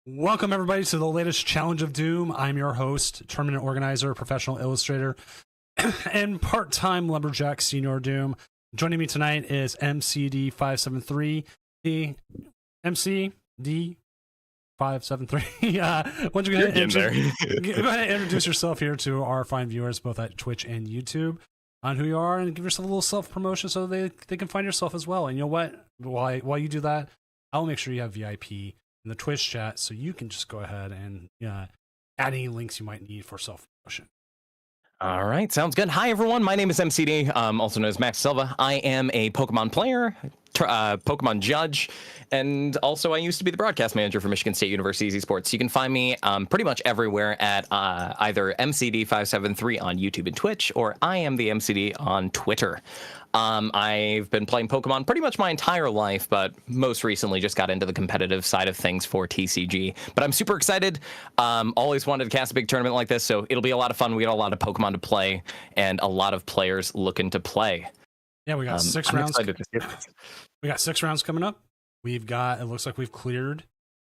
Welcome, everybody, to the latest Challenge of Doom. I'm your host, tournament organizer, professional illustrator, and part-time lumberjack senior Doom. Joining me tonight is MCD573, the MCD573. Once you go ahead and introduce yourself here to our fine viewers, both at Twitch and YouTube, on who you are, and give yourself a little self-promotion so they can find yourself as well. And you know what? While you do that, I'll make sure you have VIP in the Twitch chat, so you can just go ahead and add any links you might need for self-promotion. All right, sounds good. Hi, everyone. My name is MCD, also known as Max Silva. I am a Pokemon player, Pokemon judge, and also I used to be the broadcast manager for Michigan State University Esports. You can find me pretty much everywhere at either MCD573 on YouTube and Twitch, or I am the MCD on Twitter. I've been playing Pokemon pretty much my entire life, but most recently just got into the competitive side of things for TCG. But I'm super excited. Always wanted to cast a big tournament like this, so it'll be a lot of fun. We got a lot of Pokemon to play and a lot of players looking to play. Yeah, we got 6 rounds. We got 6 rounds coming up. We've got, it looks like we've cleared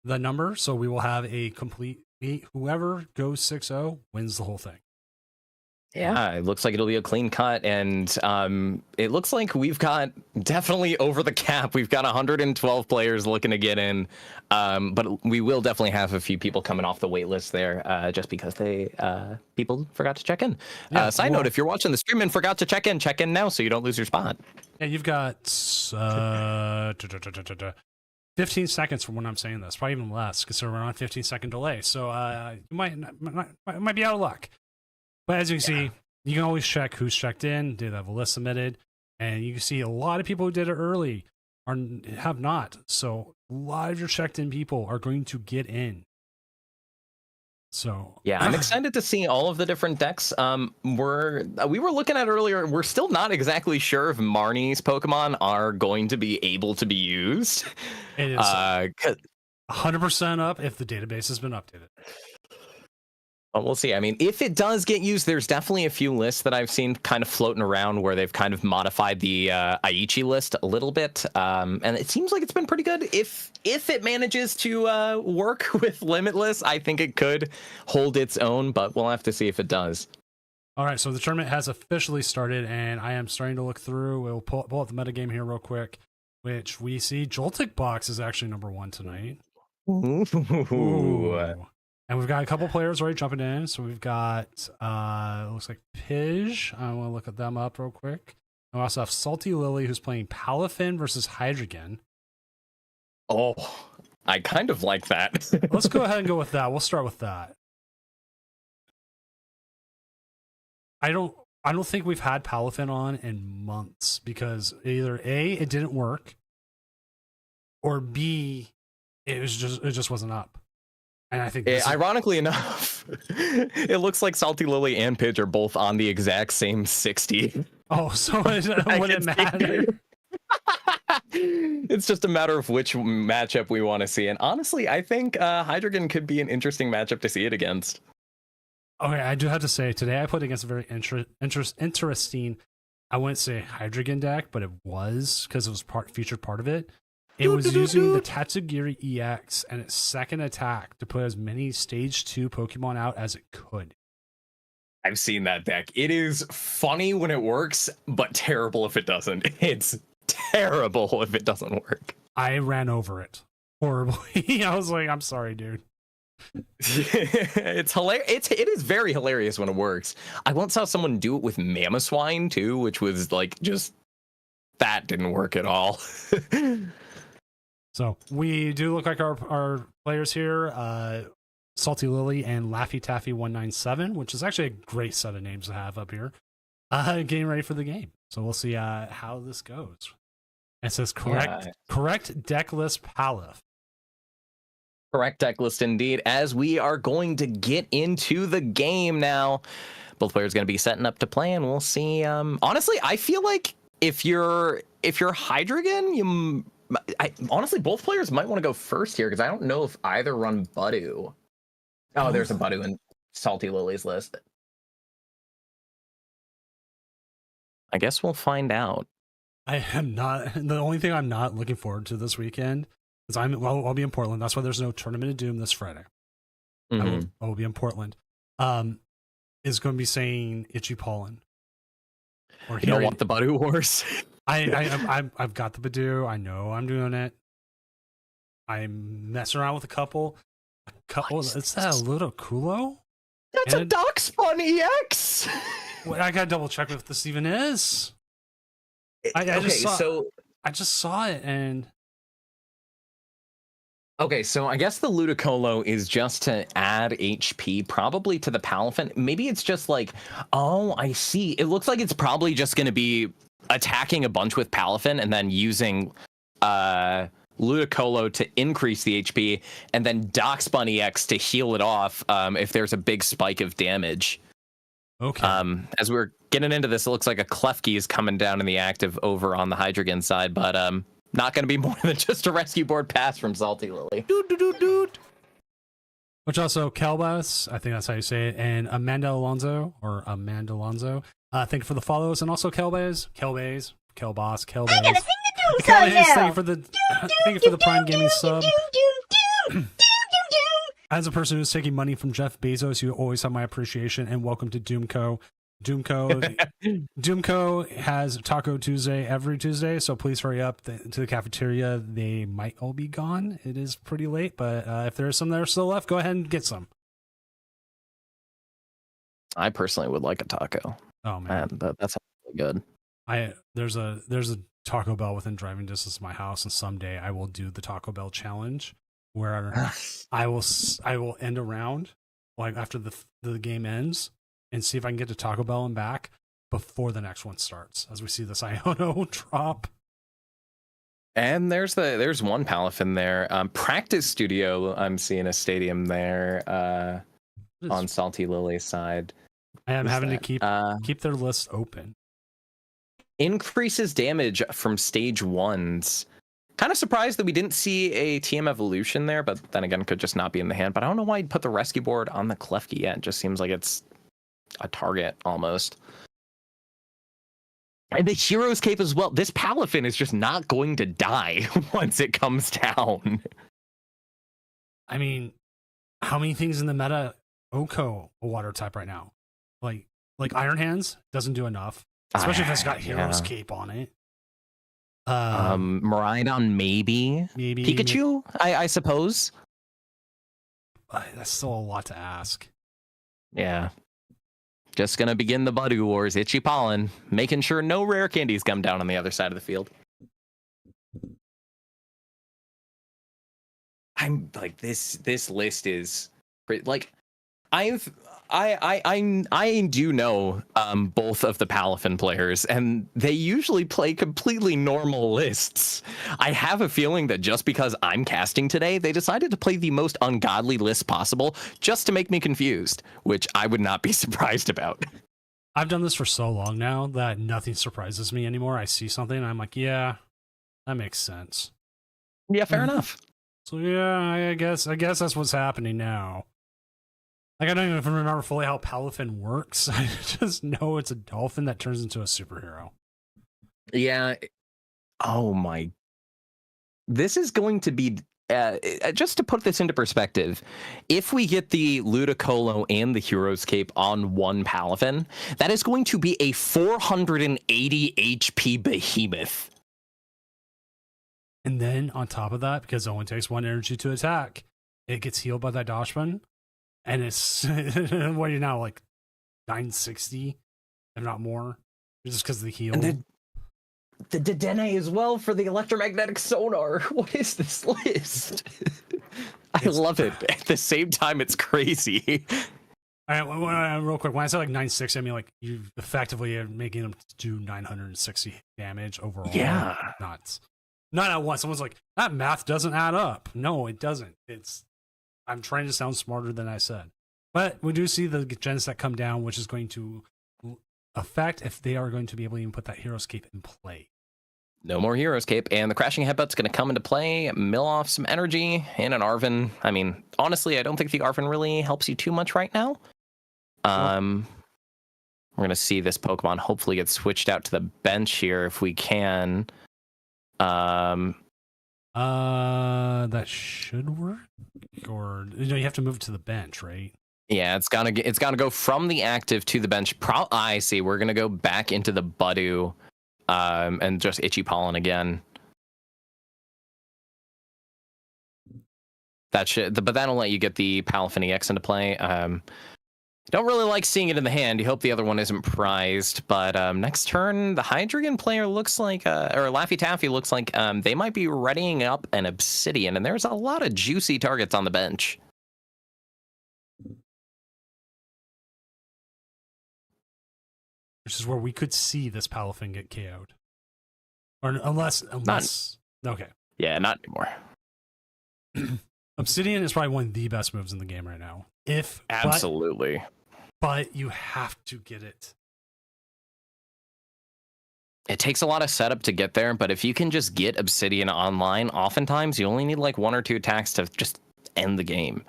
the number, so we will have a complete 8. Whoever goes 6-0 wins the whole thing. Yeah, it looks like it'll be a clean cut, and it looks like we've got definitely over the cap. We've got 112 players looking to get in, but we will definitely have a few people coming off the wait list there, just because people forgot to check in. Yeah, side note, if you're watching the stream and forgot to check in now so you don't lose your spot. Yeah, you've got 15 seconds from when I'm saying this, probably even less, because we're on a 15-second delay. So you might be out of luck. But as you can see, you can always check who's checked in, did have a list submitted, and you can see a lot of people who did it early have not. So a lot of your checked in people are going to get in. So yeah, I'm excited to see all of the different decks. We were looking at earlier. We're still not exactly sure if Marnie's Pokemon are going to be able to be used. It is 100% up if the database has been updated. Well, we'll see. I mean, if it does get used, there's definitely a few lists that I've seen kind of floating around where they've kind of modified the Aichi list a little bit, and it seems like it's been pretty good. If it manages to work with Limitless, I think it could hold its own, but we'll have to see if it does. All right, so the tournament has officially started, and I am starting to look through. We'll pull up the metagame here real quick, which we see Joltik Box is actually number 1 tonight. Ooh. And we've got a couple players already jumping in. So we've got, it looks like Pidge. I want to look at them up real quick. And we also have Salty Lily, who's playing Palafin versus Hydreigon. Oh, I kind of like that. Let's go ahead and go with that. We'll start with that. I don't think we've had Palafin on in months because either A, it didn't work, or B, it just wasn't up. And I think ironically enough, it looks like Salty Lily and Pidge are both on the exact same 60. Oh, so it wouldn't matter. It's just a matter of which matchup we want to see. And honestly, I think Hydreigon could be an interesting matchup to see it against. Okay, I do have to say, today I played against a very interesting, I wouldn't say Hydreigon deck, but it was, because it was featured part of it. It was using the Tatsugiri EX and its second attack to put as many stage 2 Pokemon out as it could. I've seen that deck. It is funny when it works, but terrible if it doesn't. It's terrible if it doesn't work. I ran over it horribly. I was like, I'm sorry, dude. It's hilarious. It is very hilarious when it works. I once saw someone do it with Mamoswine too, which was like just that didn't work at all. So we do look like our players here, Salty Lily and Laffy Taffy 197, which is actually a great set of names to have up here, getting ready for the game. So we'll see how this goes. It says correct deck list Palaf. Correct deck list indeed, as we are going to get into the game now. Both players going to be setting up to play, and we'll see. Honestly, I feel like if you're Hydreigon, honestly, both players might want to go first here because I don't know if either run Budew. Oh, there's a Budew in Salty Lily's list. I guess we'll find out. I am not. The only thing I'm not looking forward to this weekend because I'll be in Portland. That's why there's no Tournament of Doom this Friday. Mhm. I will be in Portland. Is going to be saying Itchy Pollen. Or You don't want the Badu Wars? I've got the Badoo. I know I'm doing it. I'm messing around with a couple. Is that a Ludicolo? That's a Darkspawn EX. Wait, I gotta double check if this even is. I just saw it and. Okay, so I guess the Ludicolo is just to add HP, probably to the Palafin. Maybe it's just like, oh, I see. It looks like it's probably just going to be attacking a bunch with Palafin and then using Ludicolo to increase the HP, and then Darkspawn EX to heal it off if there's a big spike of damage. Okay. As we're getting into this, it looks like a Klefki is coming down in the active over on the Hydreigon side, but not going to be more than just a rescue board pass from Salty Lily. Which also, Kelbas, I think that's how you say it, and Amanda Alonso. Thank you for the follows, and also Kelbas. I got a thing to do, thank you for the Prime Gaming sub. As a person who's taking money from Jeff Bezos, you always have my appreciation, and welcome to Doomco. Doomco has Taco Tuesday every Tuesday, so please hurry up to the cafeteria. They might all be gone. It is pretty late, but if there's some that are still left, go ahead and get some. I personally would like a taco. Oh man, that's really good. There's a Taco Bell within driving distance of my house, and someday I will do the Taco Bell challenge, where I will end a round like after the game ends, and see if I can get to Taco Bell and back before the next one starts, as we see this Iono drop. And there's one Palafin there. Practice Studio, I'm seeing a stadium there on Salty Lily's side. I am having to keep their list open. Increases damage from stage 1s. Kind of surprised that we didn't see a TM evolution there, but then again, could just not be in the hand. But I don't know why you'd put the rescue board on the Klefki yet. It just seems like it's a target almost. And the Hero's Cape as well. This Palafin is just not going to die once it comes down. I mean, how many things in the meta Oko a water type right now? Like Iron Hands doesn't do enough, especially if it's got Hero's Cape on it. Miraidon maybe Pikachu, I suppose. That's still a lot to ask. Yeah. Just gonna begin the Badu Wars, Itchy Pollen, making sure no rare candies come down on the other side of the field. I'm like, this list is like, I do know both of the Palafin players, and they usually play completely normal lists. I have a feeling that just because I'm casting today, they decided to play the most ungodly list possible just to make me confused, which I would not be surprised about. I've done this for so long now that nothing surprises me anymore. I see something and I'm like, yeah, that makes sense. Yeah, fair enough. So yeah, I guess that's what's happening now. Like, I don't even remember fully how Palafin works. I just know it's a dolphin that turns into a superhero. Yeah. Oh my. This is going to be, just to put this into perspective, if we get the Ludicolo and the Hero's Cape on one Palafin, that is going to be a 480 HP behemoth. And then on top of that, because it only takes 1 energy to attack, it gets healed by that Dachshund. And it's, what are you now, like 960, if not more, just because of the heal. And the Dedenne as well for the electromagnetic sonar. What is this list? I love it. At the same time, it's crazy. All right, real quick. When I say like 960, I mean like you effectively are making them do 960 damage overall. Yeah. Not at once. Someone's like, that math doesn't add up. No, it doesn't. I'm trying to sound smarter than I said. But we do see the gens that come down, which is going to affect if they are going to be able to even put that Hero's Cape in play. No more Hero's Cape, and the Crashing Headbutt's going to come into play, mill off some energy, and an Arven. I mean, honestly, I don't think the Arven really helps you too much right now. We're going to see this Pokemon hopefully get switched out to the bench here if we can. That should work. Or you have to move it to the bench, right? Yeah, it's gotta go from the active to the bench. I see. We're gonna go back into the Budu, and just Itchy Pollen again. But that'll let you get the Palafin EX into play. Don't really like seeing it in the hand. You hope the other one isn't prized. But next turn, the Hydreigon player looks like, or Laffy Taffy looks like they might be readying up an Obsidian, and there's a lot of juicy targets on the bench. Which is where we could see this Palafin get KO'd. Or unless okay. Yeah, not anymore. Obsidian is probably one of the best moves in the game right now. Absolutely. But you have to get it. It takes a lot of setup to get there, but if you can just get Obsidian online, oftentimes you only need like 1 or 2 attacks to just end the game.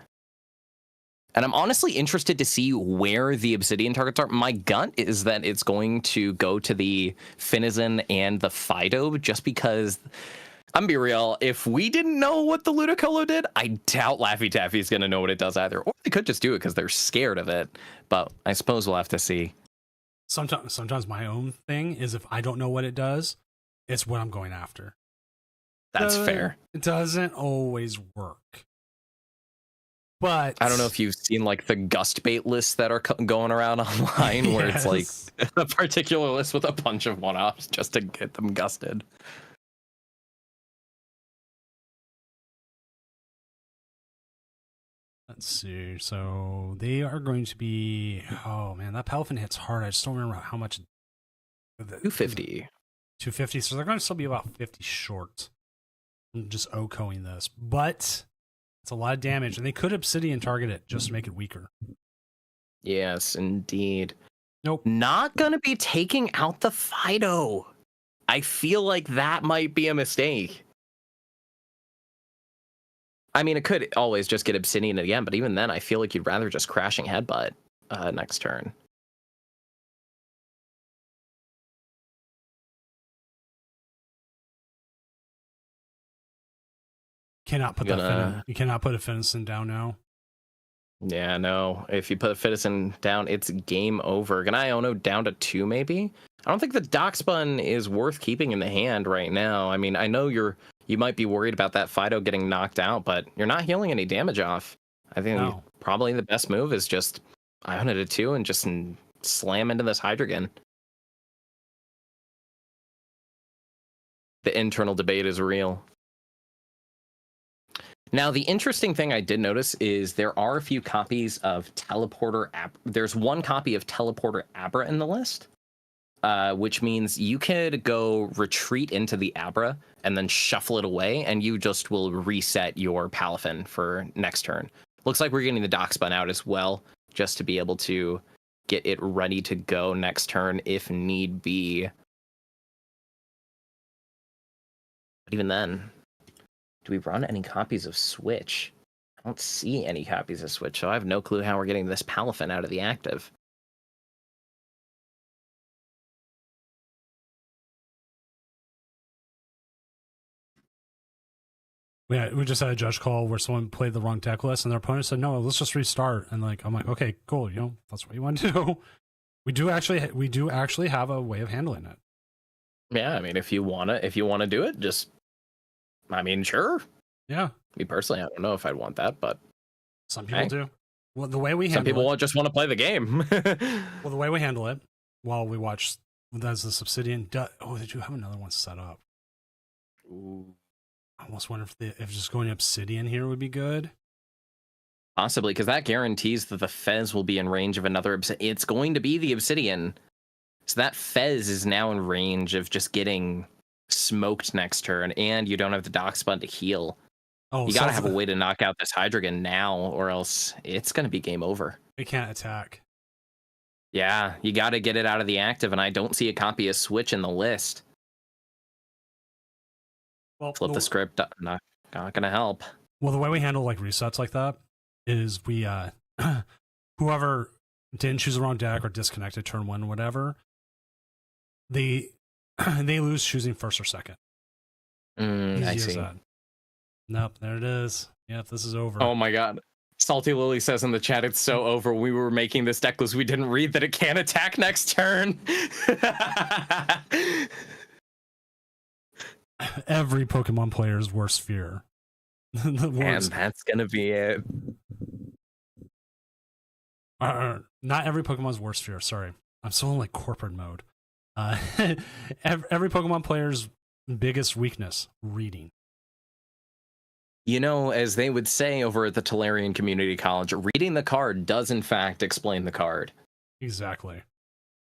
And I'm honestly interested to see where the Obsidian targets are. My gut is that it's going to go to the Finizen and the Fidough, just because, I'm gonna be real, if we didn't know what the Ludicolo did, I doubt Laffy Taffy is going to know what it does either. Or they could just do it because they're scared of it. But I suppose we'll have to see. Sometimes my own thing is if I don't know what it does, it's what I'm going after. That's fair. It doesn't always work. But I don't know if you've seen like the gust bait lists that are going around online where it's like a particular list with a bunch of one-offs just to get them gusted. Let's see. So they are going to be, oh man, that Palafin hits hard. I just don't remember how much. 250. 250. So they're going to still be about 50 short. I'm just OKOing this. But it's a lot of damage, and they could Obsidian target it just to make it weaker. Yes, indeed. Nope. Not going to be taking out the Fidough. I feel like that might be a mistake. I mean, it could always just get Obsidian again, but even then, I feel like you'd rather just Crashing Headbutt next turn. Cannot put you cannot put a Finizen down now. Yeah, no. If you put a Finizen down, it's game over. Ganayono down to 2, maybe? I don't think the Darkspun is worth keeping in the hand right now. I mean, I know you might be worried about that Fidough getting knocked out, but you're not healing any damage off. I think probably the best move is just Ion it at 2 and just slam into this Hydreigon. The internal debate is real. Now, the interesting thing I did notice is there are a few copies of Teleporter Abra. There's one copy of Teleporter Abra in the list, which means you could go retreat into the Abra and then shuffle it away, and you just will reset your Palafin for next turn. Looks like we're getting the Darkspun out as well, just to be able to get it ready to go next turn if need be. But even then, do we run any copies of Switch? I don't see any copies of Switch, so I have no clue how we're getting this Palafin out of the active. Yeah, we just had a judge call where someone played the wrong deck list, and their opponent said, "No, let's just restart." And I'm like, okay, cool. That's what you want to do. We do actually have a way of handling it. Yeah, I mean, if you wanna do it, just, I mean, sure. Yeah. Me personally, I don't know if I'd want that, but some people do. Well, the way we handle some people just want to play the game. Well, the way we handle it while we watch, that's the Obsidian. Oh, they do have another one set up. Ooh. I almost wonder if just going Obsidian here would be good. Possibly, because that guarantees that the Fez will be in range of another. It's going to be the Obsidian. So that Fez is now in range of just getting smoked next turn, and you don't have the Darkspun to heal. Oh, you gotta have a way to knock out this Hydreigon now, or else it's gonna be game over. It can't attack. Yeah, you gotta get it out of the active, and I don't see a copy of Switch in the list. Well, flip the script, not gonna help. Well, the way we handle like resets like that is we whoever didn't choose the wrong deck or disconnected turn 1, whatever, they lose choosing first or second. I see. Nope, there it is. Yep, this is over. Oh my god. Salty Lily says in the chat, it's so over. We were making this deck list. We didn't read that it can attack next turn. Every Pokemon player's worst fear. And that's going to be it. Not every Pokemon's worst fear. Sorry. I'm still in like corporate mode. Every Pokemon player's biggest weakness, reading. You know, as they would say over at the Tolarian Community College, reading the card does in fact explain the card. Exactly.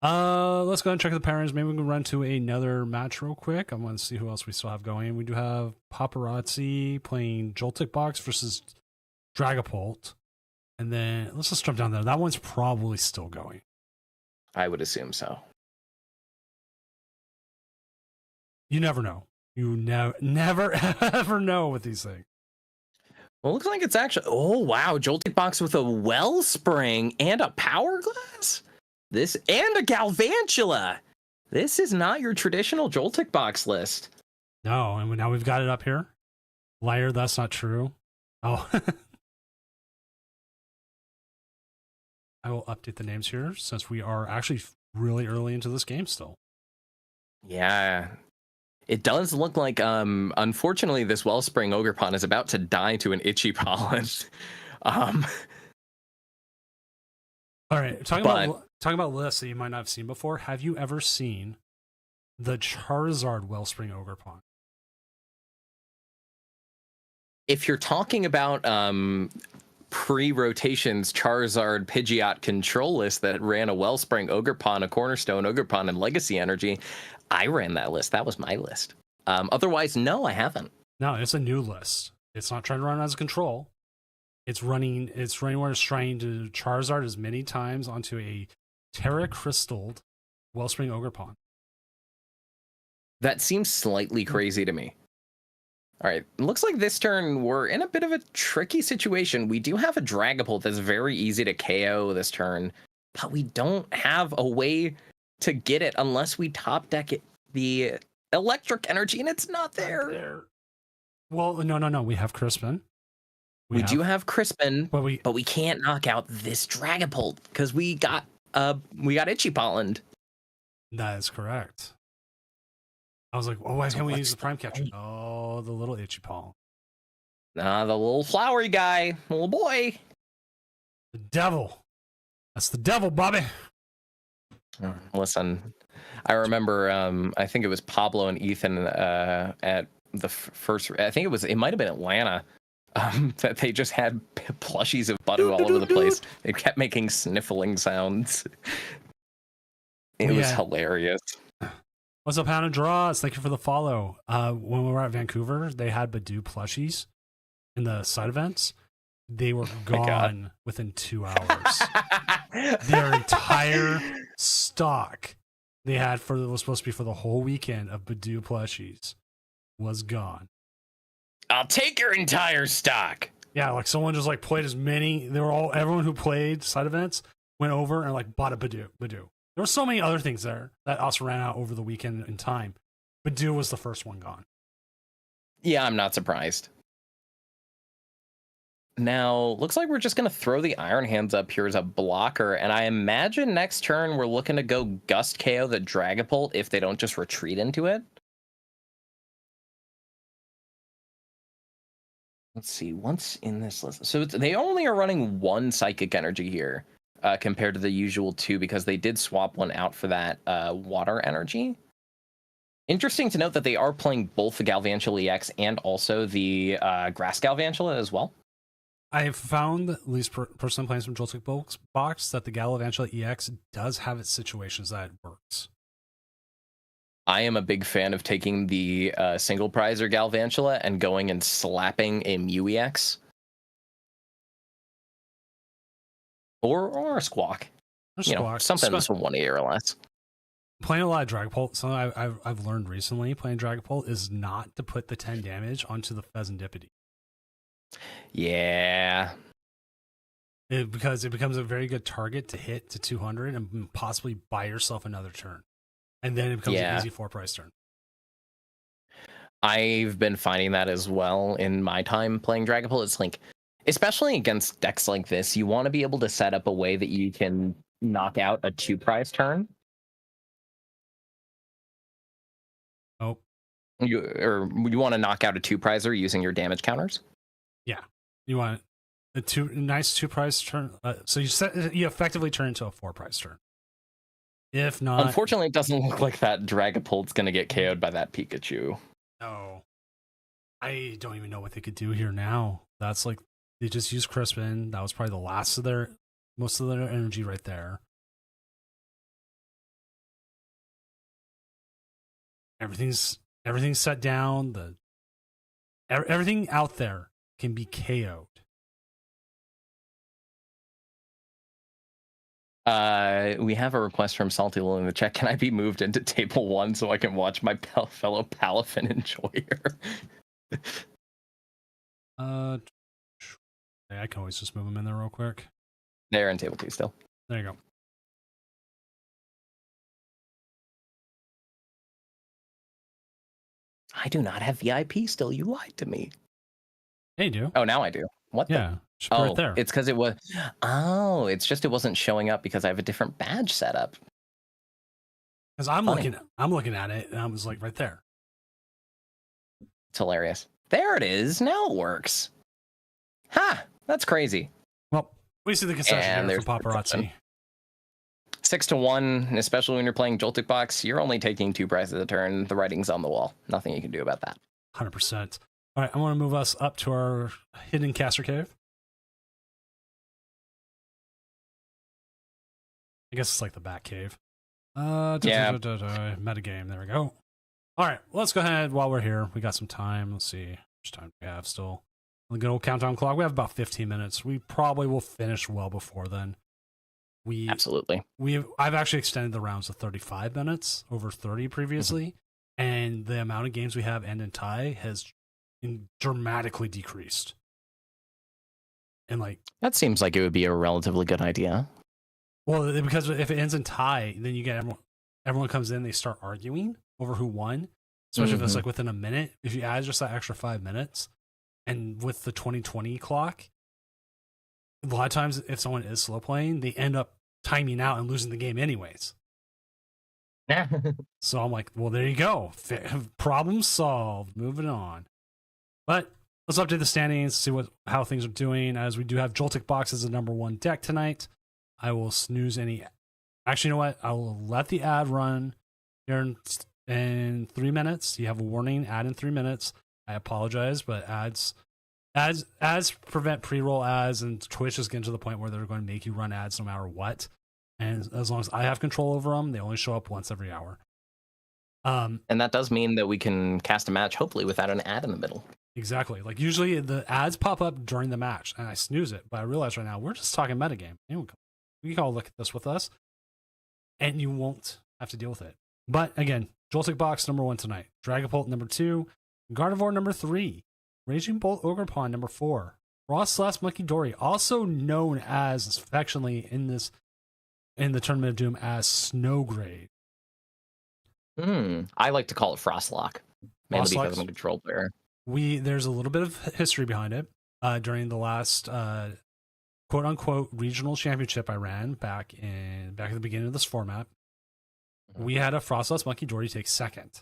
Let's go ahead and check the pairings. Maybe we can run to another match real quick. I want to see who else we still have going. We do have Paparazzi playing Joltik Box versus Dragapult. And then let's just jump down there. That one's probably still going. I would assume so. You never know. You never ever know with these things. Well, it looks like it's actually... Oh, wow. Joltik Box with a Wellspring and a Power Glass? This and a Galvantula. This is not your traditional Joltik Box list. No, and now we've got it up here. Liar, that's not true. Oh. I will update the names here since we are actually really early into this game still. Yeah. It does look like, unfortunately, this Wellspring Ogerpon is about to die to an Itchy Pollen. All right, talking about lists that you might not have seen before. Have you ever seen the Charizard Wellspring Ogerpon? If you're talking about pre-rotations Charizard Pidgeot control list that ran a Wellspring Ogerpon, a Cornerstone Ogerpon, and Legacy Energy, I ran that list. That was my list. Otherwise, no, I haven't. No, it's a new list. It's not trying to run as a control. It's running where it's trying to Charizard as many times onto a Terra Crystalled Wellspring Ogerpon. That seems slightly crazy to me. All right, looks like this turn we're in a bit of a tricky situation. We do have a Dragapult that's very easy to KO this turn, but we don't have a way to get it unless we top deck it, the electric energy, and it's not there. Well, no. We have Crispin. We do have Crispin, but we can't knock out this Dragapult because we got Itchy Pollen. That is correct. I was like, oh, why can't we use the Prime Catcher? Oh, the little Itchy Pollen. Nah, the little flowery guy, little boy. The devil. That's the devil, Bobby. Listen, I remember, I think it was Pablo and Ethan at the first, I think it might have been Atlanta, that they just had plushies of Budu all over the place. They kept making sniffling sounds. It was hilarious. What's up, Hannah Draws? Thank you for the follow. When we were at Vancouver, they had Budu plushies in the side events. They were gone within 2 hours. Their entire stock they had was supposed to be for the whole weekend of Budu plushies was gone. I'll take your entire stock. Yeah, like someone just like played as many. Everyone who played side events went over and like bought a Budu. There were so many other things there that also ran out over the weekend in time. Budu was the first one gone. Yeah, I'm not surprised. Now, looks like we're just going to throw the Iron Hands up here as a blocker, and I imagine next turn we're looking to go Gust KO the Dragapult if they don't just retreat into it. Let's see, what's in this list? So they only are running one Psychic Energy here compared to the usual two because they did swap one out for that Water Energy. Interesting to note that they are playing both the Galvantula EX and also the Grass Galvantula as well. I have found, at least personally playing some Joltik Box, that the Galvantula EX does have its situations that it works. I am a big fan of taking the single prizer Galvantula and going and slapping a Mew EX. Or a Squawk. Something that's from 1A or less. Playing a lot of Dragapult, something I've learned recently playing Dragapult is not to put the 10 damage onto the Pheasantipede. Yeah. Because it becomes a very good target to hit to 200 and possibly buy yourself another turn. And then it becomes an easy 4-price turn. I've been finding that as well in my time playing Dragapult. It's like, especially against decks like this, you want to be able to set up a way that you can knock out a 2-prize turn. Oh. You want to knock out a 2-prizer using your damage counters. Yeah, you want a nice 2-prize turn. So you effectively turn into a 4-prize turn. If not, unfortunately, it doesn't look like that Dragapult's going to get KO'd by that Pikachu. No, I don't even know what they could do here now. That's like they just used Crispin. That was probably the last of most of their energy right there. Everything's set down. Everything out there can be KO'd. We have a request from Salty Lil in the chat. Can I be moved into table 1 so I can watch my fellow Palafin enjoy her? I can always just move them in there real quick. They're in table 2 still. There you go. I do not have VIP still. You lied to me. Hey, you do. Oh, now I do. What? Yeah. Oh, right there. It's because it was. Oh, it's just it wasn't showing up because I have a different badge set up. Because I'm looking at it, and I was like, right there. It's hilarious. There it is. Now it works. Ha! That's crazy. Well, we see the concession here for Paparazzi. 6-1, especially when you're playing Joltik Box, you're only taking 2 prizes a turn. The writing's on the wall. Nothing you can do about that. 100%. All right, I want to move us up to our hidden caster cave. I guess it's like the back cave. Metagame. There we go. All right, let's go ahead while we're here. We got some time. Let's see. How much time do we have still? On the good old countdown clock, we have about 15 minutes. We probably will finish well before then. Absolutely. I've actually extended the rounds to 35 minutes over 30 previously, and the amount of games we have end in tie has dramatically decreased. And like that seems like it would be a relatively good idea. Well, because if it ends in tie, then you get everyone comes in, they start arguing over who won, especially if it's like within a minute. If you add just that extra 5 minutes, and with the 2020 clock, a lot of times if someone is slow playing, they end up timing out and losing the game anyways. So I'm like, well, there you go. Problem solved. Moving on. But let's update the standings, see how things are doing, as we do have Joltik Box as the number 1 deck tonight. I will snooze any. Actually, you know what? I will let the ad run here in 3 minutes. You have a warning, ad in 3 minutes. I apologize, but ads prevent pre-roll ads, and Twitch is getting to the point where they're going to make you run ads no matter what. And as long as I have control over them, they only show up once every hour. And that does mean that we can cast a match, hopefully, without an ad in the middle. Exactly. Like usually the ads pop up during the match, and I snooze it. But I realize right now we're just talking metagame. You can all look at this with us, and you won't have to deal with it. But again, Joltik Box number 1 tonight, Dragapult number 2, Gardevoir number 3, Raging Bolt Ogerpon number 4, Froslass Monkey Dory, also known as affectionately in the Tournament of Doom as Snowgrade. I like to call it Frostlock, mainly because I'm a control player. There's a little bit of history behind it. During the last quote unquote regional championship I ran back at the beginning of this format, we had a Froslass Monkey Dory take second.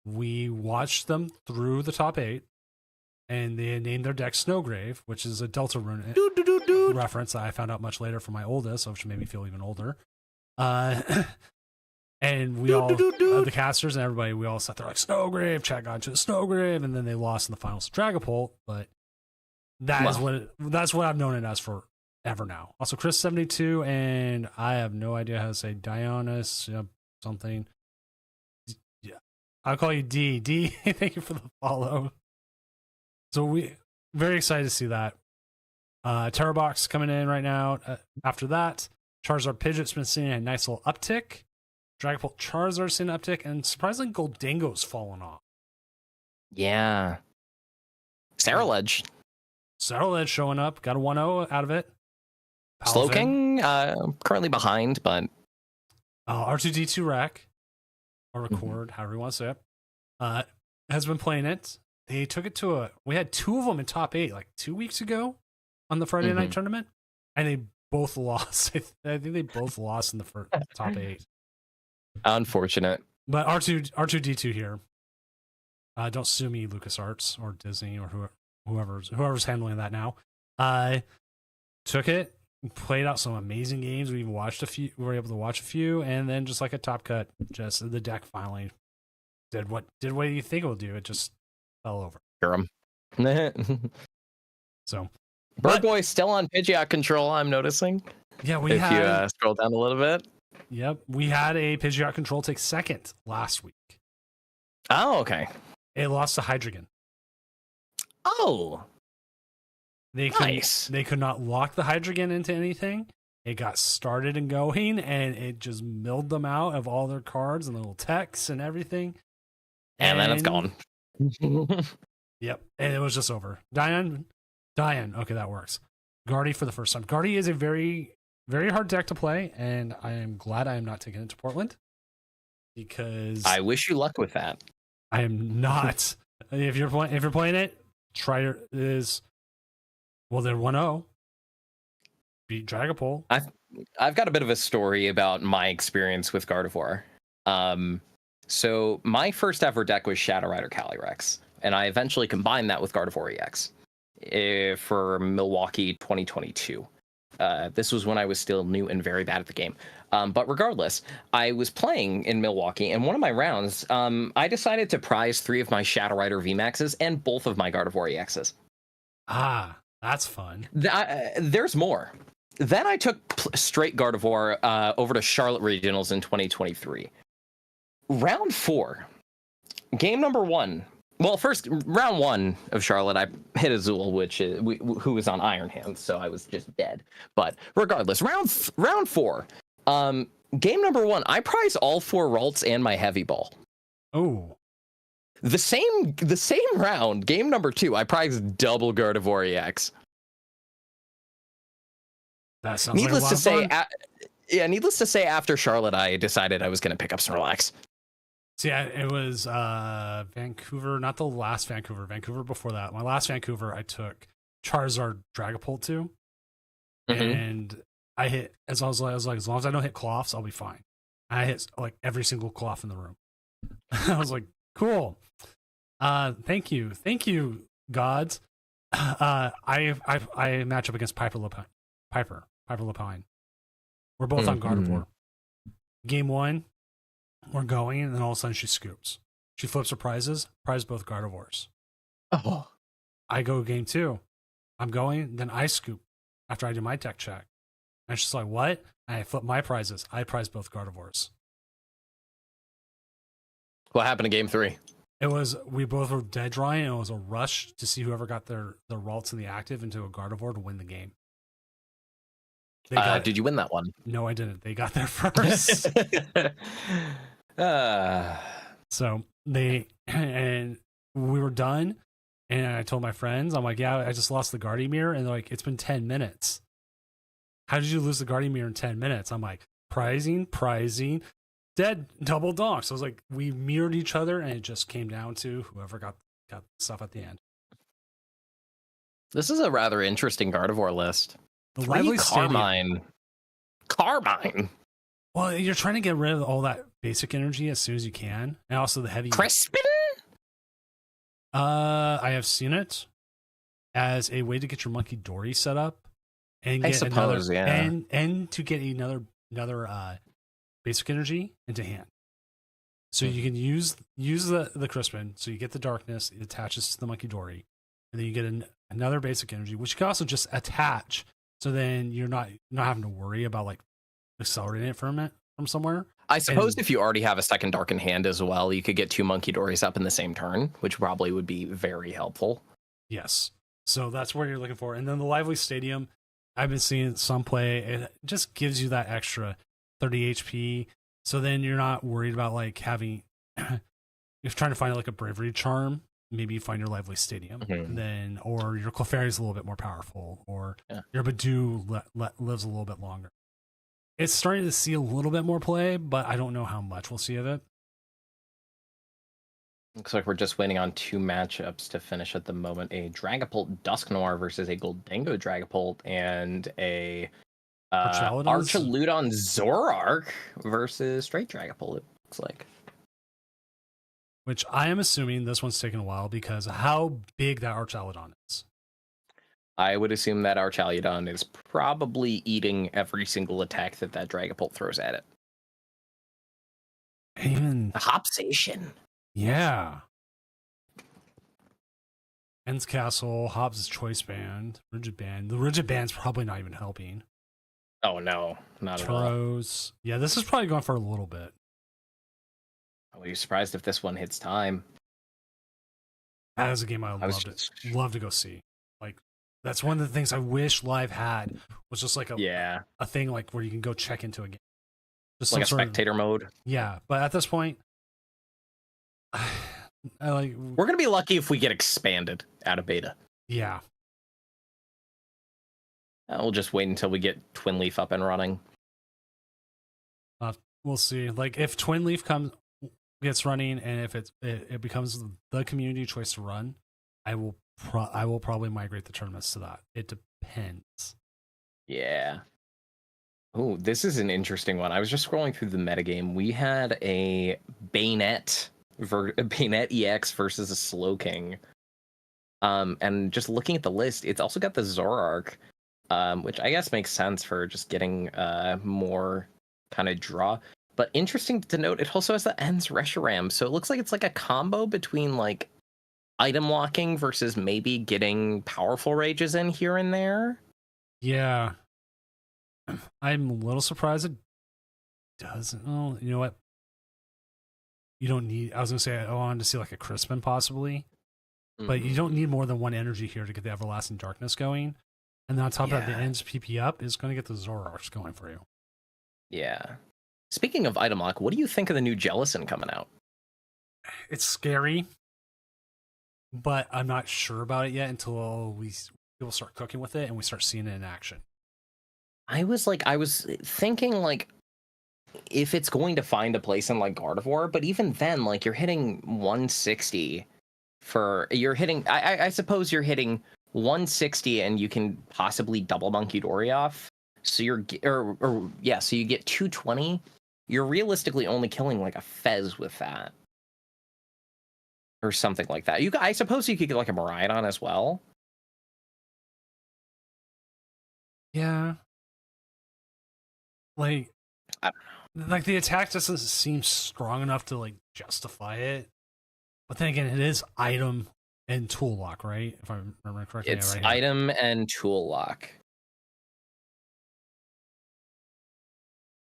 We watched them through the top 8, and they named their deck Snowgrave, which is a Deltarune reference that I found out much later from my oldest, which made me feel even older. And we all, the casters and everybody, we all sat there like, Snowgrave, chat got to the Snowgrave, and then they lost in the finals to Dragapult, but that's what I've known it as forever now. Also, Chris72, and I have no idea how to say Dionys, something. Yeah, I'll call you D. D, thank you for the follow. So we very excited to see that. Terrabox coming in right now. After that, Charizard Pidgeot's been seeing a nice little uptick. Dragapult Charizard's seen an uptick, and surprisingly, Goldango's fallen off. Yeah. Ceruledge showing up. Got a 1-0 out of it. Slowking, currently behind, but... R2-D2 Rack. Or Record, however you want to say it. has been playing it. They took it to we had two of them in top 8 like 2 weeks ago on the Friday night tournament, and they both lost. I think they both lost in the first top 8. Unfortunate. But R2D2 here. Don't sue me, LucasArts or Disney or whoever's handling that now. Took it, played out some amazing games. We even watched a few. We were able to watch a few, and then just like a top cut, just the deck finally did what you think it will do. It just fell over. So, Bird Boy still on Pidgeot control. I'm noticing. Yeah, if you scroll down a little bit. Yep, we had a Pidgeot control take second last week. Oh, okay. It lost to Hydreigon. Oh, nice. They could not lock the Hydreigon into anything. It got started and going, and it just milled them out of all their cards and little techs and everything. And then it's gone. Yep, and it was just over. Diane. Okay, that works. Guardy for the first time. Guardy is a very, very hard deck to play, and I am glad I am not taking it to Portland because I wish you luck with that. I am not. If you're playing it, try they're 1-0. Beat Dragapult. I've got a bit of a story about my experience with Gardevoir. So my first ever deck was Shadow Rider Calyrex, and I eventually combined that with Gardevoir EX for Milwaukee 2022. This was when I was still new and very bad at the game. But regardless, I was playing in Milwaukee, and one of my rounds, I decided to prize 3 of my Shadow Rider VMAXs and both of my Gardevoir EXs. Ah, that's fun. There's more. Then I took straight Gardevoir over to Charlotte Regionals in 2023. Round 4, game number 1. Well, first, round 1 of Charlotte, I hit Azul, who was on Iron Hands, so I was just dead. But regardless, round 4, game number 1, I prize all 4 Ralts and my Heavy Ball. Oh. The same round, game number 2, I prize double Gardevoir EX. That sounds like a lot of fun. Needless to say, after Charlotte, I decided I was going to pick up Snorlax. So yeah, it was Vancouver, not the last Vancouver. Vancouver before that. My last Vancouver, I took Charizard Dragapult to, and I hit as long as I don't hit Cloths, I'll be fine. I hit like every single Cloth in the room. I was like, cool. Thank you, gods. I match up against Piper Lapine. We're both on Gardevoir. Game 1. We're going, and then all of a sudden she scoops. She flips her prizes, prize both Gardevoirs. Oh. I go game 2. I'm going, then I scoop after I do my tech check. And she's like, what? And I flip my prizes. I prize both Gardevoirs. What happened in game 3? We both were dead drawing, and it was a rush to see whoever got their Ralts in the active into a Gardevoir to win the game. Did you win that one? No, I didn't. They got there first. So and we were done, and I told my friends, I'm like, yeah, I just lost the Gardymere, and they're like, it's been 10 minutes. How did you lose the Gardymere in 10 minutes? I'm like, prizing, dead, double donk. So I was like, we mirrored each other, and it just came down to whoever got stuff at the end. This is a rather interesting Gardevoir list. The Lively Carmine. Well, you're trying to get rid of all that basic energy as soon as you can, and also the heavy. Crispin? I have seen it as a way to get your Monkey Dory set up, and I suppose, and to get another basic energy into hand. So you can use the Crispin, so you get the darkness, it attaches to the Monkey Dory, and then you get another basic energy, which you can also just attach. So then you're not having to worry about like accelerating it from somewhere. I suppose if you already have a second Dark in hand as well, you could get 2 Monkey Dories up in the same turn, which probably would be very helpful. Yes. So that's what you're looking for. And then the Lively Stadium, I've been seeing some play. It just gives you that extra 30 HP. So then you're not worried about like having, if you're trying to find like a Bravery Charm, maybe you find your Lively Stadium, then, or your Clefairy is a little bit more powerful, or your Badoo lives a little bit longer. It's starting to see a little bit more play, but I don't know how much we'll see of it. Looks like we're just waiting on 2 matchups to finish at the moment. A Dragapult Dusknoir versus a Goldingo Dragapult, and a Archeladas? Archaludon Zoroark versus straight Dragapult, it looks like. Which I am assuming this one's taking a while because of how big that Archaludon is. I would assume that Archaludon is probably eating every single attack that Dragapult throws at it. Even Hopsation. yeah. Ends Castle, Hobbs' Choice Band, Rigid Band. The Rigid Band's probably not even helping. Oh no, not at all. Turos. Yeah, this is probably going for a little bit. I'll be surprised if this one hits time. That is a game I would love to go see. Like, that's one of the things I wish Live had, was just like a thing like where you can go check into a game. Just like a spectator mode. Yeah, but at this point, we're gonna be lucky if we get expanded out of beta. Yeah. We'll just wait until we get Twin Leaf up and running. We'll see. Like, if Twin Leaf gets running, and if it becomes the community choice to run, I will probably migrate the tournaments to that. It depends. Yeah. Oh, this is an interesting one. I was just scrolling through the metagame. We had a Bayonet EX versus a Slowking. And just looking at the list, it's also got the Zoroark, which I guess makes sense for just getting more kind of draw. But interesting to note, it also has the Ends Reshiram, so it looks like it's like a combo between like item locking versus maybe getting powerful rages in here and there. Yeah. I'm a little surprised it doesn't. Oh, you know what? You don't need. I was gonna say I wanted to see like a Crispin possibly, but you don't need more than one energy here to get the Everlasting Darkness going. And then on top of that, the Ends PP up is going to get the Zoroarks going for you. Yeah. Speaking of item lock, what do you think of the new Jellicent coming out? It's scary, but I'm not sure about it yet until people start cooking with it and we start seeing it in action. I was thinking like if it's going to find a place in like Gardevoir, but even then, like you're hitting 160 I suppose you're hitting 160 and you can possibly double Munkidori off. So so you get 220. You're realistically only killing like a Fez with that. Or something like that. I suppose you could get like a Miraidon as well. Yeah. Like, I don't know. Like the attack doesn't seem strong enough to like justify it. But then again, it is item and tool lock, right? If I remember correctly. It's item and tool lock.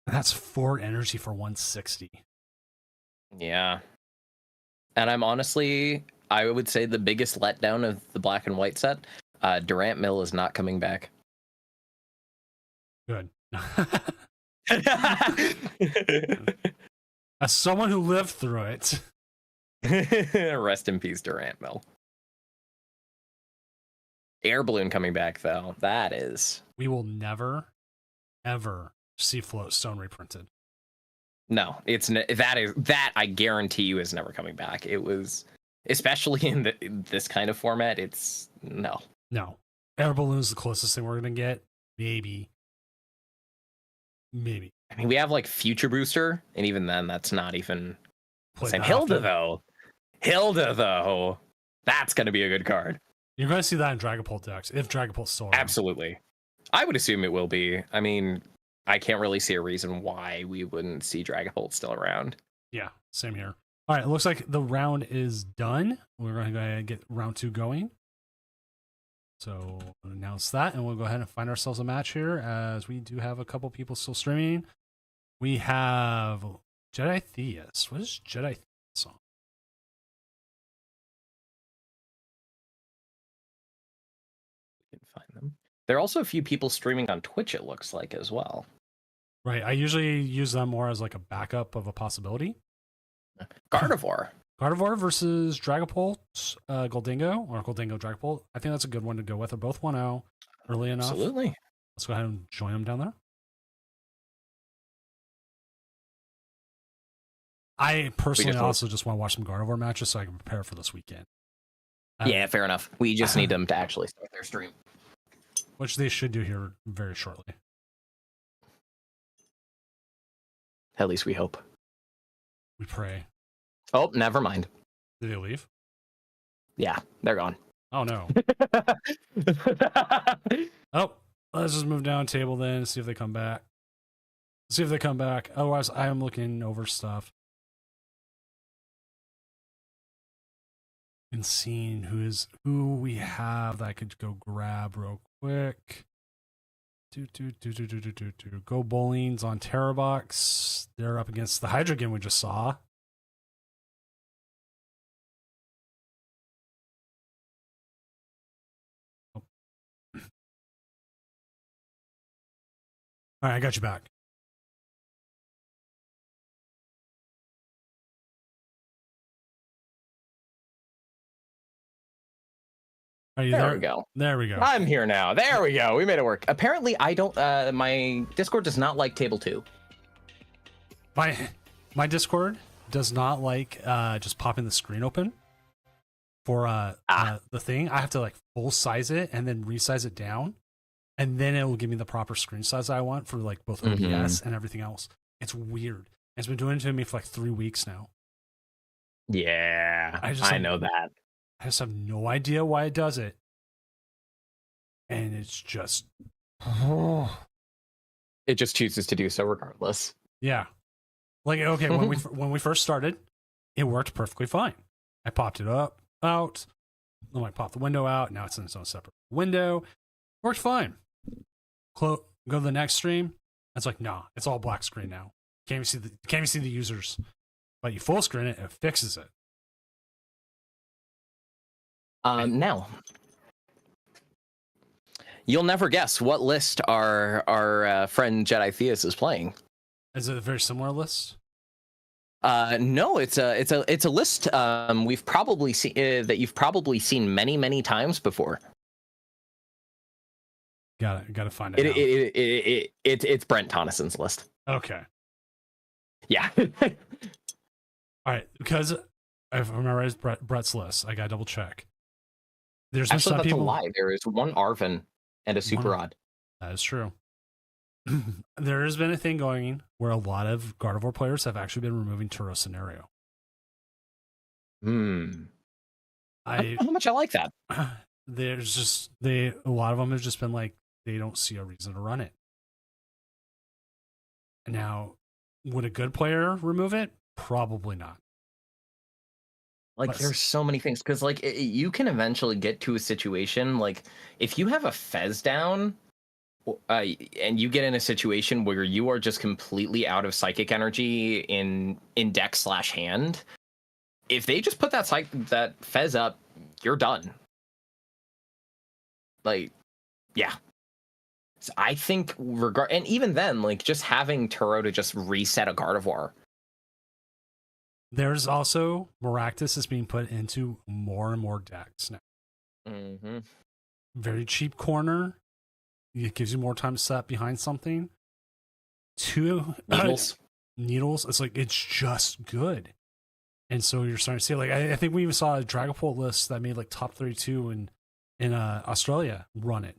That's 4 energy for 160. Yeah. And I would say the biggest letdown of the black and white set, Durant Mill is not coming back. Good. As someone who lived through it. Rest in peace, Durant Mill. Air Balloon coming back, though. That is. We will never, ever see Floatstone reprinted. No, that I guarantee you is never coming back. It was, especially in this kind of format, it's no. Air Balloon's the closest thing we're gonna get. Maybe. I mean, we have like Future Booster, and even then, that's not even the same. Hilda though, that's gonna be a good card. You're gonna see that in Dragapult decks if Dragapult's still around. Absolutely, I would assume it will be. I mean, I can't really see a reason why we wouldn't see Dragapult still around. Yeah, same here. All right, it looks like the round is done. We're going to get round 2 going. So we'll announce that, and we'll go ahead and find ourselves a match here, as we do have a couple people still streaming. We have Jedi Theus. What is Jedi Theus on? We can find them. There are also a few people streaming on Twitch, it looks like, as well. Right. I usually use them more as like a backup of a possibility. Gardevoir versus Dragapult, Goldingo, or Goldingo Dragapult. I think that's a good one to go with. They're both 1-0 early enough. Absolutely. Let's go ahead and join them down there. I personally just- also just want to watch some Gardevoir matches so I can prepare for this weekend. Yeah, fair enough. We just need them to actually start their stream. Which they should do here very shortly. At least we hope. We pray. Oh, never mind. Did they leave? Yeah, they're gone. Oh no. Oh, let's just move down table then and see if they come back. See if they come back. Otherwise, I am looking over stuff and seeing who we have that I could go grab real quick. Go Bowling's on Terrabox. They're up against the Hydreigon we just saw. Oh. All right, I got you back. Are you There there? we go. There we go. I'm here now. There we go. We made it work. Apparently, I don't. My Discord does not like Table 2. My Discord does not like just popping the screen open for the thing. I have to like full size it and then resize it down, and then it will give me the proper screen size I want for like both OBS and everything else. It's weird. It's been doing it to me for like 3 weeks now. Yeah, I know that. I just have no idea why it does it, and it's just It just chooses to do so regardless. yeah. Like okay, when we first started, it worked perfectly fine. I popped it up, out. Then I popped the window out. Now it's in its own separate window. Worked fine. Go to the next stream. It's like nah, it's all black screen now. Can't even see the users. But you full screen it, it fixes it. Now, you'll never guess what list our friend Jedi Theus is playing. Is it a very similar list? No, it's a list we've probably seen that you've probably seen many times before. Got to find it. It's Brent Tonnisson's list. Okay. Yeah. All right, because if I remember right, it's Brett's list. I got to double check. There's been Actually, some that's people. a lie. There is one Arvin and a Super Rod. That is true. There has been a thing going where a lot of Gardevoir players have actually been removing Turo Scenario. How much I like that. There's just a lot of them have just been like they don't see a reason to run it. Now, would a good player remove it? Probably not. Like, there's so many things because, like, you can eventually get to a situation like if you have a Fez down, and you get in a situation where you are just completely out of psychic energy in deck / hand. If they just put that Fez up, you're done. Like, yeah. So I think and even then, like, just having Turo to just reset a Gardevoir. There's also Maractus is being put into more and more decks now. Mm-hmm. Very cheap corner. It gives you more time to set up behind something. Needles. It's like it's just good. And so you're starting to see like I think we even saw a Dragapult list that made like top 32 in Australia run it.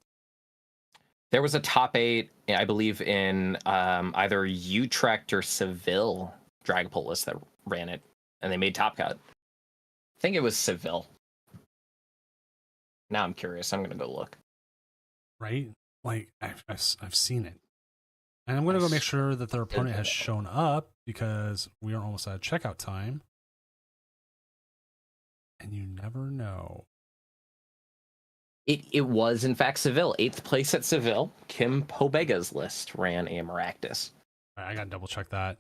There was a top 8, I believe, in either Utrecht or Seville Dragapult list that ran it, and they made top cut. I think it was Seville. Now I'm curious. I'm gonna go look. Right? Like I've seen it, and I'm gonna go make sure that their opponent has shown up because we are almost at checkout time, and you never know. It was in fact Seville, 8th place at Seville. Kim Pobega's list ran a Maractus. All right, I gotta double check that.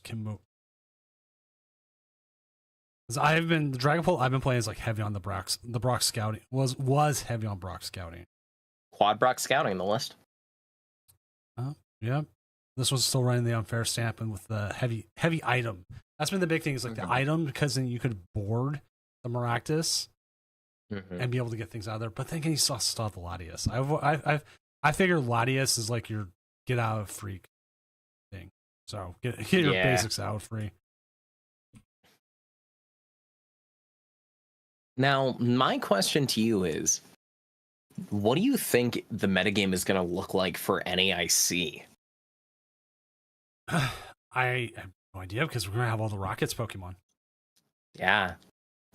Kimbo. I've been the Dragapult I've been playing is like heavy on the Brock scouting was heavy on Brock scouting. Quad Brock scouting the list. Yeah. This one's still running the unfair stamp and with the heavy item. That's been the big thing is like the item because then you could board the Maractus and be able to get things out of there. But then again, you still have the Latias. I figure Latias is like your get out of freak thing. So get your basics out free. Now, my question to you is, what do you think the metagame is going to look like for NAIC? I have no idea because we're going to have all the Rockets Pokemon. Yeah.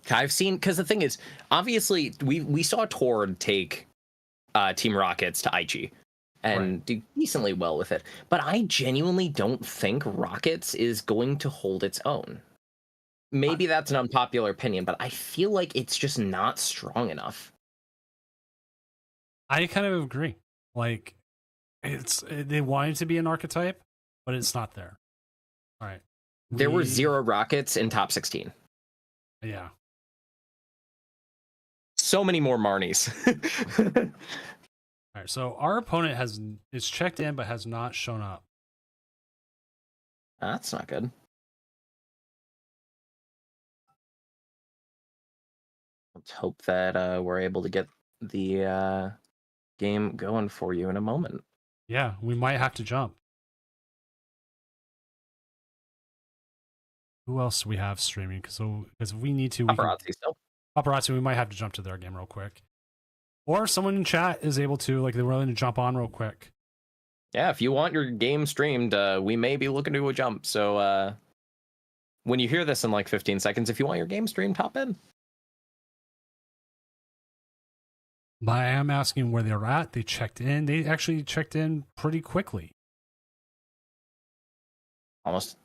I've seen, because the thing is, obviously, we saw Tord take Team Rockets to Aichi and do decently well with it. But I genuinely don't think Rockets is going to hold its own. Maybe that's an unpopular opinion, but I feel like it's just not strong enough. I kind of agree. Like, they want it to be an archetype, but it's not there. All right. There were 0 Rockets in top 16. Yeah. So many more Marnies. All right. So our opponent is checked in, but has not shown up. That's not good. Let's hope that we're able to get the game going for you in a moment. Yeah, we might have to jump. Who else do we have streaming? Because if we need to, Paparazzi, we might have to jump to their game real quick. Or someone in chat is able to, like, they're willing to jump on real quick. Yeah, if you want your game streamed, we may be looking to a jump. So when you hear this in like 15 seconds, if you want your game streamed, hop in. But I am asking where they're at. They checked in. They actually checked in pretty quickly. Almost.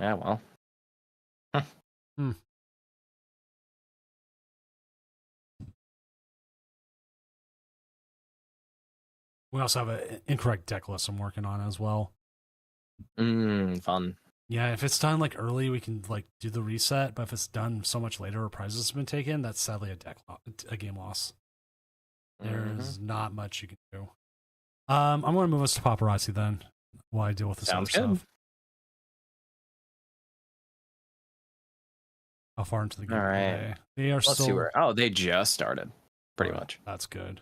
Yeah, well. Huh. We also have an incorrect deck list I'm working on as well. Fun. Yeah, if it's done like early, we can like do the reset. But if it's done so much later or prizes have been taken, that's sadly a game loss. There's not much you can do. I'm going to move us to Paparazzi then while I deal with this other stuff. How far into the game are they? Let's see where. Oh, they just started. Pretty much. That's good.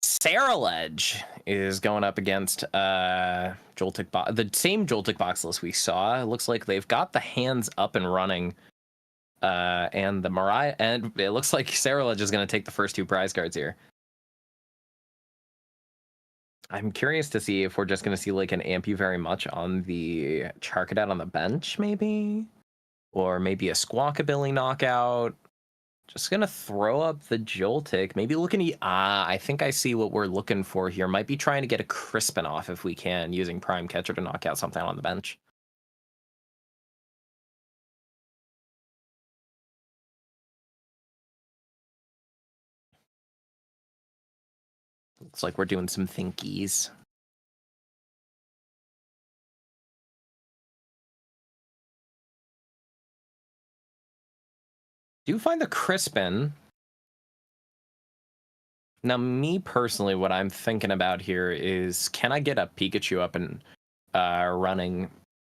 Ceruledge is going up against Joltik box, the same Joltik box list we saw. It looks like they've got the hands up and running. And the Mariah, and it looks like Ceruledge is going to take the first 2 prize cards here. I'm curious to see if we're just going to see like an Ampu very much on the Charcadet on the bench, maybe, or maybe a Squawkabilly knockout. Just going to throw up the Joltik, maybe looking at, I think I see what we're looking for here. Might be trying to get a Crispin off if we can, using Prime Catcher to knock out something on the bench. Looks like we're doing some thinkies. Do find the Crispin. Now, me personally, what I'm thinking about here is, can I get a Pikachu up and running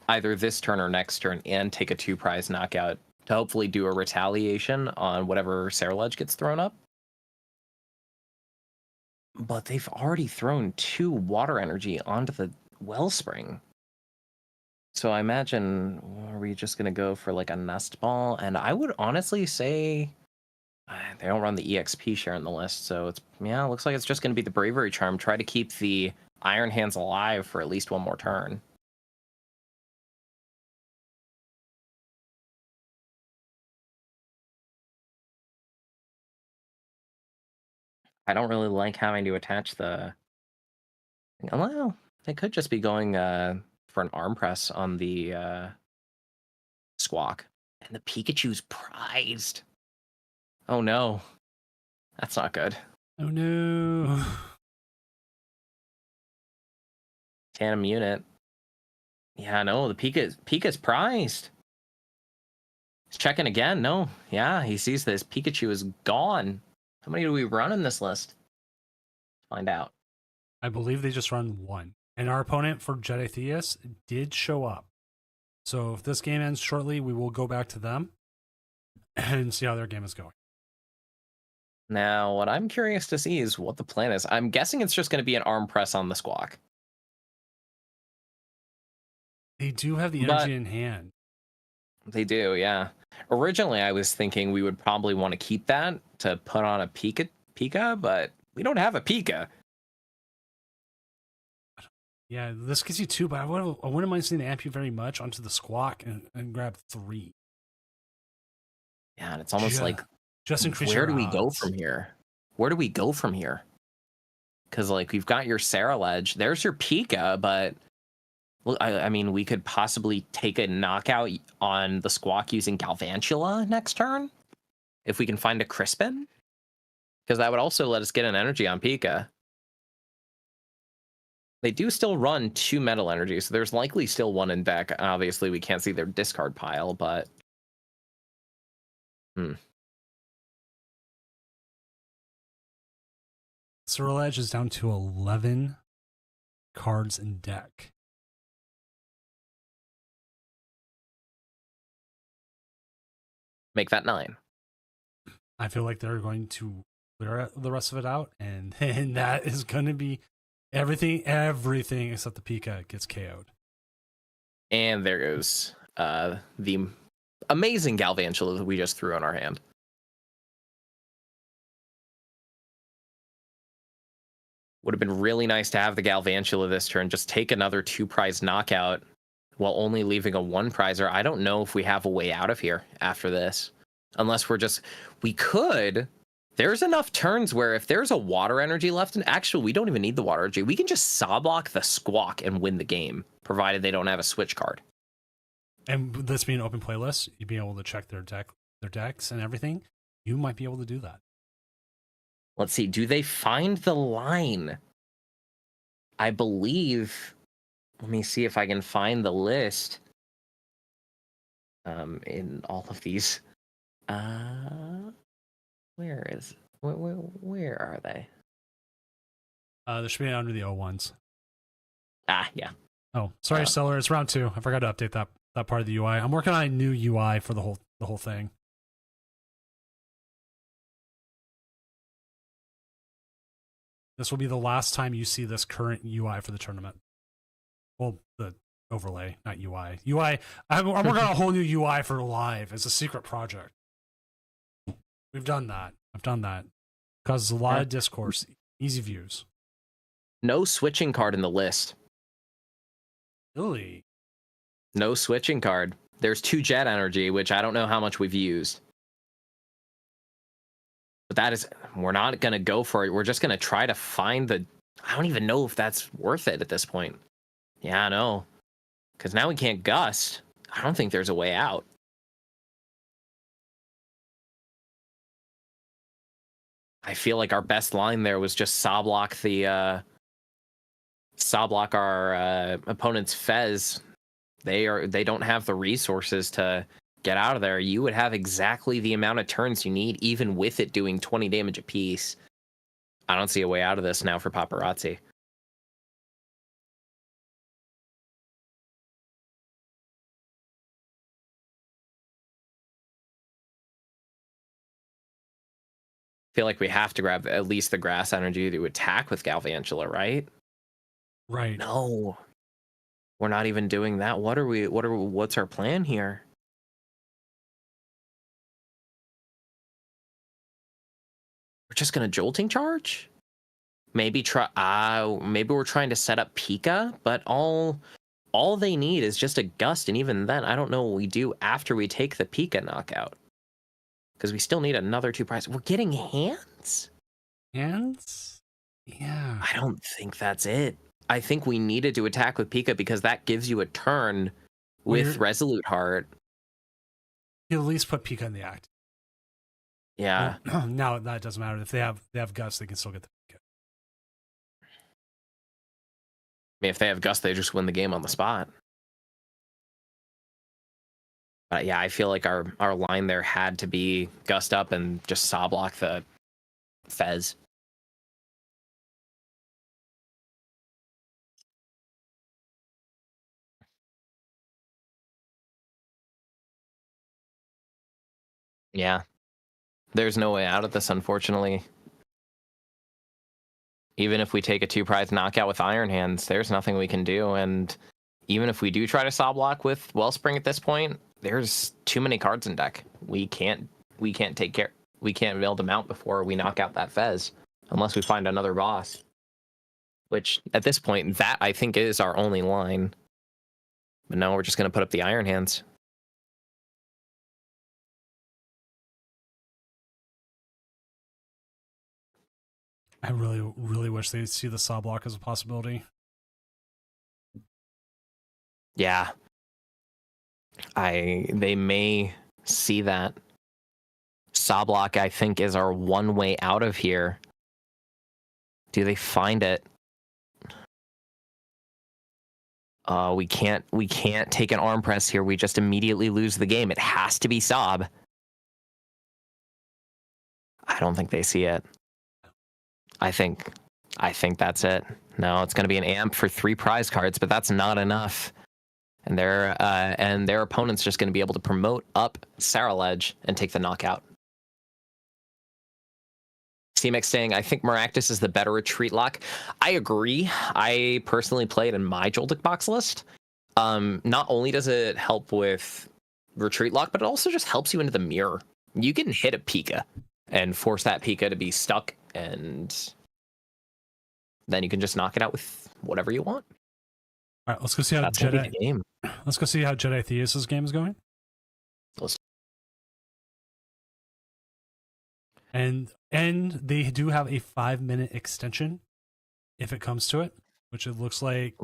either this turn or next turn and take a 2 prize knockout to hopefully do a retaliation on whatever Ceruledge gets thrown up? But they've already thrown 2 water energy onto the Wellspring. So I imagine, are we just going to go for like a Nest Ball? And I would honestly say they don't run the EXP share in the list. So it's, yeah, it looks like it's just going to be the Bravery Charm. Try to keep the Iron Hands alive for at least 1 more turn. I don't really like having to attach the... Well, they could just be going for an arm press on the Squawk. And the Pikachu's prized. Oh no. That's not good. Oh no. Tandem unit. Yeah, no, the Pika's prized. He's checking again. No. Yeah, he sees this. Pikachu is gone. How many do we run in this list? Find out. I believe they just run 1. And our opponent for Jeditheus did show up. So if this game ends shortly, we will go back to them and see how their game is going. Now, what I'm curious to see is what the plan is. I'm guessing it's just going to be an arm press on the Squawk. They do have the But energy in hand. they do, yeah. Originally, I was thinking we would probably want to keep that to put on a Pika, but we don't have a Pika. Yeah, this gives you 2, but I wouldn't mind seeing the amp you very much onto the Squawk and grab 3. Yeah, and it's almost like, just increase where your do we go odds. from here? Where do we go from here? Because, like, we've got your Sarah Ledge. There's your Pika, but well, I mean, we could possibly take a knockout on the Squawk using Galvantula next turn if we can find a Crispin. Because that would also let us get an energy on Pika. They do still run 2 metal energy, so there's likely still 1 in deck. Obviously, we can't see their discard pile, but... Sarah Ledge is down to 11 cards in deck. Make that 9. I feel like they're going to clear the rest of it out, and that is going to be everything except the Pika gets KO'd. And there goes the amazing Galvantula that we just threw on our hand. Would have been really nice to have the Galvantula this turn. Just take another 2-prize knockout while only leaving a 1-prizer. I don't know if we have a way out of here after this. Unless we could. There's enough turns where if there's a water energy left, and actually we don't even need the water energy. We can just saw block the Squawk and win the game, provided they don't have a switch card. And this being an open playlist, you'd be able to check their decks and everything. You might be able to do that. Let's see. Do they find the line? I believe. Let me see if I can find the list. In all of these. Where are they? There should be under the O1s. Yeah. Oh, sorry, Stellar. It's round 2. I forgot to update that part of the UI. I'm working on a new UI for the whole thing. This will be the last time you see this current UI for the tournament. Well, the overlay, not UI. I'm working on a whole new UI for live. It's a secret project. We've done that. I've done that. Causes a lot of discourse. Easy views. No switching card in the list. Really? No switching card. There's 2 jet energy, which I don't know how much we've used. But we're not going to go for it. We're just going to try to find I don't even know if that's worth it at this point. Yeah, I know. Because now we can't gust. I don't think there's a way out. I feel like our best line there was just saw block our opponent's Fez. They don't have the resources to get out of there. You would have exactly the amount of turns you need, even with it doing 20 damage apiece. I don't see a way out of this now for Paparazzi. Feel like we have to grab at least the grass energy to attack with Galvantula, right? Right. No. We're not even doing that. What's our plan here? We're just gonna jolting charge? Maybe we're trying to set up Pika, but all they need is just a gust, and even then, I don't know what we do after we take the Pika knockout. Because we still need another 2 prizes. We're getting hands? Hands? Yeah. I don't think that's it. I think we needed to attack with Pika because that gives you a turn with Resolute Heart. You at least put Pika in the act. Yeah. Well, now that doesn't matter. If they have guts, they can still get the Pika. I mean, if they have Gust, they just win the game on the spot. But yeah, I feel like our line there had to be Gust up and just saw block the Fez. Yeah. There's no way out of this, unfortunately. Even if we take a 2-prize knockout with Iron Hands, there's nothing we can do. And even if we do try to saw block with Wellspring at this point, there's too many cards in deck. We can't take care. We can't build them out before we knock out that Fez, unless we find another boss. Which at this point, that I think is our only line. But now we're just gonna put up the Iron Hands. I really, really wish they'd see the saw block as a possibility. Yeah. They may see that. Saw block, I think, is our one way out of here. Do they find it? We can't take an arm press here. We just immediately lose the game. It has to be Sob. I don't think they see it. I think that's it. No, it's going to be an amp for 3 prize cards, but that's not enough. And their opponent's just going to be able to promote up Saraledge and take the knockout. CMX saying, I think Maractus is the better retreat lock. I agree. I personally play it in my Joltik box list. Not only does it help with retreat lock, but it also just helps you into the mirror. You can hit a Pika and force that Pika to be stuck, and then you can just knock it out with whatever you want. All right, let's go see how Jedi. Let's go see how Jedi Theus' game is going. And they do have a 5-minute extension if it comes to it, which it looks like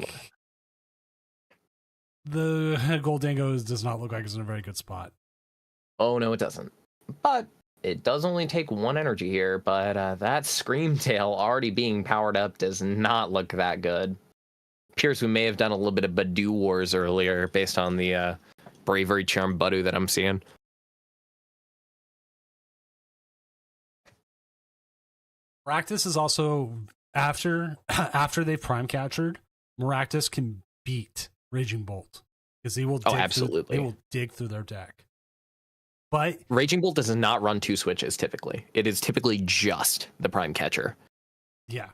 the Goldango does not look like it's in a very good spot. Oh, no, it doesn't. But it does only take 1 energy here, but that Screamtail already being powered up does not look that good. Appears we may have done a little bit of Badu Wars earlier based on the Bravery Charm Badu that I'm seeing. Maractus is also, after they've prime captured, Maractus can beat Raging Bolt because they will dig through their deck. But Raging Bolt does not run 2 switches typically. It is typically just the prime catcher. Yeah.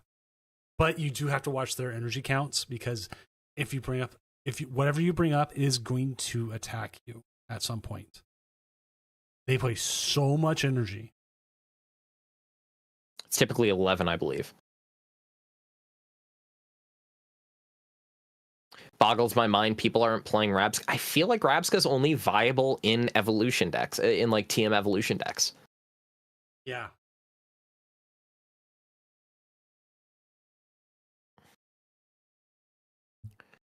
But you do have to watch their energy counts, because whatever you bring up is going to attack you at some point. They play so much energy. It's typically 11, I believe. Boggles my mind people aren't playing Rabsca. I feel like Rabsca's only viable in evolution decks, in like TM evolution decks. Yeah.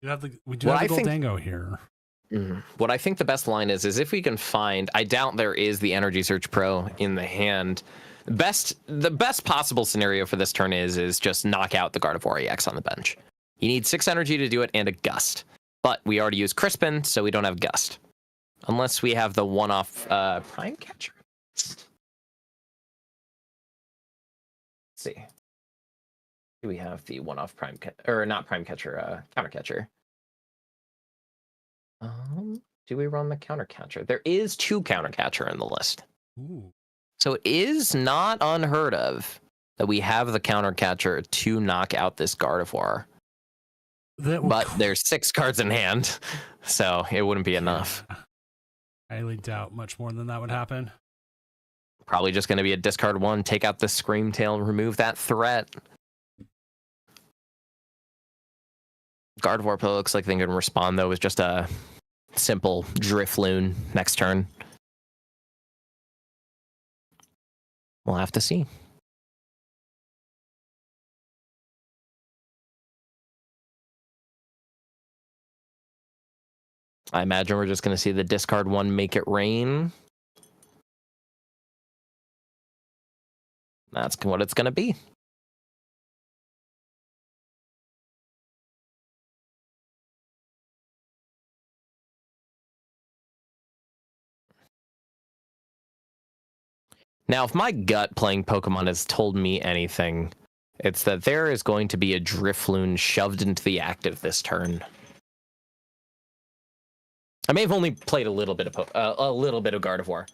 We do have the Goldango here. What I think the best line is if we can find, I doubt there is the Energy Search Pro in the hand. The best possible scenario for this turn is just knock out the Gardevoir EX on the bench. You need 6 energy to do it and a Gust. But we already used Crispin, so we don't have Gust. Unless we have the one-off Prime Catcher. Let's see. Do we have the one-off Prime Catcher, or not Prime Catcher, Counter Catcher? Do we run the Counter Catcher? There is 2 Counter Catcher in the list. Ooh. So it is not unheard of that we have the Counter Catcher to knock out this Gardevoir. But there's 6 cards in hand, so it wouldn't be enough. I highly doubt much more than that would happen. Probably just going to be a discard 1, take out the Screamtail, remove that threat. Gardevoir looks like they can respond, though, with just a simple Drifloon next turn. We'll have to see. I imagine we're just going to see the discard 1 make it rain. That's what it's going to be. Now, if my gut playing Pokemon has told me anything, it's that there is going to be a Drifloon shoved into the active this turn. I may have only played a little bit of Gardevoir.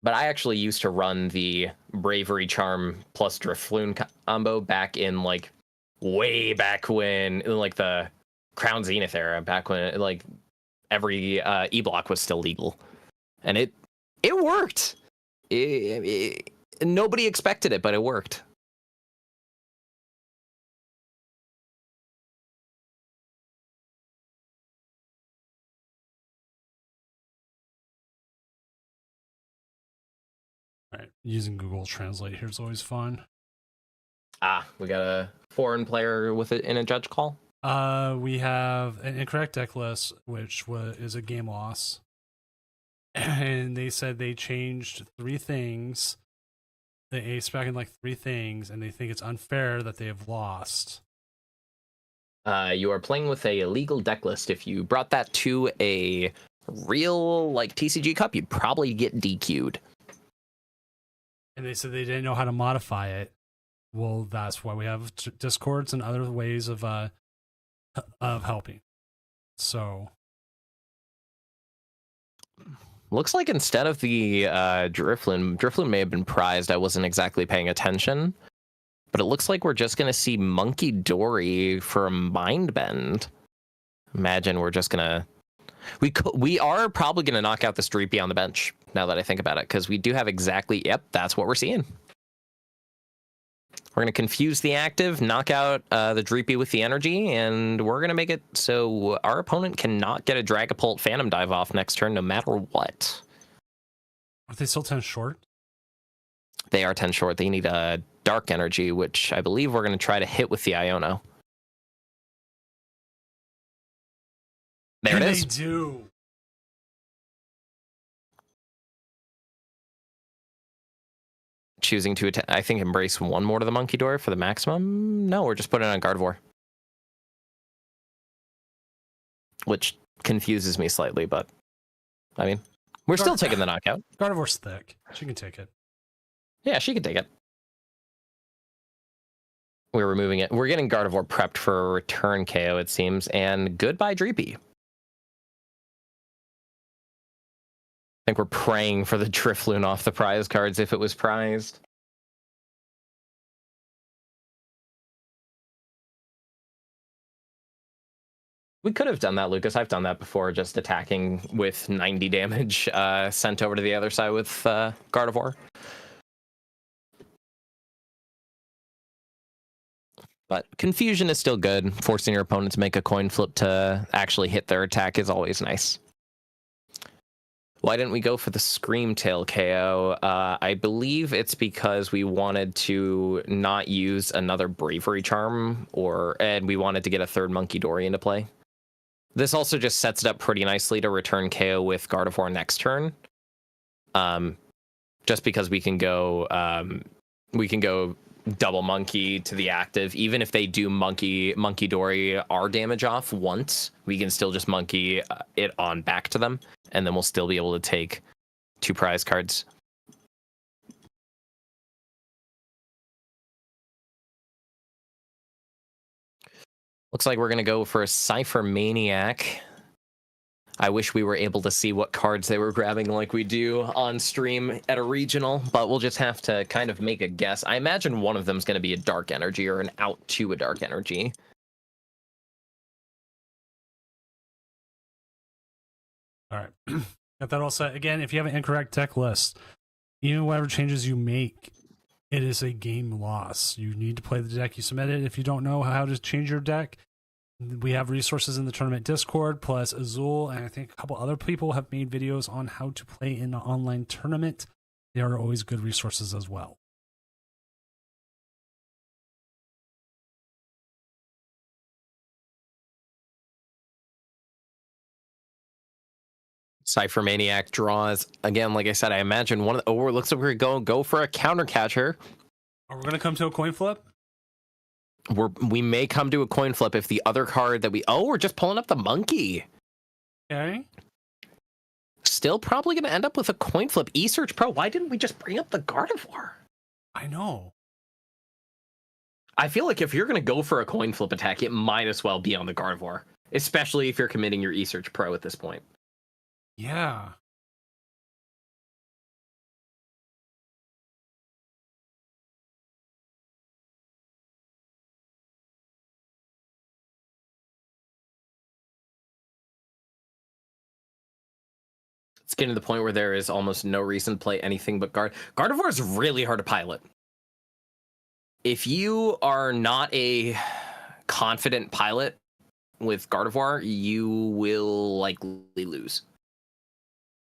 But I actually used to run the Bravery Charm plus Drifloon combo back in like way back when, in like the Crown Zenith era, back when like every E-block was still legal, and it worked. Nobody expected it, but it worked. All right, using Google Translate here is always fun. We got a foreign player with it in a judge call. We have an incorrect deck list, which is a game loss. And they said they changed 3 things. They ace-back in like 3 things, and they think it's unfair that they have lost. You are playing with a illegal deck list. If you brought that to a real like TCG Cup, you'd probably get DQ'd. And they said they didn't know how to modify it. Well, that's why we have Discords and other ways of helping. So looks like instead of the Drifloon may have been prized. I wasn't exactly paying attention, but it looks like we're just gonna see Monkey Dory for Mindbend. Imagine we're just gonna we are probably gonna knock out the Streepy on the bench now that I think about it, because we do have exactly that's what we're seeing. We're going to confuse the active, knock out the Dreepy with the energy, and we're going to make it so our opponent cannot get a Dragapult Phantom Dive off next turn no matter what. Are they still 10 short? They are 10 short. They need a Dark Energy, which I believe we're going to try to hit with the Iono. There it is. They do. Choosing to attack, I think, embrace one more to the Monkey Door for the maximum. No, we're just putting it on Gardevoir, which confuses me slightly, but I mean, we're still taking the knockout. Gardevoir's thick. She can take it. Yeah, she can take it. We're removing it. We're getting Gardevoir prepped for a return KO, it seems, and goodbye Dreepy. I think we're praying for the Drifloon off the prize cards if it was prized. We could have done that, Lucas. I've done that before, just attacking with 90 damage sent over to the other side with Gardevoir. But confusion is still good. Forcing your opponent to make a coin flip to actually hit their attack is always nice. Why didn't we go for the Screamtail KO? I believe it's because we wanted to not use another Bravery Charm, and we wanted to get a third Monkey Dory into play. This also just sets it up pretty nicely to return KO with Gardevoir next turn. Just because we can go double Monkey to the active. Even if they do Monkey Dory our damage off once, we can still just Monkey it on back to them, and then we'll still be able to take 2 prize cards. Looks like we're going to go for a Cypher Maniac. I wish we were able to see what cards they were grabbing like we do on stream at a regional, but we'll just have to kind of make a guess. I imagine one of them is going to be a Dark Energy or an out to a Dark Energy. All right. Got that all set. Again, if you have an incorrect deck list, even whatever changes you make, it is a game loss. You need to play the deck you submitted. If you don't know how to change your deck, we have resources in the tournament Discord, plus Azul, and I think a couple other people have made videos on how to play in an online tournament. They are always good resources as well. Cypher Maniac draws again. Like I said, I imagine one of the. Oh, it looks like we're going to go for a counter catcher. Are we going to come to a coin flip? We may come to a coin flip if the other card that we're just pulling up the Monkey. Okay. Still probably going to end up with a coin flip. eSearch Pro, why didn't we just bring up the Gardevoir? I know. I feel like if you're going to go for a coin flip attack, it might as well be on the Gardevoir, especially if you're committing your eSearch Pro at this point. Yeah. It's getting to the point where there is almost no reason to play anything but Gardevoir is really hard to pilot. If you are not a confident pilot with Gardevoir, you will likely lose.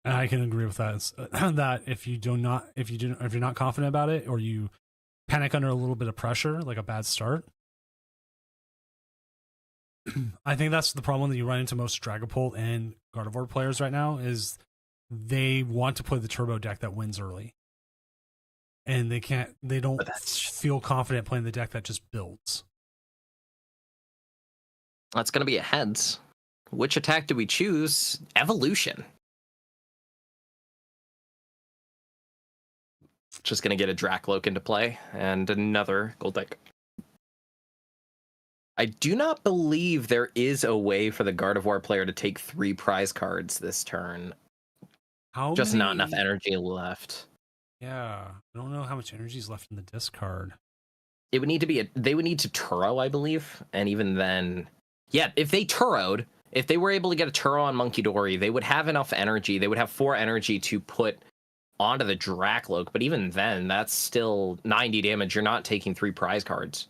I can agree with that. That if you're not confident about it, or you panic under a little bit of pressure, like a bad start, I think that's the problem that you run into most Dragapult and Gardevoir players right now is they want to play the turbo deck that wins early. And they don't feel confident playing the deck that just builds. That's going to be a heads. Which attack do we choose? Evolution. Just going to get a Dracloak into play and another gold deck. I do not believe there is a way for the Gardevoir player to take 3 prize cards this turn. Just not enough energy left. Yeah, I don't know how much energy is left in the discard. It would need to be they would need to Turo, I believe, and even then, yeah, if they Turoed, if they were able to get a Turo on Munkidori, they would have enough energy. They would have 4 energy to put onto the Dracloak, but even then, that's still 90 damage. You're not taking 3 prize cards.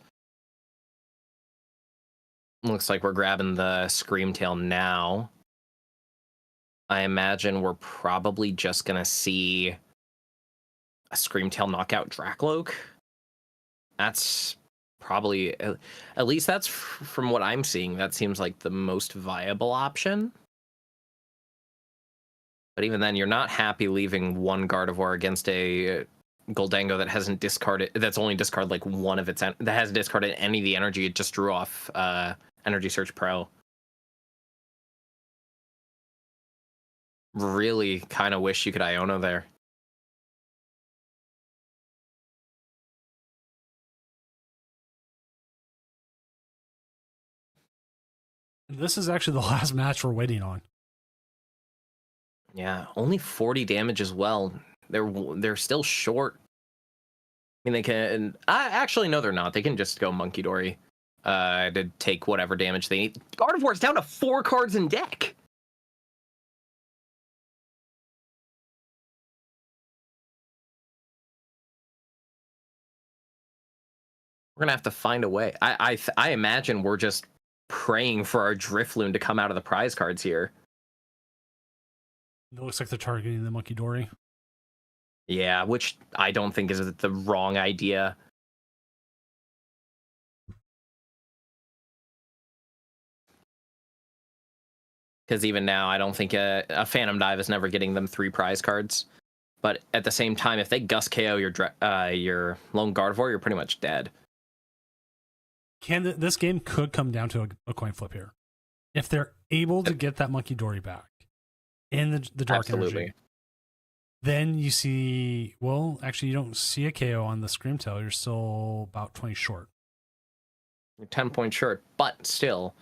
Looks like we're grabbing the Screamtail now. I imagine we're probably just gonna see a Screamtail knockout Dracloak. That's probably, at least that's from what I'm seeing, that seems like the most viable option. But even then, you're not happy leaving one Gardevoir against a Goldango that hasn't discarded, that's only discarded like one of its, that hasn't discarded any of the energy it just drew off Energy Search Pro. Really kind of wish you could Iono there. This is actually the last match we're waiting on. Yeah, only 40 damage as well. They're still short. I mean, they can. Actually, no, they're not. They can just go Munkidori to take whatever damage they need. Gardevoir's down to 4 cards in deck. We're gonna have to find a way. I imagine we're just praying for our Drifloon to come out of the prize cards here. It looks like they're targeting the Munkidori. Yeah, which I don't think is the wrong idea. Because even now, I don't think a Phantom Dive is never getting them 3 prize cards. But at the same time, if they Gust KO your lone Gardevoir, you're pretty much dead. This game could come down to a coin flip here. If they're able to get that Munkidori back in the dark energy, then you see, well, actually, you don't see a KO on the Screamtail. You're still about 20 short. You're 10 points short, but still,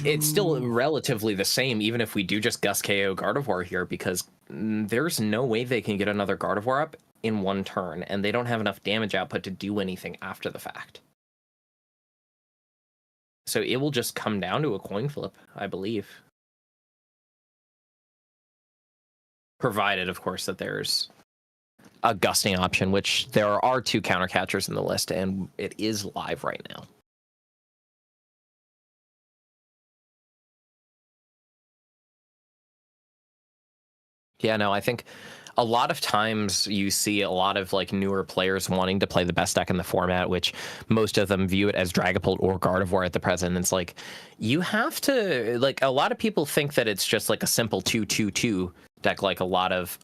it's still relatively the same, even if we do just Gust KO Gardevoir here, because there's no way they can get another Gardevoir up in one turn, and they don't have enough damage output to do anything after the fact. So it will just come down to a coin flip, I believe. Provided, of course, that there's a gusting option, which there are 2 counter catchers in the list, and it is live right now. Yeah, no, I think a lot of times you see a lot of like newer players wanting to play the best deck in the format, which most of them view it as Dragapult or Gardevoir at the present. It's like, you have to, like, a lot of people think that it's just like a simple 2-2-2 deck, like a lot of,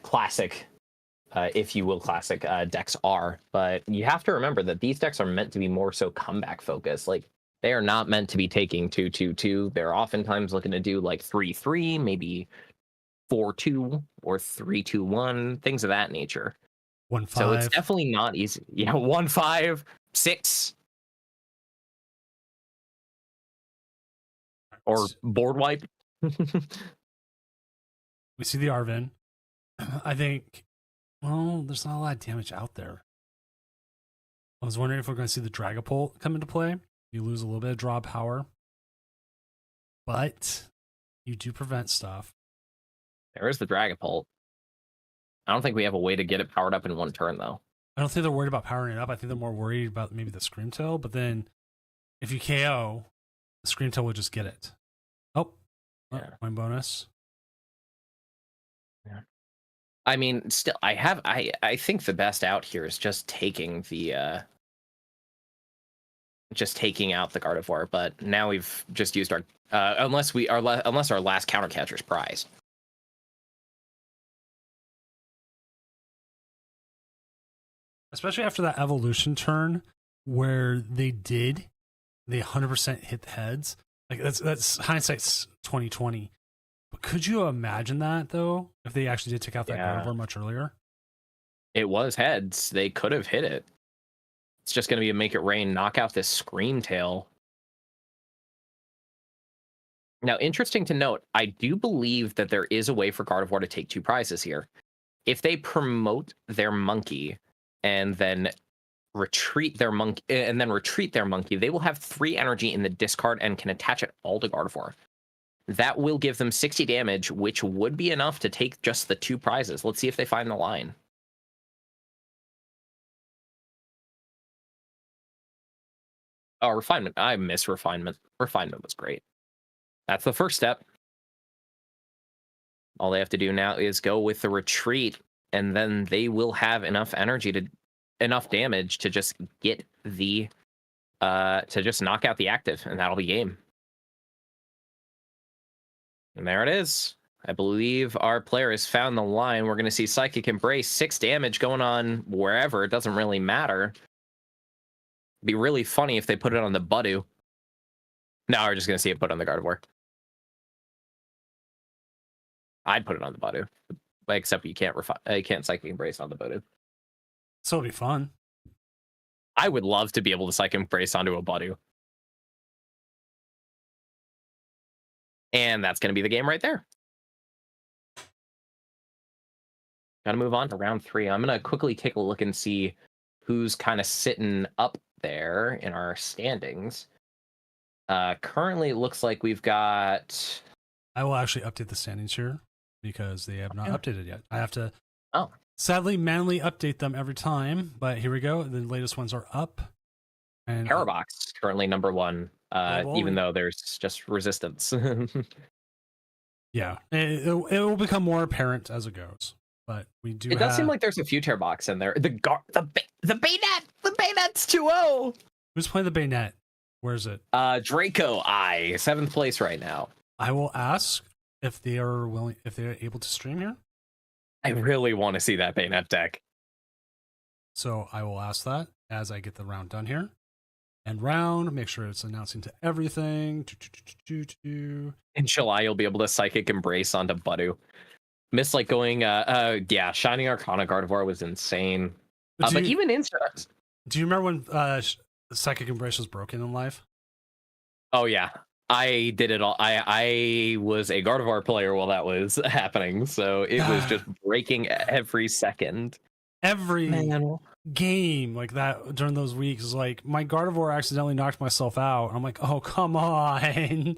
classic, if you will, classic decks are. But you have to remember that these decks are meant to be more so comeback focused. Like, they are not meant to be taking 2-2-2. They're oftentimes looking to do like 3-3, maybe 4-2 or 3-2-1, things of that nature. 1-5. So it's definitely not easy. 1-5, 6. Or board wipe. We see the Arven. I think, well, there's not a lot of damage out there. I was wondering if we're going to see the Dragapult come into play. You lose a little bit of draw power, but you do prevent stuff. There is the Dragapult. I don't think we have a way to get it powered up in one turn, though. I don't think they're worried about powering it up. I think they're more worried about maybe the Screamtail. But then, if you KO, the Screamtail will just get it. Yeah. One bonus. Yeah. I mean, still, I think the best out here is just taking the just taking out the Gardevoir. But now we've just used our unless our last counter catcher's prize. Especially after that evolution turn where they 100% hit the heads. Like that's hindsight's 2020. But could you imagine that though? If they actually did take out that Gardevoir much earlier? It was heads. They could have hit it. It's just going to be a Make It Rain, knock out this Screamtail. Now, interesting to note, I do believe that there is a way for Gardevoir to take 2 prizes here. If they promote their monkey and then retreat their monkey, they will have 3 energy in the discard and can attach it all to Gardevoir. That will give them 60 damage, which would be enough to take just the 2 prizes. Let's see if they find the line. Oh, Refinement. I miss Refinement. Refinement was great. That's the first step. All they have to do now is go with the retreat, and then they will have enough damage to just get the to just knock out the active, and that'll be game. And there it is. I believe our player has found the line. We're going to see Psychic Embrace, 6 damage going on wherever. It doesn't really matter. It'd be really funny if they put it on the Budew. No, we're just going to see it put on the Gardevoir. I'd put it on the Budew, except you can't Psychic Embrace on the Budew. So it'll be fun. I would love to be able to Psychic Embrace onto a Budew. And that's going to be the game right there. Got to move on to round 3. I'm going to quickly take a look and see who's kind of sitting up there in our standings. Currently, it looks like we've got... I will actually update the standings here because they have not updated yet. I have to sadly manually update them every time, but here we go. The latest ones are up. And Parabox currently number 1, even though there's just resistance. Yeah, it will become more apparent as it goes. But we do. It does seem like there's a few Terbox in there. The Bayonet, the Bayonet's 2-0. Who's playing the Bayonet? Where is it? Draco I, 7th place right now. I will ask if they are willing, if they're able to stream here. I really want to see that Bayonet deck. So I will ask that as I get the round done here. And round, make sure it's announcing to everything. In July, you'll be able to Psychic Embrace onto Budew. Miss like going, Shining Arcana Gardevoir was insane. But even Instant. Do you remember when Psychic Embrace was broken in live? Oh yeah, I did it all. I was a Gardevoir player while that was happening, so it was just breaking every second. Every game like that during those weeks is like my Gardevoir accidentally knocked myself out. I'm like, oh come on.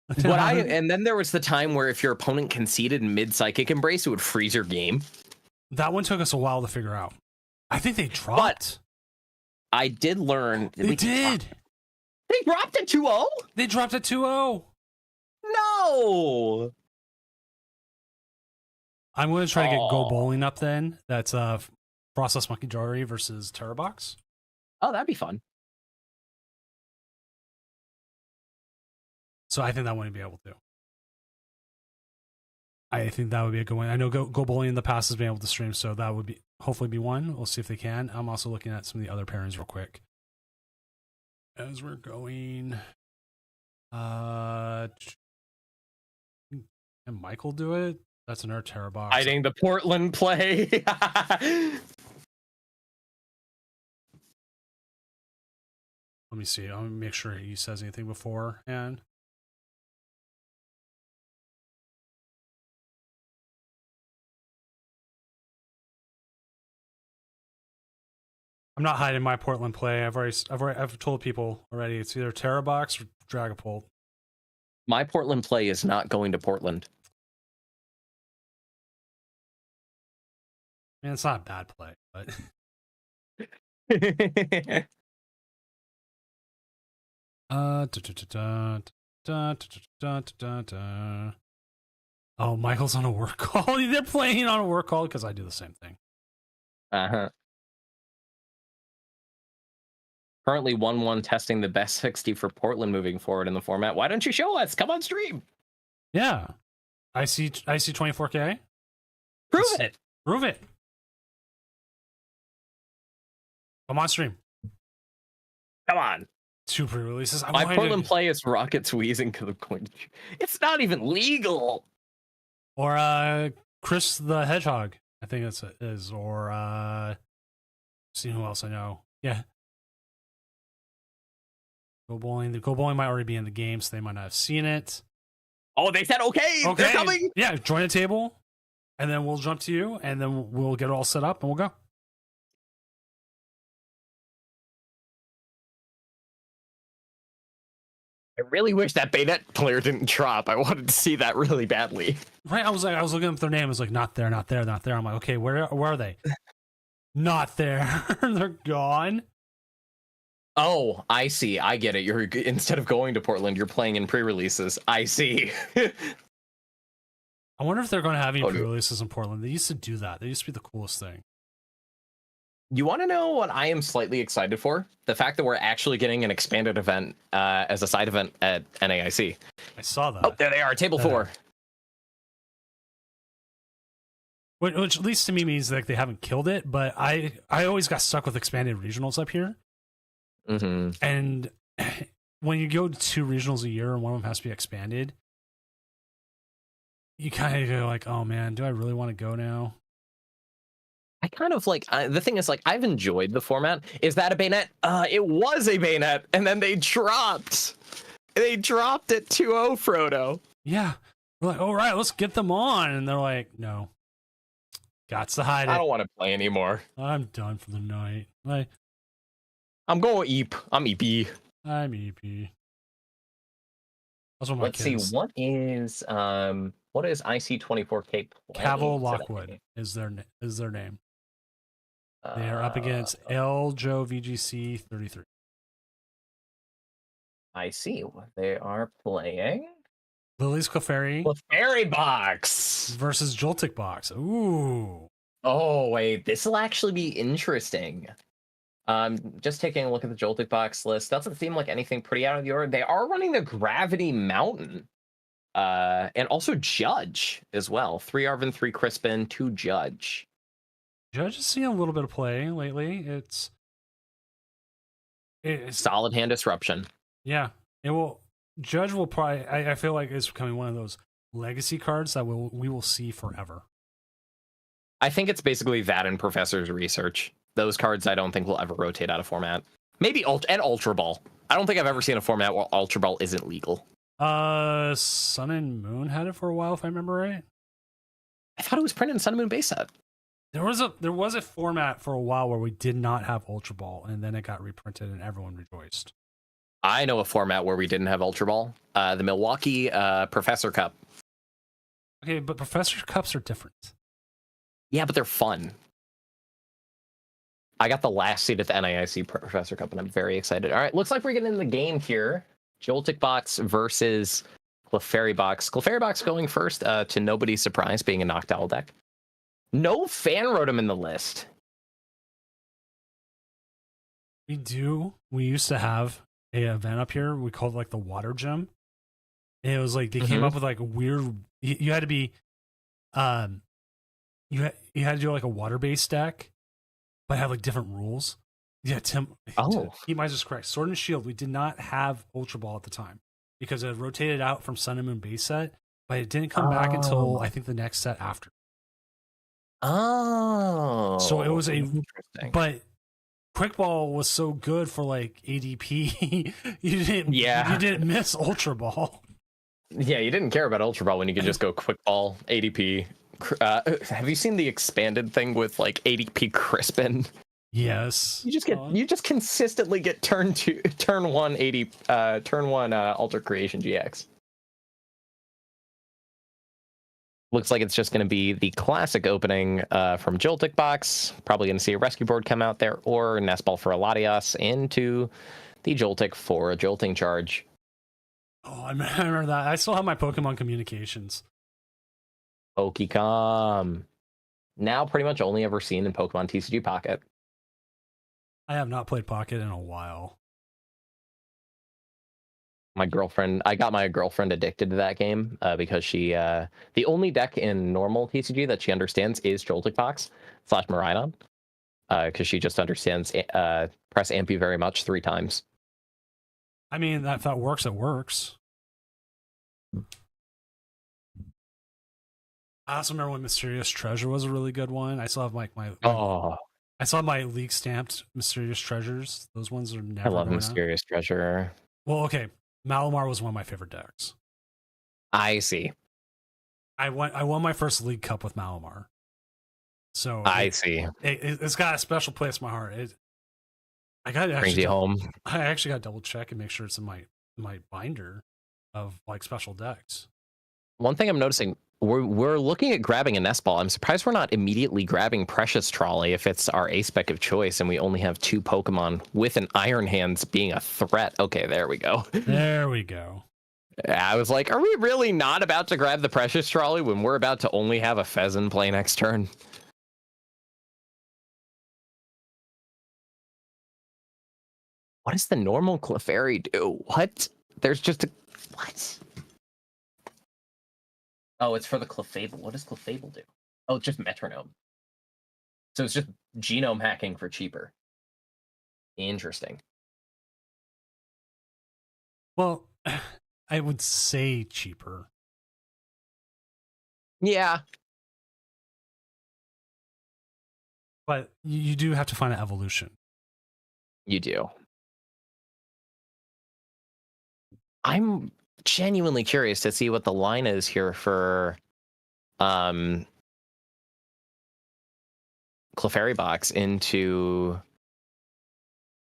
And then there was the time where if your opponent conceded mid Psychic Embrace, it would freeze your game. That one took us a while to figure out. I think they dropped. But I did learn. They did. They dropped it 2-0? They dropped it 2-0. No. I'm going to try to get Go Bowling up then. That's Frostless Monkey Jari versus Terrabox. Oh, that'd be fun. So I think that wouldn't be able to. I think that would be a good one. I know Go Bowling in the past has been able to stream, so that would be hopefully be one. We'll see if they can. I'm also looking at some of the other pairings real quick. As we're going, can Michael do it? That's another Terrabox. Hiding the Portland play. Let me see. I'll make sure he says anything before. And I'm not hiding my Portland play. I've told people already. It's either Terrabox or Dragapult. My Portland play is not going to Portland. mean, it's not a bad play, but oh, Michael's on a work call. They're playing on a work call because I do the same thing. Uh-huh. Currently 1-1 testing the best 60 for Portland moving forward in the format. Why don't you show us? Come on stream. Yeah. I see 24K. Prove it. Prove it. Come on stream. Come on. 2 pre-releases. My Portland play is Rockets wheezing because of coin. It's not even legal. Or Chris the Hedgehog, I think it is. Or see who else I know. Yeah. Go Bowling. The Go Bowling might already be in the game, so they might not have seen it. Oh, they said okay. They're coming. Yeah, join a table, and then we'll jump to you, and then we'll get it all set up, and we'll go. I really wish that Bayonet player didn't drop. I wanted to see that really badly. Right, I was looking up their name. It was like, not there, not there, not there. I'm like, okay, where are they? Not there. They're gone. Oh, I see. I get it. You're instead of going to Portland, you're playing in pre-releases. I see. I wonder if they're going to have any pre-releases in Portland. They used to do that. They used to be the coolest thing. You want to know what I am slightly excited for? The fact that we're actually getting an expanded event as a side event at NAIC. I saw that. Oh, there they are. Table 4. Which at least to me means like they haven't killed it, but I always got stuck with expanded regionals up here. Mm-hmm. And when you go to 2 regionals a year and one of them has to be expanded, you kind of go like, oh man, do I really want to go now? I kind of like, the thing is, like, I've enjoyed the format. Is that a Bayonet? It was a Bayonet, and then they dropped. They dropped it 2-0, Frodo. Yeah. We're like, all right, let's get them on. And they're like, no. Gots to hide it. I don't want to play anymore. I'm done for the night. Like, I'm going Eep. I'm EP. I'm EP. That's what my Let's kids. see, what is IC24K? Cavill Lockwood is their name. They are up against El Joe VGC 33. I see. They are playing Lily's Clefairy Box versus Joltik Box. Ooh. Oh, wait. This will actually be interesting. Just taking a look at the Joltik Box list. Doesn't seem like anything pretty out of the ordinary. They are running the Gravity Mountain. And also Judge as well. 3 Arvin, 3 Crispin, 2 Judge. Judge has seen a little bit of play lately. It's solid hand disruption. Yeah, it will. Judge will probably. I feel like it's becoming one of those legacy cards that we will see forever. I think it's basically that in Professor's Research. Those cards I don't think will ever rotate out of format. Maybe Ultra Ball. I don't think I've ever seen a format where Ultra Ball isn't legal. Sun and Moon had it for a while, if I remember right. I thought it was printed in Sun and Moon base set. There was a format for a while where we did not have Ultra Ball, and then it got reprinted, and everyone rejoiced. I know a format where we didn't have Ultra Ball. The Milwaukee Professor Cup. Okay, but Professor Cups are different. Yeah, but they're fun. I got the last seat at the NAIC Professor Cup, and I'm very excited. All right, looks like we're getting in the game here. Joltik Box versus Clefairy Box. Clefairy Box going first, to nobody's surprise, being a Noctowl deck. No Fan Rotom in the list. We do. We used to have a event up here. We called it like the Water Gym. And it was like they came up with like weird. You had to be, you had to do like a water based deck, but have like different rules. Yeah, Tim. He might just correct. Sword and Shield. We did not have Ultra Ball at the time because it rotated out from Sun and Moon base set, but it didn't come back until I think the next set after. Oh, so it was interesting. But Quick Ball was so good for like ADP. You didn't miss Ultra Ball. Yeah, you didn't care about Ultra Ball when you could just go Quick Ball, ADP. Have you seen the expanded thing with like ADP Crispin? Yes. You just consistently get turn 1 Alter Creation GX. Looks like it's just going to be the classic opening from Joltik box. Probably going to see a rescue board come out there, or Nest Ball for a Latias into the Joltik for a Jolting Charge. Oh, I remember that. I still have my Pokemon communications. Pokecom. Now pretty much only ever seen in Pokemon TCG Pocket. I have not played Pocket in a while. I got my girlfriend addicted to that game because she, the only deck in normal TCG that she understands is Joltik Box / Miraidon, because she just understands press Ampy very much 3 times. I mean, if that works, it works. I also remember when Mysterious Treasure was a really good one. I still have I still have my League stamped Mysterious Treasures. Those ones are never. I love Mysterious Treasure. Well, okay, Malamar was one of my favorite decks. I see. I won my first League Cup with Malamar. So I see. It's got a special place in my heart. Brings you home. I actually got to double check and make sure it's in my binder of like special decks. One thing I'm noticing, we're looking at grabbing a Nest Ball. I'm surprised we're not immediately grabbing Precious Trolley if it's our A-Spec of choice and we only have 2 Pokemon with an Iron Hands being a threat. Okay, there we go. There we go. I was like, are we really not about to grab the Precious Trolley when we're about to only have a Pheasant play next turn? What does the normal Clefairy do? What? There's just a... What? Oh, it's for the Clefable. What does Clefable do? Oh, it's just Metronome. So it's just genome hacking for cheaper. Interesting. Well, I would say cheaper. Yeah. But you do have to find an evolution. You do. I'm genuinely curious to see what the line is here for Clefairy box into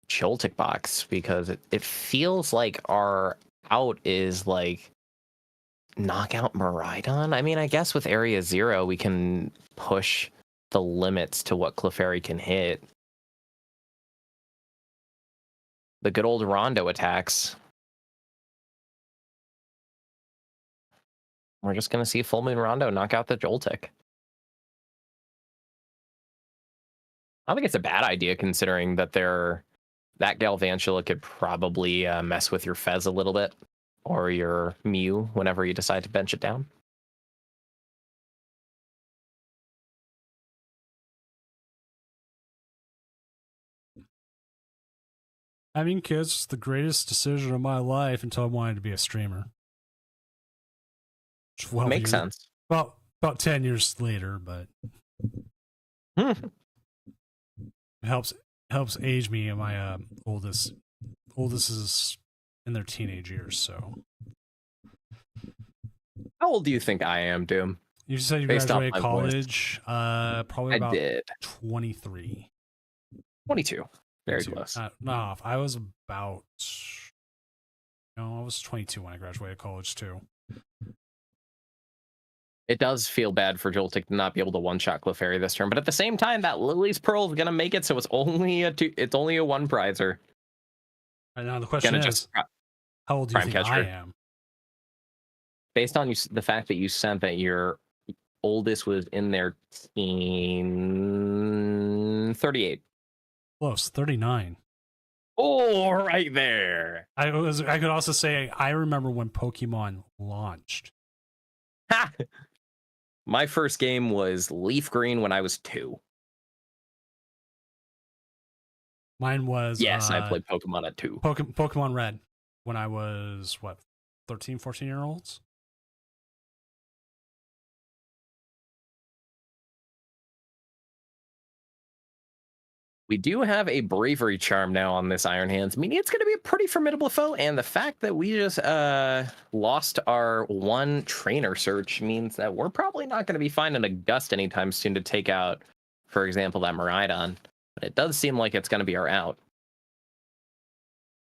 Joltik box, because it feels like our out is like knockout Miraidon. I mean, I guess with Area 0 we can push the limits to what Clefairy can hit. The good old Rondo attacks. We're just going to see Full Moon Rondo knock out the Joltik. I don't think it's a bad idea considering that that Galvantula could probably mess with your Fez a little bit, or your Mew whenever you decide to bench it down. Having kids was the greatest decision of my life until I wanted to be a streamer. Makes sense. Well, about 10 years later, but it helps age me. And my oldest is in their teenage years. So, how old do you think I am, Doom? You said you graduated college. Probably about 23, 22. Very close. No, I was about. No, I was 22 when I graduated college too. It does feel bad for Joltik to not be able to one-shot Clefairy this turn, but at the same time, that Lily's Pearl is gonna make it so it's only a 1 prizer. And now the question is, how old do you think I am? Based on the fact that you said that your oldest was in their teen, 38. Close, 39. Oh, right there. I could also say I remember when Pokemon launched. Ha! My first game was Leaf Green when I was 2. Mine was... Yes, I played Pokemon at 2. Pokemon Red when I was, 13, 14-year-olds? We do have a Bravery Charm now on this Iron Hands, meaning it's going to be a pretty formidable foe, and the fact that we just lost our 1 trainer search means that we're probably not going to be finding a Gust anytime soon to take out, for example, that Miraidon. But it does seem like it's going to be our out.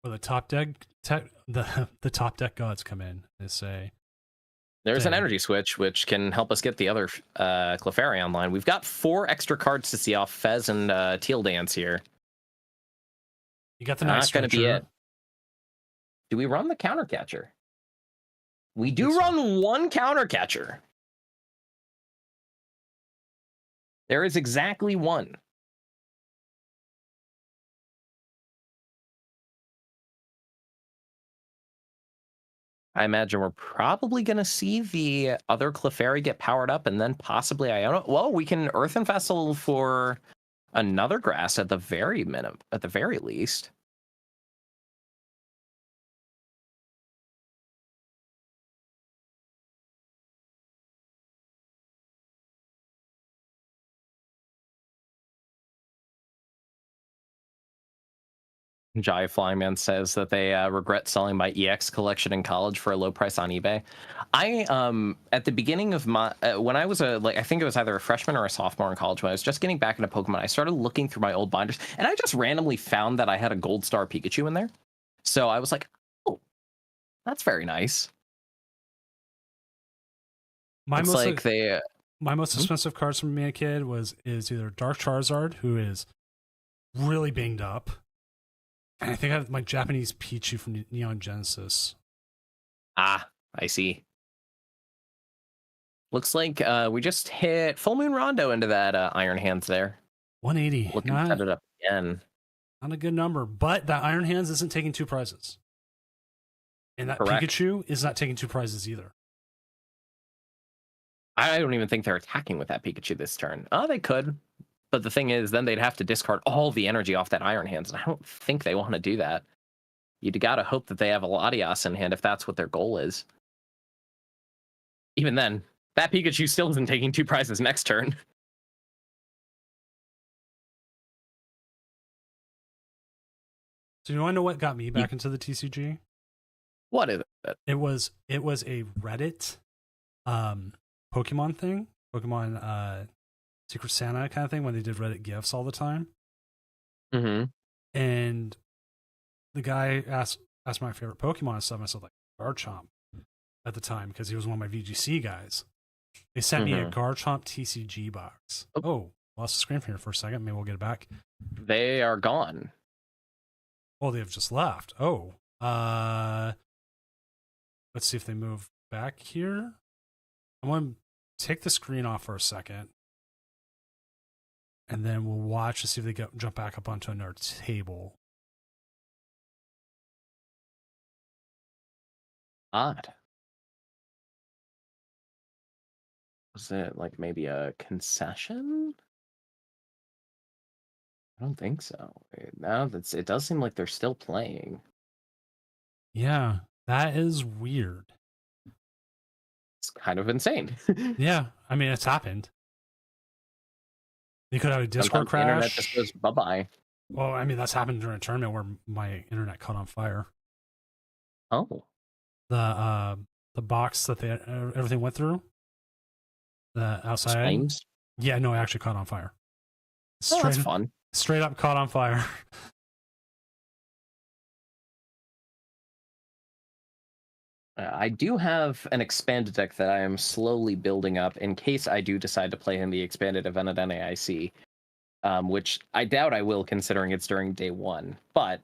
Well, the top deck the top deck gods come in. They say, There's an thing. energy switch, which can help us get the other Clefairy online. We've got 4 extra cards to see off Fez and Teal Dance here. You got the Night Not going to be Switcher. it. Do we run the counter catcher? We do think so. run one counter catcher. There is exactly one. I imagine we're probably going to see the other Clefairy get powered up and then possibly Iona. Well, we can Earthen Vessel for another grass at the very minimum, at the very least. Jai Flyman says that they regret selling my EX collection in college for a low price on eBay. I at the beginning of my when I was I think it was either a freshman or a sophomore in college when I was just getting back into Pokemon, I started looking through my old binders and I just randomly found that I had a Gold Star Pikachu in there. So I was like, "Oh, that's very nice." My It's most like they my most expensive cards from being a kid is either Dark Charizard, who is really banged up, and I think I have my Japanese Pichu from Neon Genesis. I see. Looks like we just hit Full Moon Rondo into that Iron Hands there. 180. Looking to set it up again. Not a good number, but that Iron Hands isn't taking 2 prizes. And that Correct. Pikachu is not taking 2 prizes either. I don't even think they're attacking with that Pikachu this turn. Oh, they could. But the thing is, then they'd have to discard all the energy off that Iron Hands, and I don't think they want to do that. You'd got to hope that they have a Latias in hand if that's what their goal is. Even then, that Pikachu still isn't taking 2 prizes next turn. So you want to know what got me back into the TCG? What is it? It was a Reddit Pokemon thing. Pokemon Secret Santa kind of thing when they did Reddit gifts all the time. Mm-hmm. And the guy asked my favorite Pokemon and stuff. And I said like Garchomp at the time because he was one of my VGC guys. They sent me a Garchomp TCG box. Oh, lost the screen here for a second. Maybe we'll get it back. They are gone. Oh, they've just left. Oh, let's see if they move back here. I'm going to take the screen off for a second. And then we'll watch to see if they jump back up onto another table. Odd. Was it like maybe a concession? I don't think so. No, it does seem like they're still playing. Yeah, that is weird. It's kind of insane. Yeah, I mean, it's happened. You could have a Discord Sometimes crash. the internet just goes bye-bye. Well, I mean, that's happened during a tournament where my internet caught on fire. Oh. The box that everything went through, the outside. Flames? Yeah, no, it actually caught on fire. Oh, that's fun. Straight up caught on fire. I do have an expanded deck that I am slowly building up in case I do decide to play in the expanded event at NAIC, which I doubt I will considering it's during day 1. But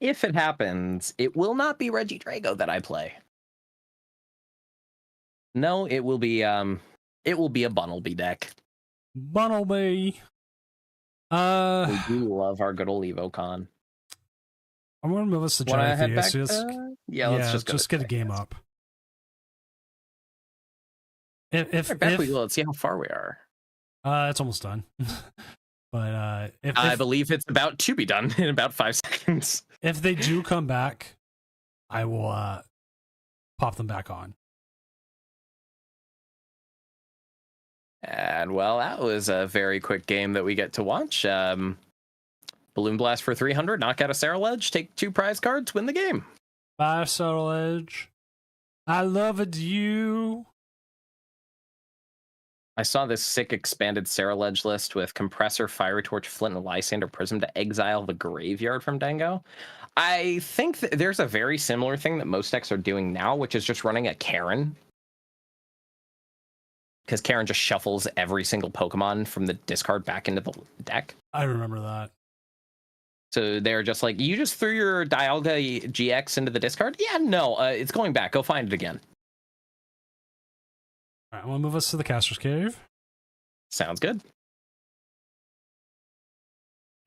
if it happens, it will not be Regidrago that I play. No, it will be a Bunnelby deck. Bunnelby. We do love our good old EvoCon. I'm going to move us to Wanna head back Gyaratheus. let's just get a game up. If let's see how far we are. It's almost done. But I believe it's about to be done in about 5 seconds. If they do come back, I will pop them back on. And well, that was a very quick game that we get to watch. Balloon Blast for 300, knock out a Ceruledge, take 2 prize cards, win the game. Bye, Ceruledge. I loved you. I saw this sick expanded Ceruledge list with Compressor, Fiery Torch, Flint, and Lysander Prism to exile the graveyard from Dango. I think that there's a very similar thing that most decks are doing now, which is just running a Karen because Karen just shuffles every single Pokemon from the discard back into the deck. I remember that. So they're just like, you just threw your Dialga GX into the discard? Yeah, no, it's going back. Go find it again. All right, I'm going to move us to the Caster's Cave. Sounds good.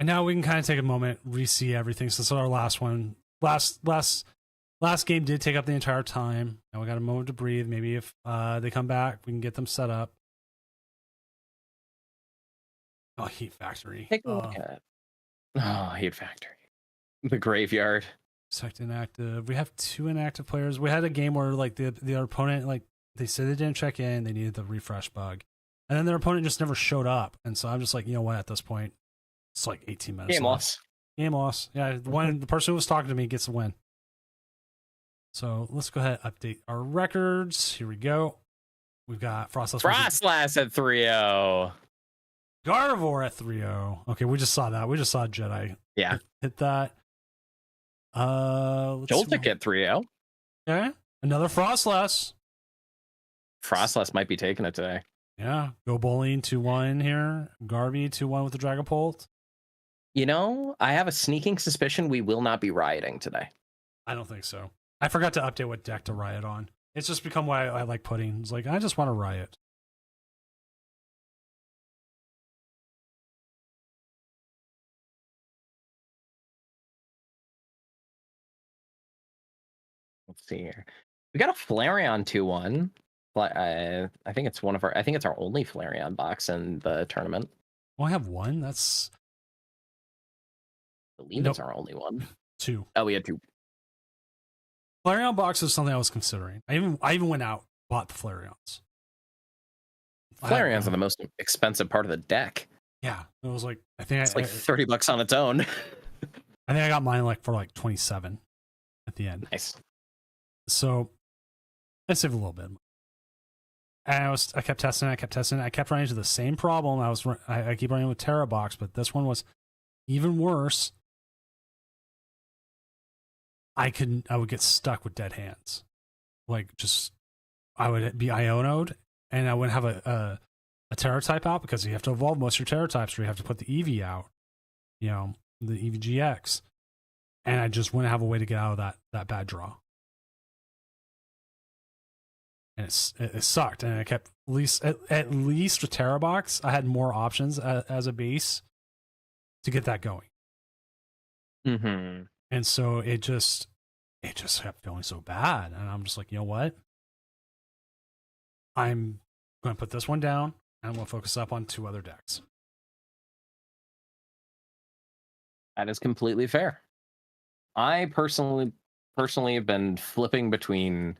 And now we can kind of take a moment, re-see everything since our last one. Last game did take up the entire time. Now we got a moment to breathe. Maybe if they come back, we can get them set up. Oh, Heat Factory. Take a look at it. Oh, Heat Factory. The graveyard. Sect inactive. We have 2 inactive players. We had a game where like the opponent, like they said they didn't check in, they needed the refresh bug. And then their opponent just never showed up. And so I'm just like, you know what, at this point, it's like 18 minutes. Game loss. Game loss. Yeah, the person who was talking to me gets the win. So let's go ahead and update our records. Here we go. We've got Frostlass at 3-0. Gardevoir at 3-0. Okay, we just saw that. We just saw Jedi. Yeah. Hit that. Joltik at 3-0. Okay. Another Frostlass. Frostlass might be taking it today. Yeah. Go Bowling 2-1 here. Garvey 2-1 with the Dragapult. You know, I have a sneaking suspicion we will not be rioting today. I don't think so. I forgot to update what deck to riot on. It's just become what I like putting. It's like, I just want to riot. Let's see here. We got a Flareon 2-1. I think it's our only Flareon box in the tournament. Oh, I have one. That's I believe it's our only one. 2. Oh, we had 2. Flareon box is something I was considering. I even went out, bought the Flareons. Flareons are the most expensive part of the deck. Yeah, it was like it's like $30 on its own. I think I got mine like for like 27 at the end. Nice. So I saved a little bit. And I kept testing. I kept running into the same problem. I keep running with Terra box, but this one was even worse. I would get stuck with dead hands. Like I would be Iono'd and I wouldn't have a Terra type out because you have to evolve most of your Terra types, or you have to put the Eevee out, the Eevee GX. And I just wouldn't have a way to get out of that bad draw. And it sucked. And I kept at least with Terra box, I had more options as a base to get that going. Mm-hmm. And so it just kept feeling so bad. And I'm just like, you know what? I'm going to put this one down and I'm going to focus up on 2 other decks. That is completely fair. I personally have been flipping between,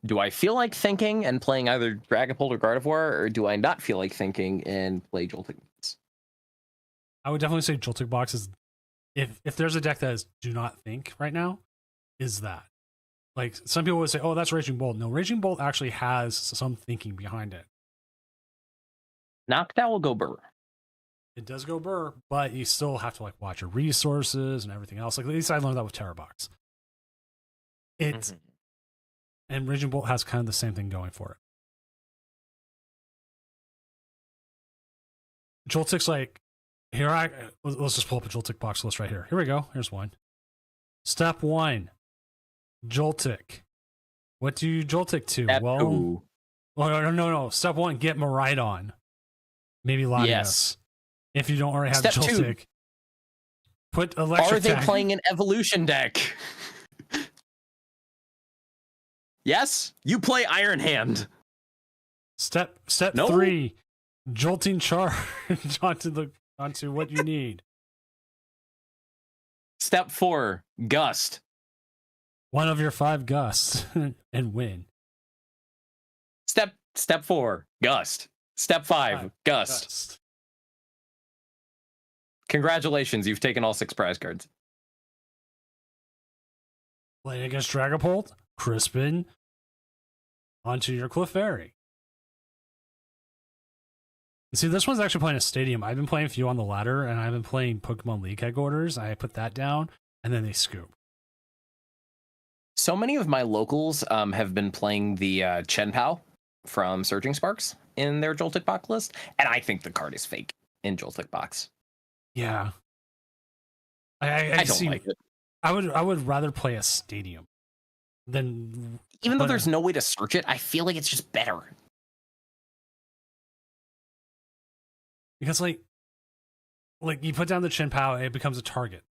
do I feel like thinking and playing either Dragapult or Gardevoir, or do I not feel like thinking and play Joltik? I would definitely say Joltik box is, if there's a deck that is do not think right now, is that. Like, some people would say, oh, that's Raging Bolt. No, Raging Bolt actually has some thinking behind it. Noctowl will go burr. It does go burr, but you still have to like watch your resources and everything else. Like, at least I learned that with Terra box. And Raging Bolt has kind of the same thing going for it. Joltik's like, let's just pull up a Joltik box list right here. Here we go. Here's one. Step 1, Joltik. What do you Joltik to? No. Step 1, get Miraidon. Maybe Latios. Yes. If you don't already have Step Joltik. 2. Put Electric Are they Tag. playing an evolution deck? Yes, you play Iron Hand. Step 3, Jolting Charge onto what you need. Step 4, Gust. One of your 5 gusts and win. Step 4, Gust. Step 5, Gust. Congratulations, you've taken all 6 prize cards. Playing against Dragapult, Crispin, onto your Clefairy. See, this one's actually playing a stadium. I've been playing a few on the ladder, and I've been playing Pokemon League headquarters. I put that down, and then they scoop. So many of my locals have been playing the Chen Pao from Surging Sparks in their Joltik box list, and I think the card is fake in Joltik box. Yeah. I don't see, like it. I would rather play a stadium than, even though there's no way to search it, I feel like it's just better. Because like you put down the Chin Pao, it becomes a target.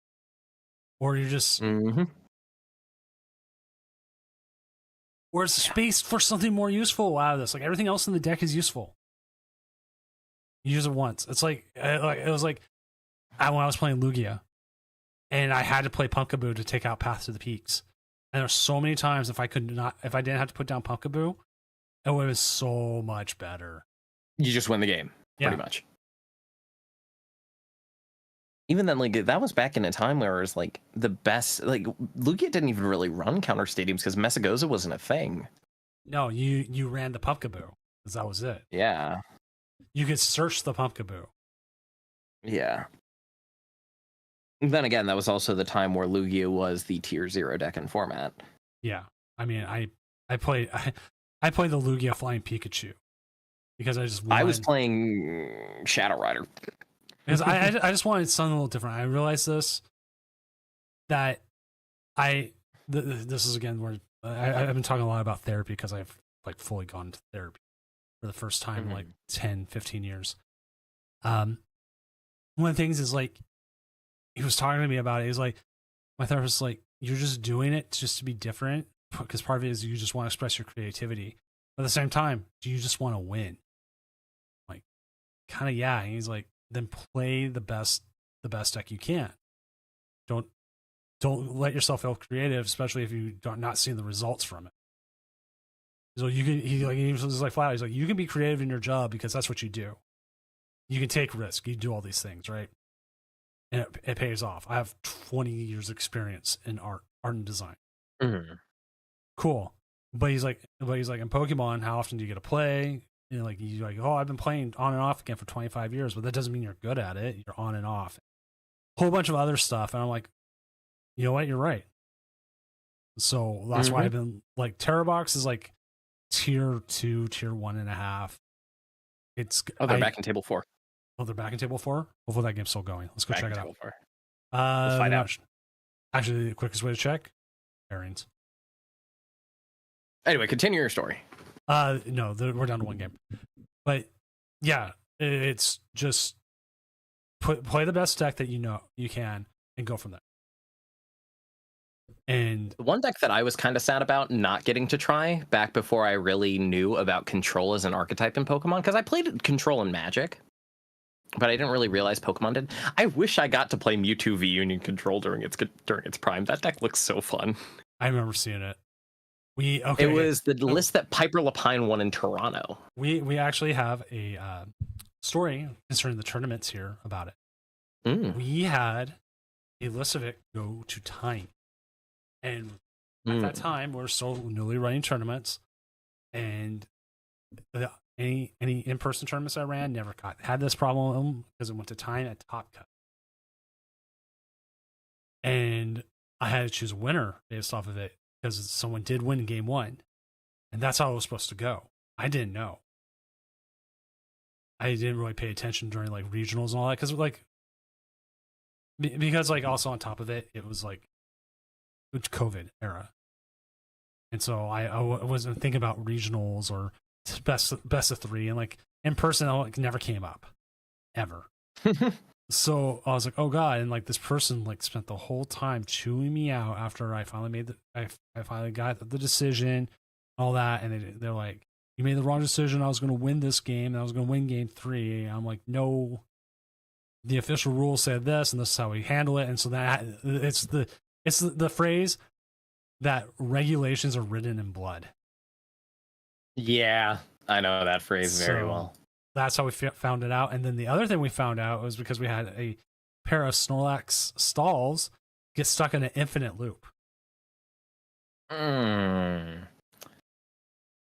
Or you're just or it's space for something more useful out of this. Like everything else in the deck is useful. You use it once. It's like it was like when I was playing Lugia, and I had to play Pumpkaboo to take out Path to the Peaks. And there's so many times if I didn't have to put down Pumpkaboo, it would have been so much better. You just win the game, pretty much. Even then, like that was back in a time where it was like the best. Like Lugia didn't even really run counter stadiums because Mesagoza wasn't a thing. No, you ran the Pumpkaboo because that was it. Yeah, you could search the Pumpkaboo. Yeah. Then again, that was also the time where Lugia was the tier 0 deck in format. Yeah, I mean, I played the Lugia Flying Pikachu because I was playing Shadow Rider. Because I just wanted something a little different. I realized this, that this is again where I've been talking a lot about therapy because I've like fully gone to therapy for the first time in like 10, 15 years. One of the things is like, he was talking to me about it. He's like, my therapist is like, you're just doing it just to be different because part of it is you just want to express your creativity. But at the same time, do you just want to win? Like, kind of, yeah. And he's like, then play the best deck you can. Don't let yourself feel creative, especially if you don't not seeing the results from it. So he was like flat out, he's like, you can be creative in your job because that's what you do. You can take risk. You do all these things, right? And it pays off. I have 20 years experience in art and design. Mm-hmm. Cool. But he's like, in Pokemon, how often do you get to play? You know, like you're like, oh, I've been playing on and off again for 25 years, but that doesn't mean you're good at it. You're on and off. A whole bunch of other stuff. And I'm like, you know what? You're right. So that's why I've been like, Terrabox is like tier 2, tier 1.5. They're back in table 4. Oh, they're back in table 4? Hopefully that game's still going. Let's go check it out. 4. Let's find out. Actually, the quickest way to check, pairings. Anyway, continue your story. No, we're down to one game. But yeah, it's just play the best deck that you know you can and go from there. And one deck that I was kind of sad about not getting to try back before I really knew about Control as an archetype in Pokemon, because I played Control in Magic, but I didn't really realize Pokemon did. I wish I got to play Mewtwo V Union Control during its prime. That deck looks so fun. I remember seeing it. It was the list that Piper Lapine won in Toronto. We actually have a story concerning the tournaments here about it. We had a list of it go to time, and at that time we're still newly running tournaments, and any in-person tournaments I ran never had this problem because it went to time at Top Cut, and I had to choose a winner based off of it. Because someone did win game 1, and that's how it was supposed to go. I didn't know. I didn't really pay attention during like regionals and all that because also on top of it, it was like COVID era, and so I wasn't thinking about regionals or best of 3, and like in person, it never came up, ever. So I was like, oh god, and like this person like spent the whole time chewing me out after I finally I finally got the decision, all that, and they're like, you made the wrong decision. I was going to win this game, and I was going to win game 3. And I'm like, no, the official rules said this, and this is how we handle it. And so that it's the phrase that regulations are written in blood. Yeah, I know that phrase very well. That's how we found it out. And then the other thing we found out was because we had a pair of Snorlax stalls get stuck in an infinite loop.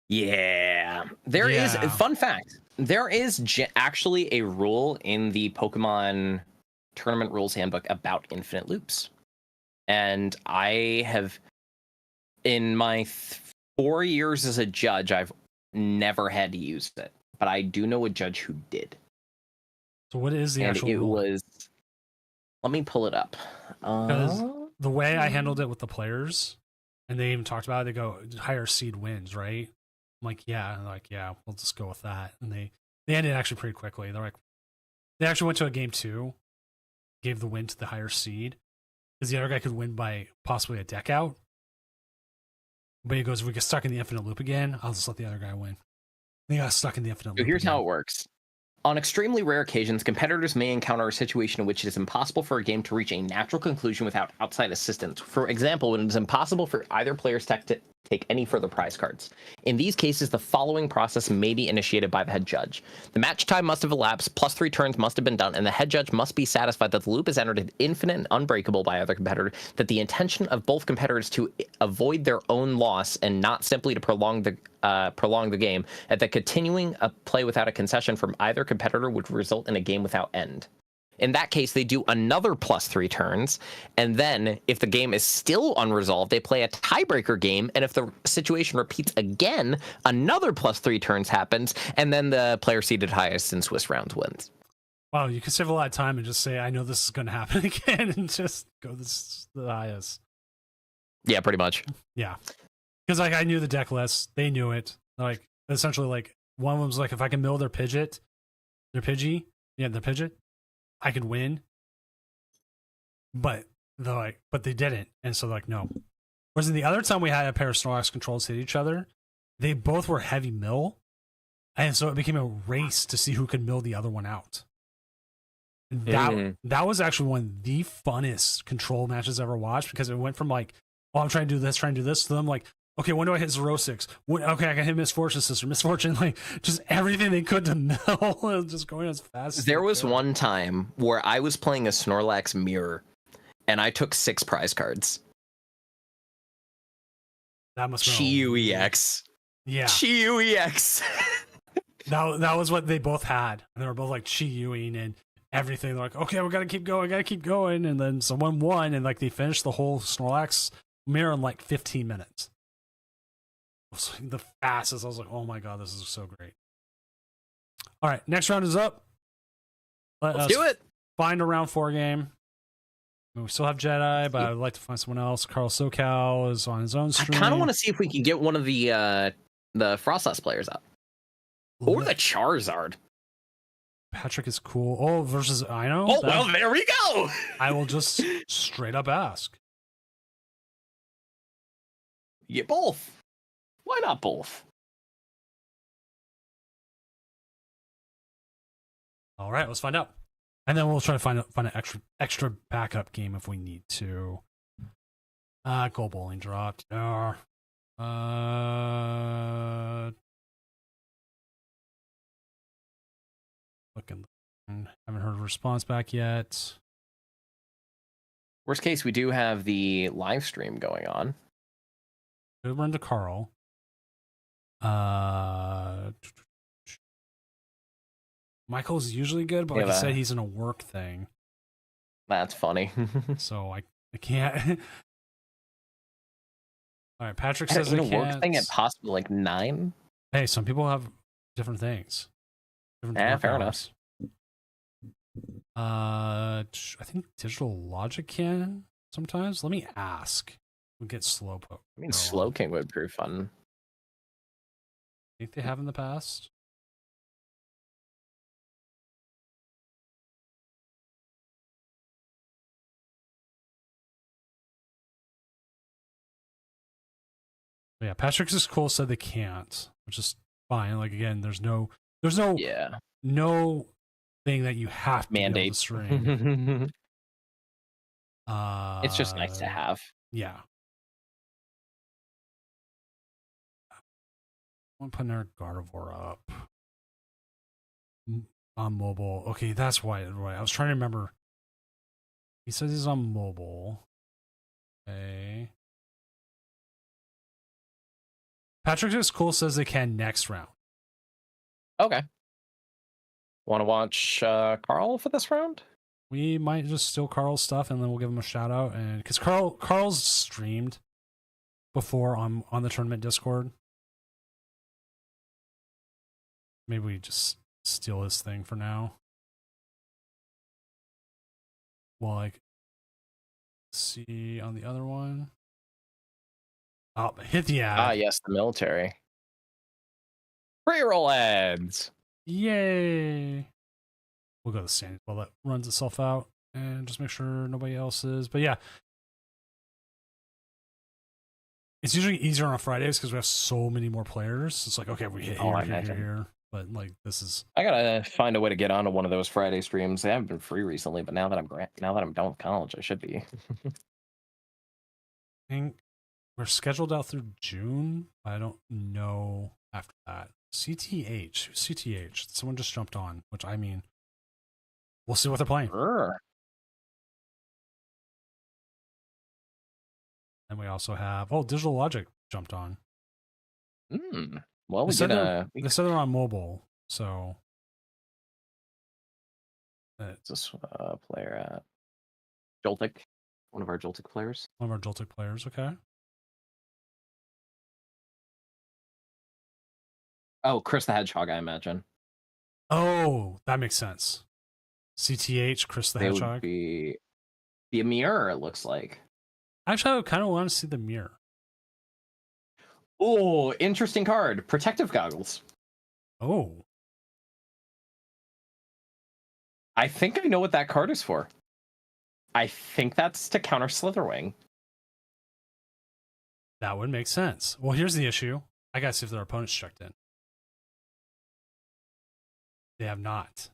Yeah. There is, fun fact, there is actually a rule in the Pokemon Tournament Rules Handbook about infinite loops. And I have, in my 4 years as a judge, I've never had to use it, but I do know a judge who did. So what is the And actual it rule? was. Let me pull it up. Because the way I handled it with the players, and they even talked about it, they go higher seed wins, right? I'm like, yeah, and they're like, yeah, we'll just go with that. And they ended actually pretty quickly. They're like, they actually went to a game 2, gave the win to the higher seed, because the other guy could win by possibly a deck out. But he goes, if we get stuck in the infinite loop again, I'll just let the other guy win. They got stuck in the infinite loop. So here's again. how it works. On extremely rare occasions, competitors may encounter a situation in which it is impossible for a game to reach a natural conclusion without outside assistance. For example, when it is impossible for either player's tech to take any further prize cards. In these cases, the following process may be initiated by the head judge. The match time must have elapsed, plus 3 turns must have been done, and the head judge must be satisfied that the loop is entered infinite and unbreakable by either competitor, that the intention of both competitors to avoid their own loss and not simply to prolong the game, and that continuing a play without a concession from either competitor would result in a game without end. In that case, they do another plus 3 turns, and then if the game is still unresolved, they play a tiebreaker game, and if the situation repeats again, another plus 3 turns happens, and then the player seeded highest in Swiss rounds wins. Wow, you could save a lot of time and just say, I know this is going to happen again, and just go this the highest. Yeah, pretty much. Yeah. Because like I knew the deck list, they knew it. Like essentially, like one of them was like, if I can mill their Pidgeot, their Pidgey, I could win. But they didn't, and so like no. Whereas in the other time we had a pair of Snorlax controls hit each other, they both were heavy mill, and so it became a race to see who could mill the other one out. That was actually one of the funnest control matches I ever watched, because it went from like, oh, I'm trying to do this, to them like, okay, when do I hit Zerosix? Okay, I can hit Misfortune Sister. Misfortune, like, just everything they could to mill, just going as fast as there was one time where I was playing a Snorlax Mirror, and I took 6 prize cards. That must be EX. Yeah. EX. that was what they both had. And they were both like Chi-Yuing and everything. They're like, okay, we gotta keep going. And then someone won, and like they finished the whole Snorlax Mirror in like 15 minutes. The fastest. I was like, oh my god, this is so great. All right, next round is up. Let's do it. Find a round 4 game. We still have Jedi, but I would like to find someone else. Carl SoCal is on his own stream. I kind of want to see if we can get one of the Frostlass players up, or the Charizard. Patrick is cool. Oh, versus Ino. Oh, well, there we go. I will just straight up ask. You get both. Why not both? All right, let's find out, and then we'll try to find an extra backup game if we need to. Goal bowling dropped. Looking, haven't heard a response back yet. Worst case, we do have the live stream going on. Good run to Carl. Michael's usually good, but like I said, he's in a work thing. That's funny. So I can't. All right, Patrick says in a work thing at possibly like 9. Hey, some people have different things. Fair enough. I think Digital Logic can sometimes. Let me ask. We'll get Slowpoke. I mean, Slowking would be fun. I think they have in the past. But yeah, Patrick is cool. Said they can't, which is fine. Like again, there's no thing that you have to mandate to stream. It's just nice to have. Yeah. I'm putting our Gardevoir up on mobile. Okay, that's why. Right, I was trying to remember. He says he's on mobile. Okay. Patrick is cool. Says they can next round. Okay. Want to watch Carl for this round? We might just steal Carl's stuff and then we'll give him a shout out. And because Carl's streamed before on the tournament Discord. maybe we just steal this thing for now. Well, like, see on the other one. Oh, hit the ad. Ah, yes, the military. Pre-roll ads. Yay. We'll go to Sandy while that runs itself out and just make sure nobody else is. But yeah, it's usually easier on Fridays because we have so many more players. It's like, okay, we hit here. But like, this is. I gotta find a way to get onto one of those Friday streams. They haven't been free recently, but now that I'm done with college, I should be. I think we're scheduled out through June. I don't know after that. CTH. Who's CTH? Someone just jumped on, which I mean, we'll see what they're playing. Sure. And we also have Digital Logic jumped on. Well, they said they're on mobile, so it's this player at Joltik, one of our Joltik players. One of our Joltik players, okay. Oh, Chris the Hedgehog, I imagine. Oh, that makes sense. CTH, Chris the Hedgehog. Would be a mirror, it looks like. Actually, I kind of want to see the mirror. Oh, interesting card. Protective goggles. Oh. I think I know what that card is for. I think that's to counter Slitherwing. That would make sense. Well, here's the issue. I gotta see if their opponent's checked in. They have not.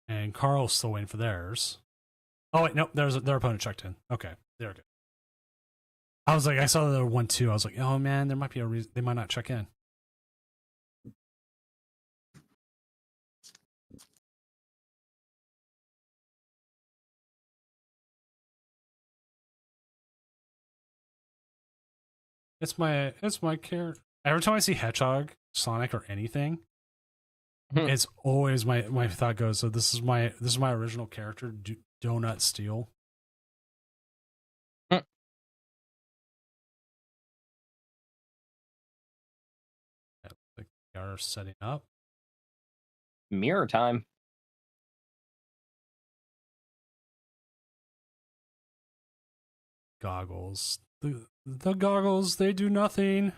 And Carl's still waiting for theirs. Oh wait, nope, their opponent checked in. Okay, they're good. I was like, I saw there were 1-2. I was like, oh man, there might be a reason they might not check in. It's my character. Every time I see Hedgehog, Sonic, or anything, it's always my thought goes. So this is my original character, Donut Steel. Like they are setting up. Mirror time. Goggles. The goggles, they do nothing.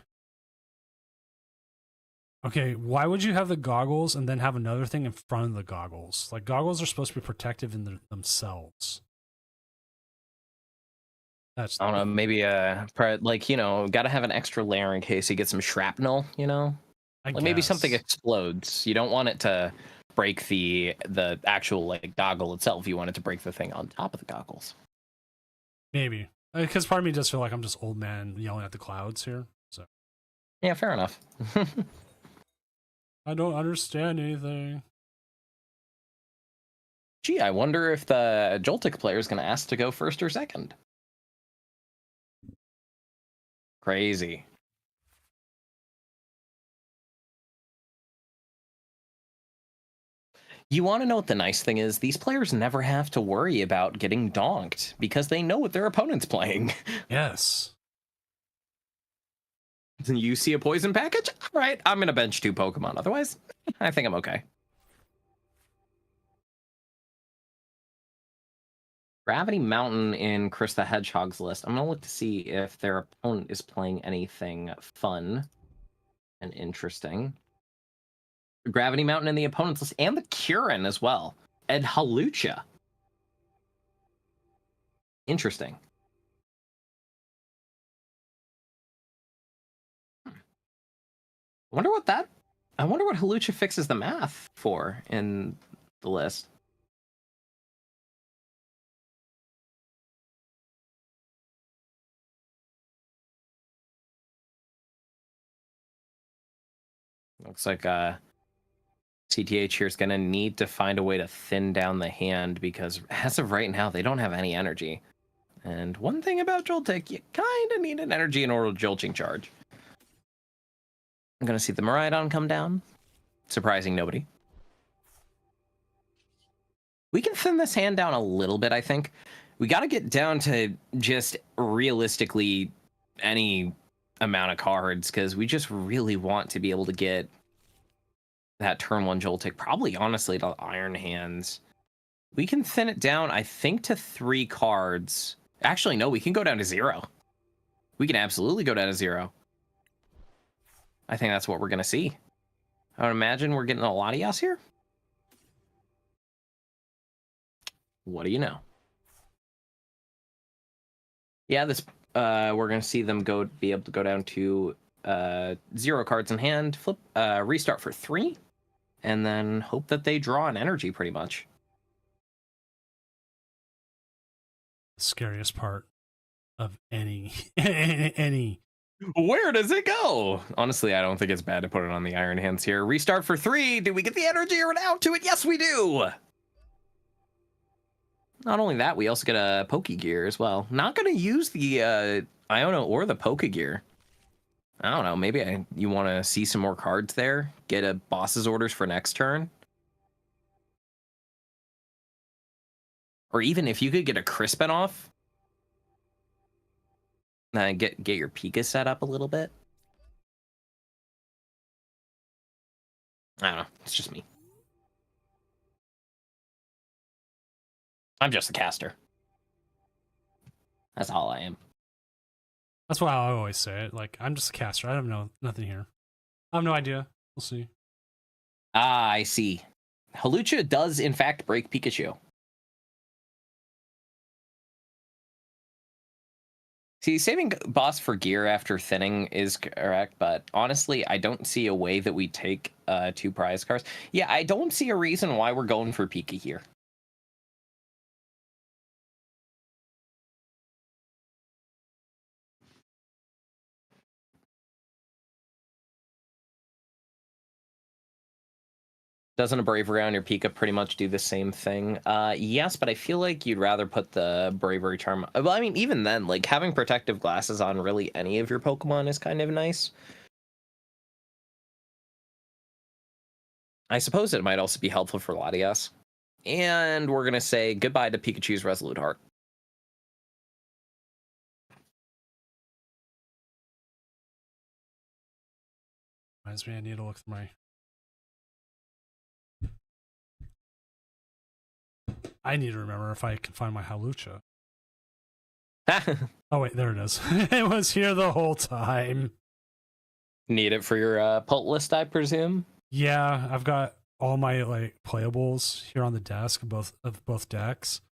Okay, why would you have the goggles and then have another thing in front of the goggles? Like, goggles are supposed to be protective in themselves. That's I don't know, maybe like, you know, gotta have an extra layer in case you get some shrapnel, you know? Like maybe something explodes. You don't want it to break the actual like goggle itself. You want it to break the thing on top of the goggles. Maybe. Because part of me does feel like I'm just old man yelling at the clouds here. So yeah, fair enough. I don't understand anything. Gee, I wonder if the Joltik player is going to ask to go first or second. Crazy. You want to know what the nice thing is? These players never have to worry about getting donked because they know what their opponent's playing. Yes. You see a poison package? All right, I'm going to bench 2 Pokemon. Otherwise, I think I'm okay. Gravity Mountain in Chris the Hedgehog's list. I'm going to look to see if their opponent is playing anything fun and interesting. Gravity Mountain in the opponent's list, and the Curin as well. And Hawlucha. Interesting. I wonder what Hawlucha fixes the math for in the list. Looks like CTH here is going to need to find a way to thin down the hand because as of right now, they don't have any energy. And one thing about Joltik, you kind of need an energy in order to Jolting Charge. I'm going to see the Miraidon come down, surprising nobody. We can thin this hand down a little bit, I think. We got to get down to just realistically any amount of cards, because we just really want to be able to get that turn 1 Joltik, probably honestly to Iron Hands. We can thin it down, I think, to 3 cards. Actually, no, we can go down to 0. We can absolutely go down to 0. I think that's what we're going to see. I would imagine we're getting a Latias here. What do you know? Yeah, this we're going to see them be able to go down to 0 cards in hand, flip, restart for 3, and then hope that they draw an energy pretty much. The scariest part of any any. Where does it go? Honestly, I don't think it's bad to put it on the Iron Hands here. Restart for 3. Do we get the energy or an out to it? Yes, we do. Not only that, we also get a Pokegear as well. Not going to use the Iono or the Pokegear. I don't know. Maybe you want to see some more cards there. Get a boss's orders for next turn. Or even if you could get a Crispin off. Get your Pika set up a little bit. I don't know. It's just me. I'm just a caster. That's all I am. That's why I always say it. Like, I'm just a caster. I have nothing here. I have no idea. We'll see. Ah, I see. Hawlucha does in fact break Pikachu. See, saving boss for gear after thinning is correct, but honestly, I don't see a way that we take 2 prize cards. Yeah, I don't see a reason why we're going for Pika here. Doesn't a Bravery on your Pika pretty much do the same thing? Yes, but I feel like you'd rather put the Bravery Charm... Well, I mean, even then, like, having protective glasses on really any of your Pokemon is kind of nice. I suppose it might also be helpful for Latias. And we're going to say goodbye to Pikachu's Resolute Heart. Reminds me, I need to look through my... I need to remember if I can find my Hawlucha. Oh, wait, there it is. It was here the whole time. Need it for your pult list, I presume? Yeah, I've got all my like playables here on the desk of both decks.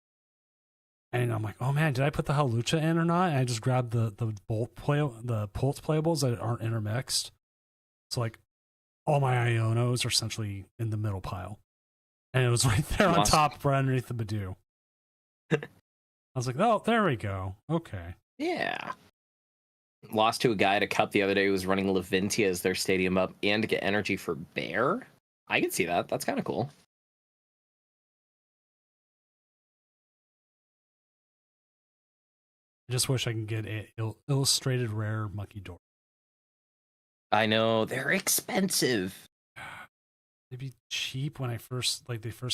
And I'm like, oh man, did I put the Hawlucha in or not? And I just grabbed the pult playables that aren't intermixed. So like all my Ionos are essentially in the middle pile. And it was right there on top, right underneath the Badoo. I was like, oh, there we go. Okay. Yeah. Lost to a guy at a cup the other day who was running Laventia as their stadium up and to get energy for Bear. I can see that. That's kind of cool. I just wish I could get an illustrated rare Munkidora. I know. They're expensive. They'd be cheap when they first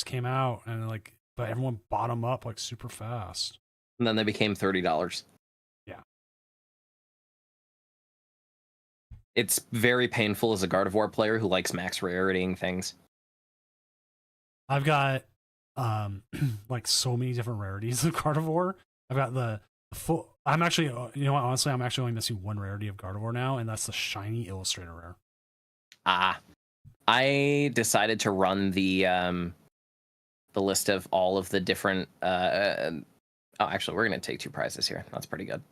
came out, and like, but everyone bought them up like super fast. And then they became $30. Yeah. It's very painful as a Gardevoir player who likes max raritying things. I've got like so many different rarities of Gardevoir. I've got the full. I'm actually, you know what? Honestly, I'm actually only missing one rarity of Gardevoir now, and that's the shiny Illustrator rare. I decided to run the list of all of the different. Oh, actually, we're gonna take 2 prizes here. That's pretty good.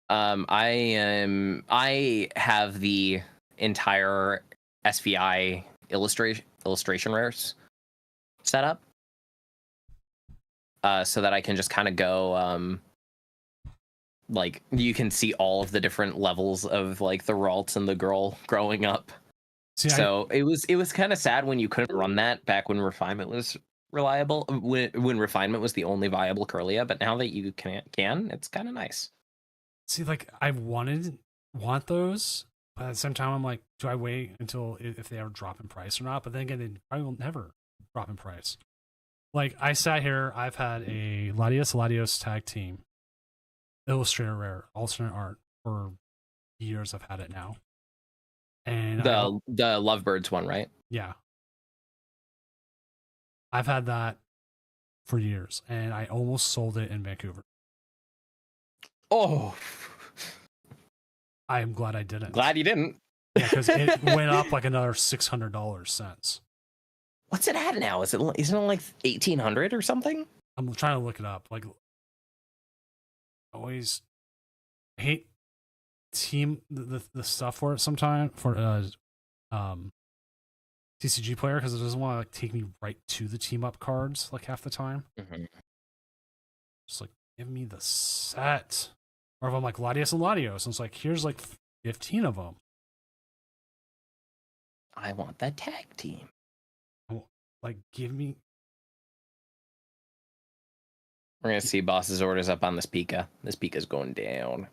I have the entire SVI illustration rares set up, so that I can just kind of go. Like you can see all of the different levels of like the Ralts and the girl growing up. See, so it was kind of sad when you couldn't run that back when refinement was reliable, when refinement was the only viable Kirlia, but now that you can, it's kind of nice. See, like I want those, but at the same time I'm like, do I wait until if they ever drop in price or not? But then again, they probably will never drop in price. Like, I sat here, I've had a Latios tag team, Illustrator Rare, alternate art for years. I've had it now. And the Lovebirds one, right? yeah. I've had that for years, and I almost sold it in Vancouver. Oh, I am glad I didn't. glad you didn't. Yeah, because it went up like another $600 since. What's it at now? Isn't it like 1,800 or something? I'm trying to look it up. Like, always hate team the stuff for it sometimes for TCG player, because it doesn't want to like take me right to the team up cards like half the time. Mm-hmm. Just like, give me the set. Or if I'm like Latios and Latios, and it's like, here's like 15 of them. I want that tag team. Like, give me. We're gonna see boss's orders up on this Pika. This Pika's going down.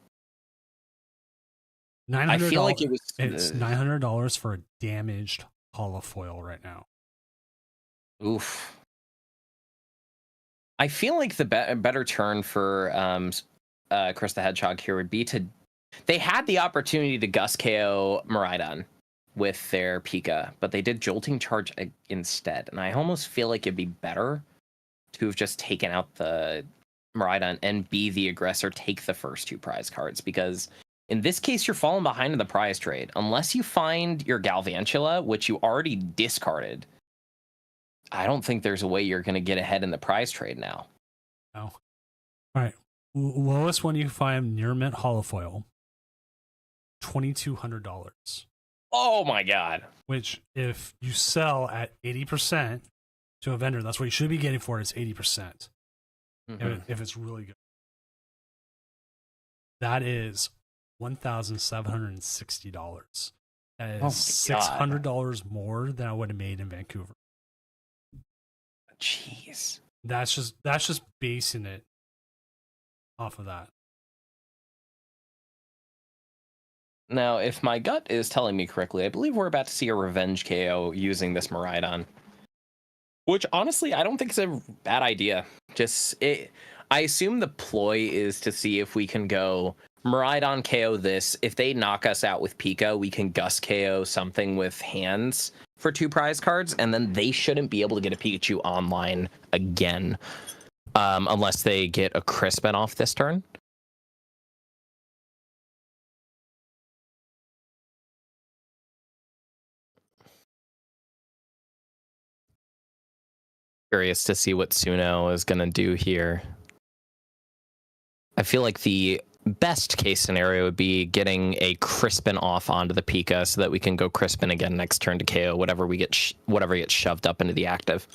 $900. I feel like it's $900 for a damaged holofoil right now. Oof. I feel like the better turn for Chris the Hedgehog here would be to. They had the opportunity to Gus KO Miraidon with their Pika, but they did Jolting Charge instead. And I almost feel like it'd be better to have just taken out the Miraidon and be the aggressor, take the first 2 prize cards, because in this case, you're falling behind in the prize trade. Unless you find your Galvantula, which you already discarded, I don't think there's a way you're going to get ahead in the prize trade now. No. All right. Lowest one you find near mint holofoil, $2,200. Oh my god. Which, if you sell at 80% to a vendor, that's what you should be getting for it, is 80%. Mm-hmm. If it's really good. That is $1,760. That is $600 more than I would have made in Vancouver. Jeez. That's just basing it off of that. Now, if my gut is telling me correctly, I believe we're about to see a revenge KO using this Miraidon. Which, honestly, I don't think is a bad idea. I assume the ploy is to see if we can go Miraidon KO this. If they knock us out with Pika, we can Gus KO something with hands for 2 prize cards, and then they shouldn't be able to get a Pikachu online again. Unless they get a Crispin off this turn. Curious to see what Suno is going to do here. I feel like the best case scenario would be getting a Crispin off onto the Pika so that we can go Crispin again next turn to KO whatever gets shoved up into the active.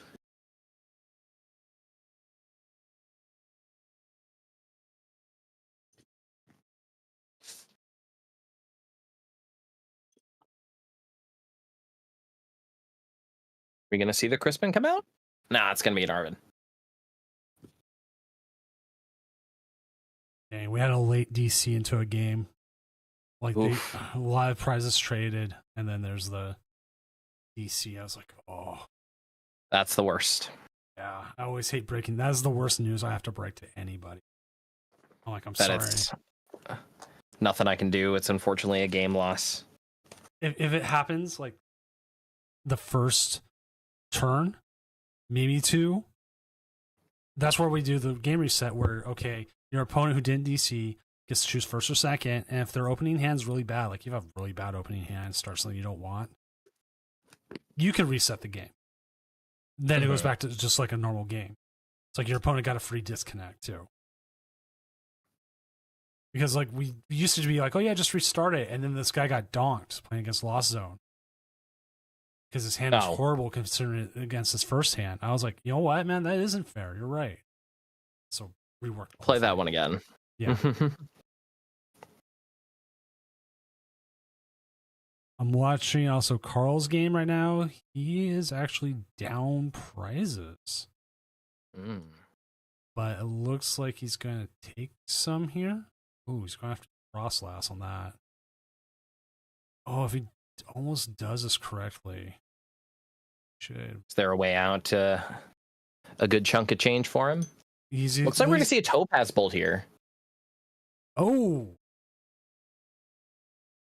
Are we going to see the Crispin come out? Nah, it's going to be an Arvin. Dang, we had a late DC into a game. Like, a lot of prizes traded, and then there's the DC. I was like, oh. That's the worst. Yeah, I always hate breaking. That is the worst news I have to break to anybody. I'm like, I'm sorry. It's nothing I can do. It's unfortunately a game loss. If it happens, like, the first turn, maybe 2, that's where we do the game reset where, okay, your opponent who didn't DC gets to choose first or second, and if their opening hand's really bad, like you have really bad opening hand, start something you don't want, you can reset the game. Then it goes back to just like a normal game. It's like your opponent got a free disconnect too. Because like we used to be like, oh yeah, just restart it, and then this guy got donked playing against Lost Zone. Because his hand was horrible considering it against his first hand. I was like, you know what, man, that isn't fair. You're right. So reworked. Play that one again. Yeah. I'm watching also Carl's game right now. He is actually down prizes. But it looks like he's going to take some here. Ooh, he's going to have to cross last on that. Oh, if he almost does this correctly. Should. Is there a way out to a good chunk of change for him. Easy. Looks like we're gonna see a Topaz Bolt here. Oh,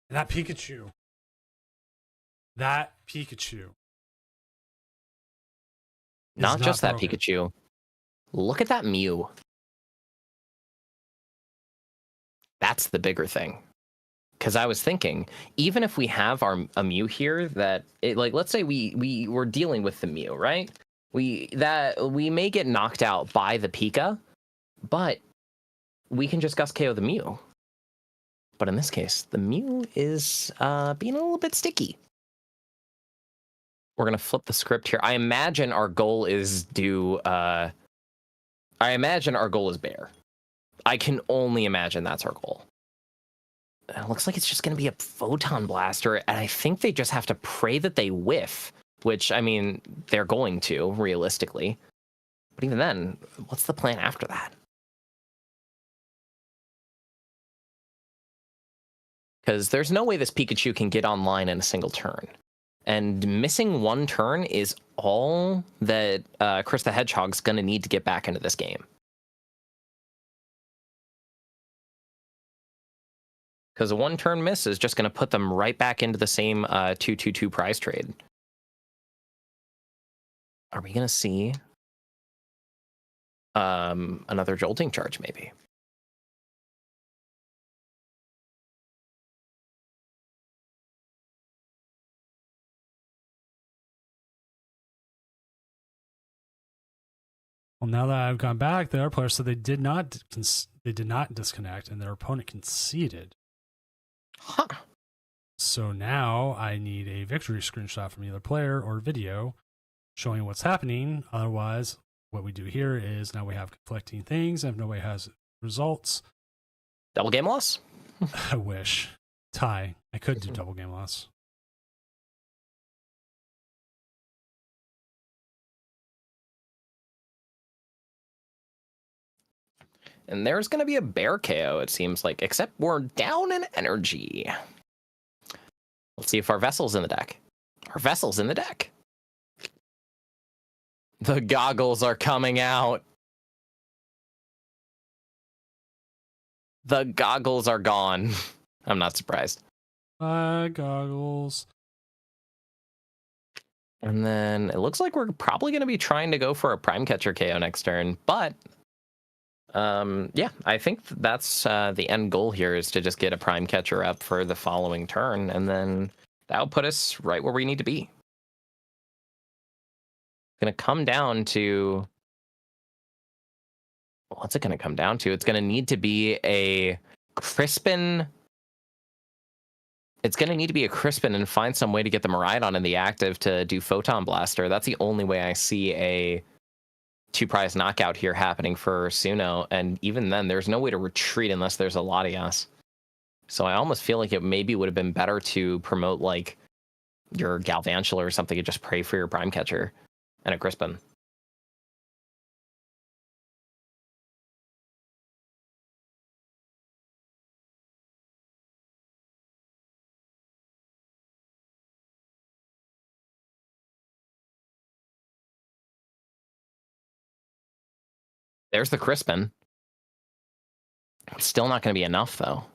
that Pikachu. That Pikachu. Not just that broken. Pikachu. Look at that Mew. That's the bigger thing. Because I was thinking, even if we have a Mew here that, let's say we were dealing with the Mew, right? We may get knocked out by the Pika, but we can just Gust KO the Mew. But in this case, the Mew is being a little bit sticky. We're going to flip the script here. I imagine our goal is Bear. I can only imagine that's our goal. It looks like it's just going to be a Photon Blaster, and I think they just have to pray that they whiff, which, I mean, they're going to, realistically. But even then, what's the plan after that? Because there's no way this Pikachu can get online in a single turn. And missing one turn is all that Chris the Hedgehog's going to need to get back into this game. Because a one-turn miss is just going to put them right back into the same 2-2-2 prize trade. Are we going to see another Jolting Charge, maybe? Well, now that I've gone back, the other player said they did not disconnect, and their opponent conceded. Huh. So now I need a victory screenshot from either player or video showing what's happening. Otherwise, what we do here is now we have conflicting things, and if nobody has results. Double game loss? I wish. Tie. I could do double game loss. And there's going to be a Bear KO, it seems like, except we're down in energy. Let's see if our Vessel's in the deck. Our Vessel's in the deck. The goggles are coming out. The goggles are gone. I'm not surprised. Goggles. And then it looks like we're probably going to be trying to go for a Prime Catcher KO next turn, but yeah, I think that's the end goal here is to just get a Prime Catcher up for the following turn, and then that'll put us right where we need to be. It's going to come down to... What's it going to come down to? It's going to need to be a Crispin... It's going to need to be a Crispin and find some way to get the Miraidon in the active to do Photon Blaster. That's the only way I see a 2-prize knockout here happening for Suno, and even then, there's no way to retreat unless there's a Latias. So I almost feel like it maybe would have been better to promote, like, your Galvantula or something and just pray for your Prime Catcher and a Crispin. There's the Crispin. It's still not going to be enough, though.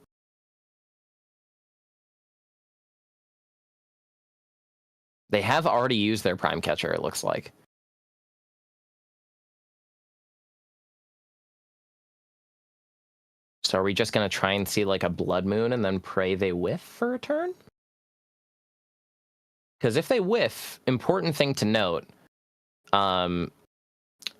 They have already used their Prime Catcher, it looks like. So are we just going to try and see like a Blood Moon and then pray they whiff for a turn? Because if they whiff, important thing to note,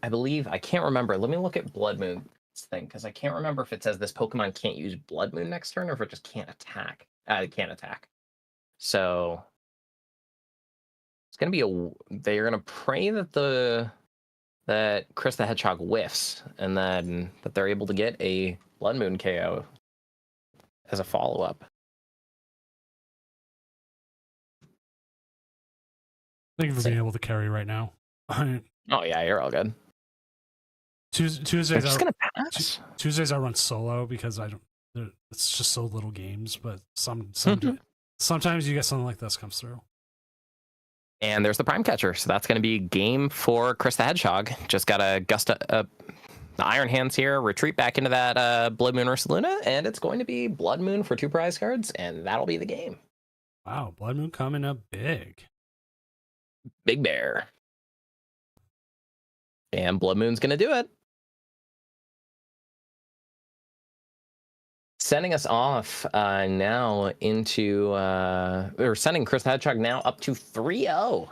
I believe, I can't remember. Let me look at Blood Moon's thing, because I can't remember if it says this Pokemon can't use Blood Moon next turn or if it just can't attack. It can't attack. So it's going to be they're going to pray that Chris the Hedgehog whiffs, and then that they're able to get a Blood Moon KO as a follow-up. Thank you for being able to carry right now. Oh yeah, you're all good. Tuesdays I run solo because it's just so little games, but sometimes you get something like this comes through. And there's the Prime Catcher. So that's going to be game for Chris the Hedgehog. Just got to the Iron Hands here, retreat back into that Blood Moon Ursaluna, and it's going to be Blood Moon for 2 prize cards, and that'll be the game. Wow, Blood Moon coming up big. Big Bear. And Blood Moon's going to do it. Sending us off now into, or sending Chris the Hedgehog now up to 3-0. All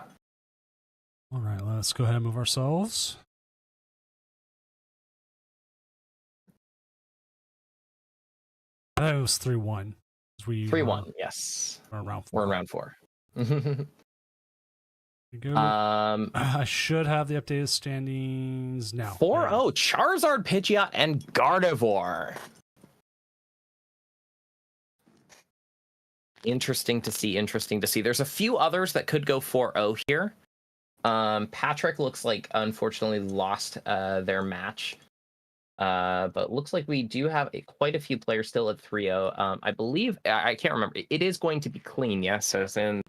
right, let's go ahead and move ourselves. I thought it was 3-1. 3-1, yes. We're in round 4. We're in round 4. I should have the updated standings now. 4-0, Charizard, Pidgeot, and Gardevoir. Interesting to see. There's a few others that could go 4-0 here. Patrick looks like, unfortunately, lost their match. But looks like we do have quite a few players still at 3-0. I believe, I can't remember. It is going to be clean, yes? So it's in...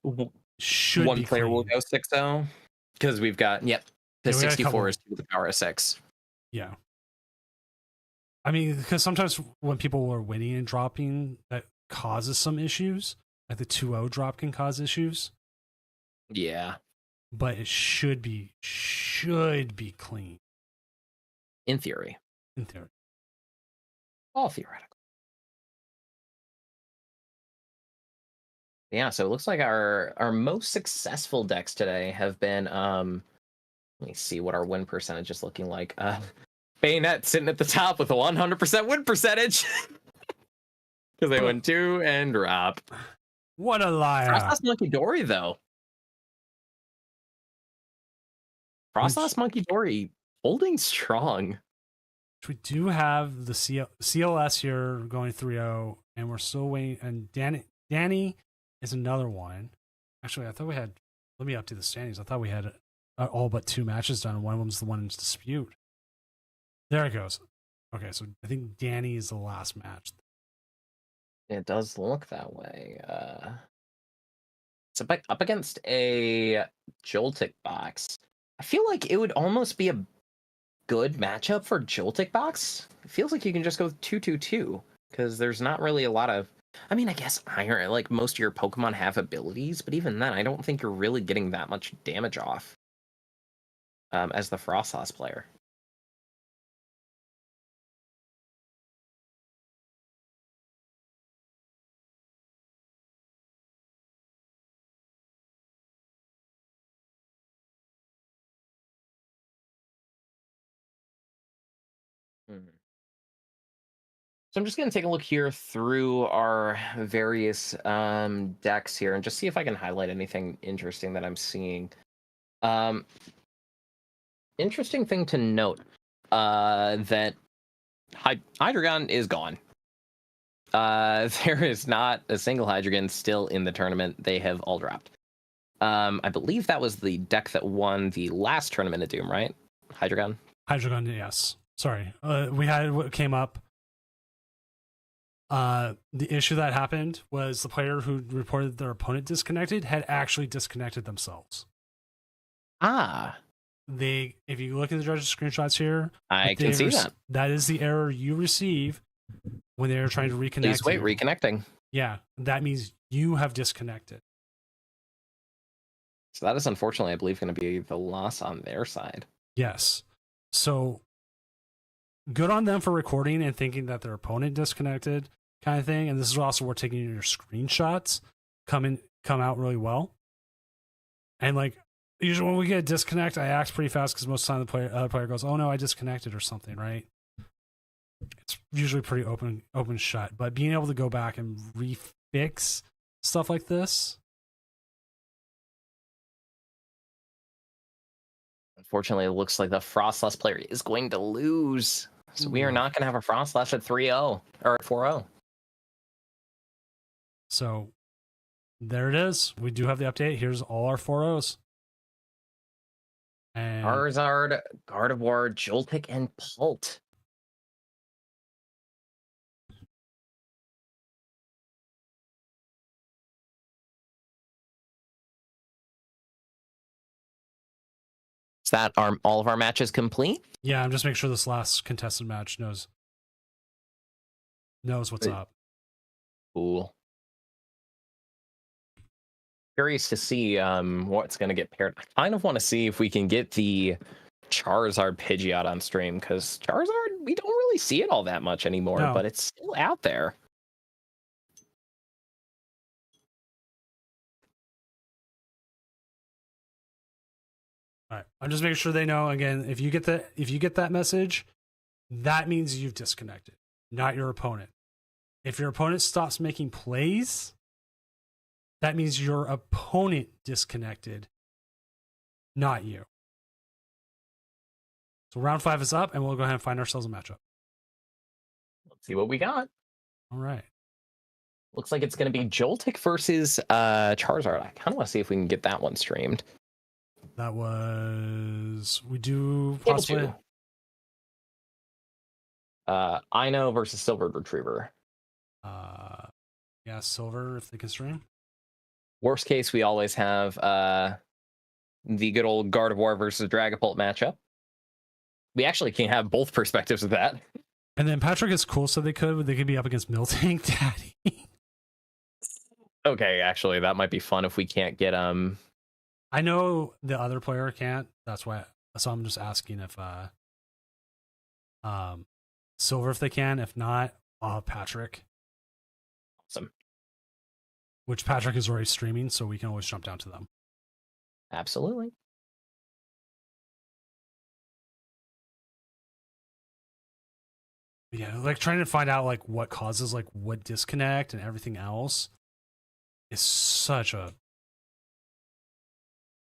One player will go 6-0. Because we've got, the 64 is to the power of 6. Yeah. I mean, because sometimes when people are winning and dropping, that causes some issues. Like the 2-0 drop can cause issues. Yeah. But it should be clean. In theory. All theoretical. Yeah, so it looks like our most successful decks today have been, let me see what our win percentage is looking like. Bayonet sitting at the top with a 100% win percentage. Because they went 2 and drop. What a liar. Frostlass Monkey Dory, though. Frostlass Monkey Dory holding strong. We do have the CLS here going 3-0, and we're still waiting. And Danny is another one. Actually, I thought we had... Let me update the standings. I thought we had all but 2 matches done, and one of them's the one in dispute. There it goes. Okay, so I think Danny is the last match. It does look that way. It's up against a Joltik box. I feel like it would almost be a good matchup for Joltik box. It feels like you can just go 2-2-2 because there's not really a lot of... I mean, I guess Iron, like most of your Pokemon have abilities, but even then, I don't think you're really getting that much damage off as the Frostlass player. So I'm just going to take a look here through our various decks here and just see if I can highlight anything interesting that I'm seeing. Interesting thing to note, that Hydreigon is gone. There is not a single Hydreigon still in the tournament. They have all dropped. I believe that was the deck that won the last Tournament of Doom, right? Hydreigon? Hydreigon, yes. Sorry. We had what came up. The issue that happened was the player who reported their opponent disconnected had actually disconnected themselves. If you look at the judges' screenshots here, I can see that. That is the error you receive when they're trying to reconnect. Please wait, reconnecting. Yeah, that means you have disconnected. So that is unfortunately, I believe, going to be the loss on their side. Yes. So good on them for recording and thinking that their opponent disconnected, kind of thing. And this is also where taking your screenshots come out really well. And like usually when we get a disconnect, I act pretty fast because most of the time the other player goes, "Oh no, I disconnected" or something, right? It's usually pretty open shut. But being able to go back and refix stuff like this. Unfortunately, it looks like the Frostlass player is going to lose. So we are not going to have a Frostlass at 3-0 or at 4-0. So there it is. We do have the update. Here's all our 4-0s. And Charizard, Gardevoir, Joltik, and Pult. Is that all of our matches complete? Yeah, I'm just making sure this last contested match knows what's up. Cool. Curious to see what's going to get paired. I kind of want to see if we can get the Charizard Pidgeot on stream, because Charizard, we don't really see it all that much anymore, No. but it's still out there. All right, I'm just making sure they know. Again, if you get that message, that means you've disconnected, not your opponent. If your opponent stops making plays, that means your opponent disconnected, not you. So round 5 is up, and we'll go ahead and find ourselves a matchup. Let's see what we got. All right. Looks like it's going to be Joltik versus Charizard. I kind of want to see if we can get that one streamed. That was... We do Cable possibly... 2. Ino versus Silver Retriever. Yeah, Silver, if they can stream. Worst case, we always have the good old Gardevoir versus Dragapult matchup. We actually can have both perspectives of that. And then Patrick is cool, so they could be up against Miltank Daddy. Okay, actually, that might be fun if we can't get I know the other player can't. That's why. So I'm just asking if Silver if they can. If not, Patrick. Awesome. Which Patrick is already streaming, so we can always jump down to them. Absolutely. Yeah, like trying to find out like what causes like what disconnect and everything else is such a...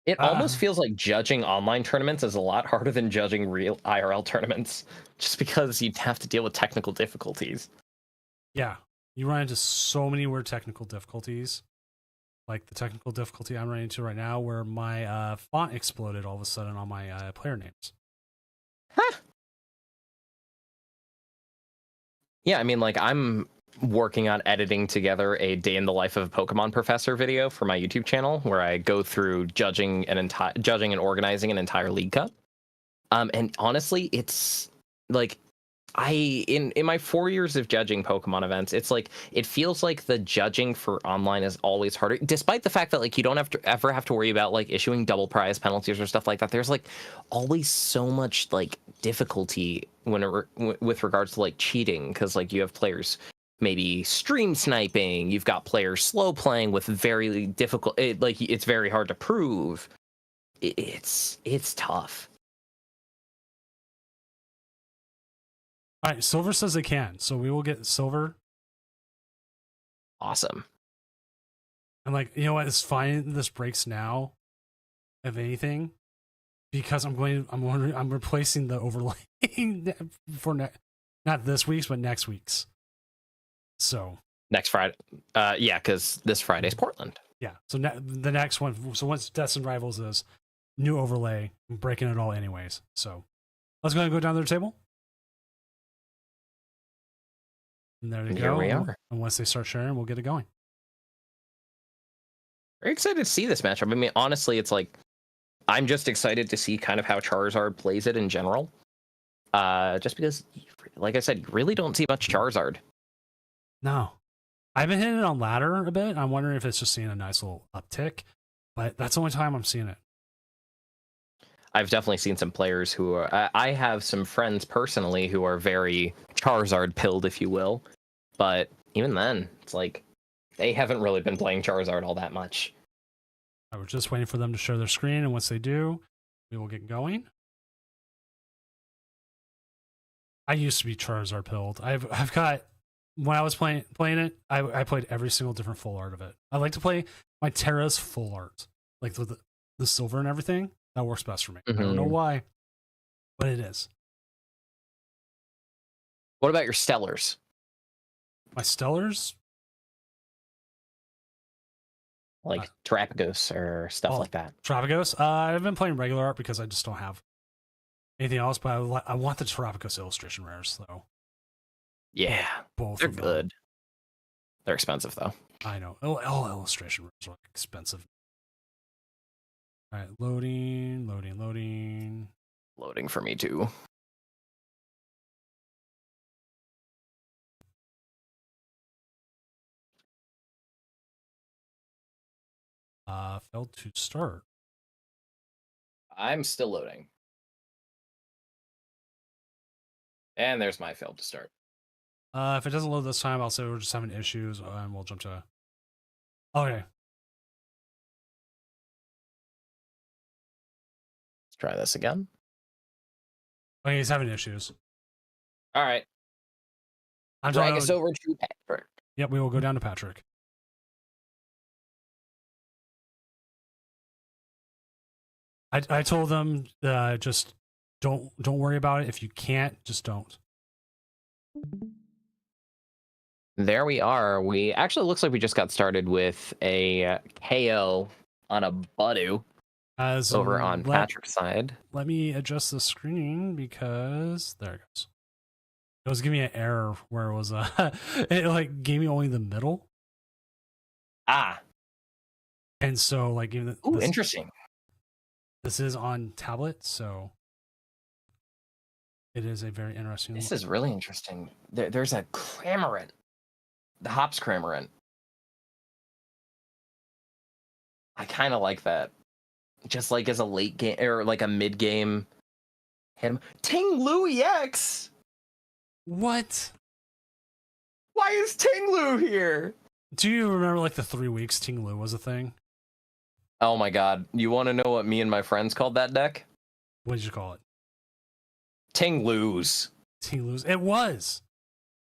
It almost feels like judging online tournaments is a lot harder than judging real IRL tournaments, just because you'd have to deal with technical difficulties. Yeah, you run into so many weird technical difficulties. Like the technical difficulty I'm running into right now, where my font exploded all of a sudden on my player names. Huh. Yeah, I mean, like, I'm working on editing together a day in the life of a Pokemon professor video for my YouTube channel, where I go through judging and organizing an entire League Cup. And honestly, it's like in my 4 years of judging Pokemon events, it's like it feels like the judging for online is always harder, despite the fact that like you don't ever have to worry about like issuing double prize penalties or stuff like that. There's like always so much like difficulty with regards to like cheating, because like you have players maybe stream sniping, you've got players slow playing with very difficult, it's very hard to prove. It's tough. All right, Silver says they can, so we will get Silver. Awesome. And like, you know what? It's fine. This breaks now, if anything, because I'm replacing the overlay for not this week's, but next week's. So next Friday, yeah, because this Friday's Portland. Yeah, so the next one. So once Destined Rivals is new overlay, I'm breaking it all anyways. So let's go ahead and go down to the table. And there they Here go. we are. And once they start sharing, we'll get it going. Very excited to see this matchup. I mean, honestly, it's like I'm just excited to see kind of how Charizard plays it in general. Just because, like I said, you really don't see much Charizard. No. I've been hitting it on ladder a bit. I'm wondering if it's just seeing a nice little uptick, but that's the only time I'm seeing it. I've definitely seen some players who are... I have some friends personally who are very Charizard-pilled, if you will. But even then, it's like they haven't really been playing Charizard all that much. I was just waiting for them to share their screen, and once they do, we will get going. I used to be Charizard-pilled. I've got... When I was playing it, I played every single different full art of it. I like to play my Terra's full art, like with the silver and everything. That works best for me. Mm-hmm. I don't know why, but it is. What about your Stellars? My Stellars? Like Terapagos or stuff like that. Terapagos? I've been playing regular art because I just don't have anything else, but I want the Terapagos illustration rares, though. Yeah, both they're of them. good. They're expensive, though. I know. All illustration rares are expensive. All right, loading. Loading for me too. Failed to start. I'm still loading. And there's my failed to start. If it doesn't load this time, I'll say we're just having issues, and we'll jump to. Okay. Let's try this again. Okay, he's having issues. All right. Drag us over to Patrick. Yep, we will go down to Patrick. I told them just don't worry about it. If you can't, just don't. There we are. We actually looks like we just got started with a KO on a Budu over on Patrick's side. Let me adjust the screen because there it goes. It was giving me an error where it was it like gave me only the middle. And so like even interesting. This is on tablet, so it is a very interesting. This is really interesting. There's a Cramorant, the Hops Cramorant. I kind of like that. Just like as a late game or like a mid game. Hit him. Ting Lu EX. What? Why is Ting Lu here? Do you remember like the 3 weeks Ting Lu was a thing? Oh my god. You want to know what me and my friends called that deck? What did you call it? Ting Lu's. Ting Lu's. It was.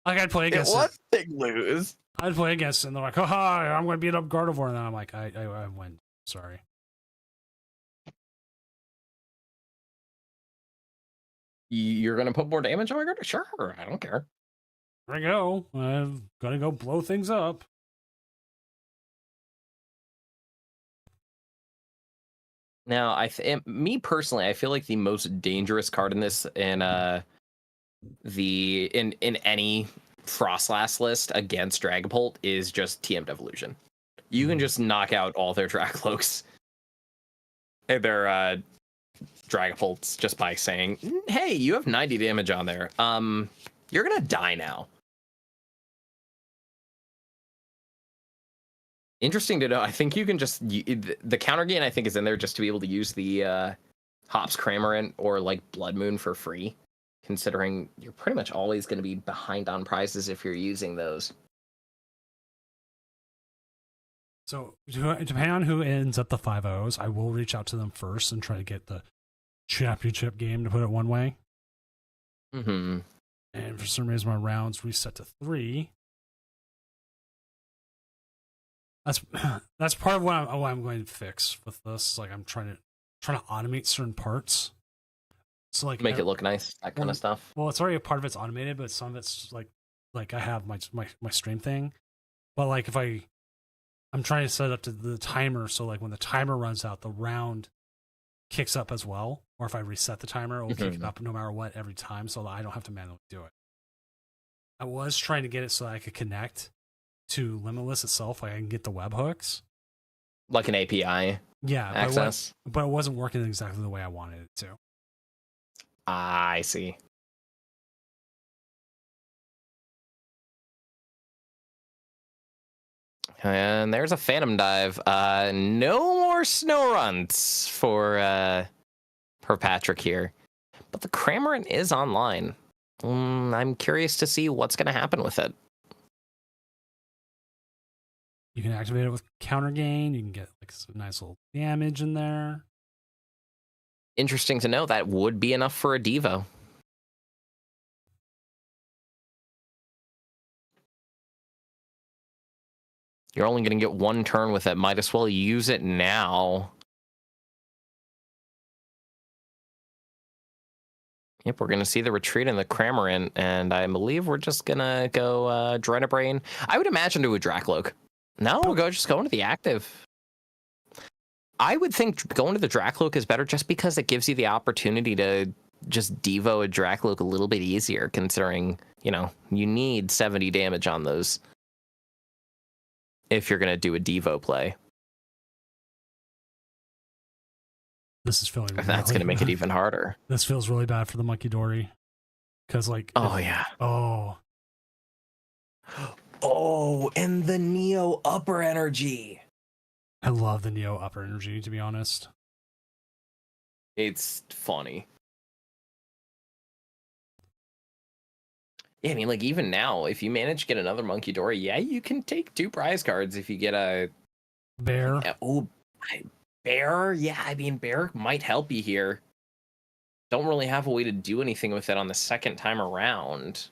Like I'd play against it. Was Ting Lu's. I'd play against it and they're like, haha, I'm going to beat up Gardevoir. And then I'm like, I win. Sorry. You're going to put more damage on my Gardevoir? Sure. I don't care. There we go. I've got to go blow things up. Now, me personally, I feel like the most dangerous card in this in any Frostlass list against Dragapult is just TM Devolution. You can just knock out all their Dragcloaks, their Dragapults, just by saying, "Hey, you have 90 damage on there. You're gonna die now." Interesting to know. I think you can just the counter gain. I think is in there just to be able to use the Hops Cramorant or like Blood Moon for free, considering you're pretty much always going to be behind on prizes if you're using those. So depending on who ends up the 5-0s, I will reach out to them first and try to get the championship game, to put it one way. Mm-hmm. And for some reason, my rounds reset to 3. That's part of what I'm going to fix with this. Like I'm trying to automate certain parts. So like make it look nice, that kind of stuff. Well, it's already a part of it's automated, but some of it's like I have my stream thing. But like if I'm trying to set it up to the timer, so like when the timer runs out, the round kicks up as well. Or if I reset the timer, it will kick it up no matter what every time, so that I don't have to manually do it. I was trying to get it so that I could connect to Limitless itself, like I can get the webhooks, like an API. Yeah, access, but it wasn't working exactly the way I wanted it to. I see. And there's a Phantom Dive. No more Snorunt for Patrick here, but the Cramorant is online. I'm curious to see what's going to happen with it. You can activate it with counter gain. You can get like some nice little damage in there. Interesting to know that would be enough for a Devo. You're only going to get one turn with it. Might as well use it now. Yep, we're going to see the retreat in the Cramorant, and I believe we're just going to go Drenabrain. I would imagine to a Dracloak. No, we'll just go into the active. I would think going to the Dracloak is better just because it gives you the opportunity to just Devo a Dracloak a little bit easier, considering, you know, you need 70 damage on those if you're going to do a Devo play. This is feeling That's going to make it even harder. This feels really bad for the Monkey Dory. Because, like... Oh, yeah. Oh. Oh, and the Neo upper energy. I love the Neo upper energy, to be honest. It's funny. Yeah, I mean, like, even now, if you manage to get another Monkey Dory, yeah, you can take 2 prize cards if you get a... Bear. Oh, Bear? Yeah, I mean, Bear might help you here. Don't really have a way to do anything with it on the second time around.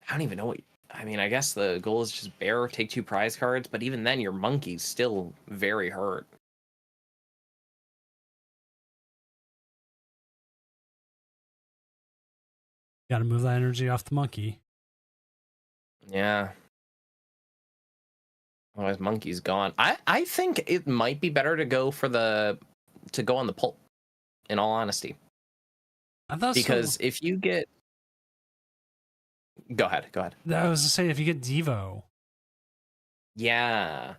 I don't even know what... I mean, I guess the goal is just Bear, take 2 prize cards, but even then, your Monkey's still very hurt. Got to move that energy off the Monkey. Yeah. Otherwise, Monkey's gone. I think it might be better to go on the pull, in all honesty. I thought because so. if you get... Go ahead. I was to say, if you get Devo. Yeah.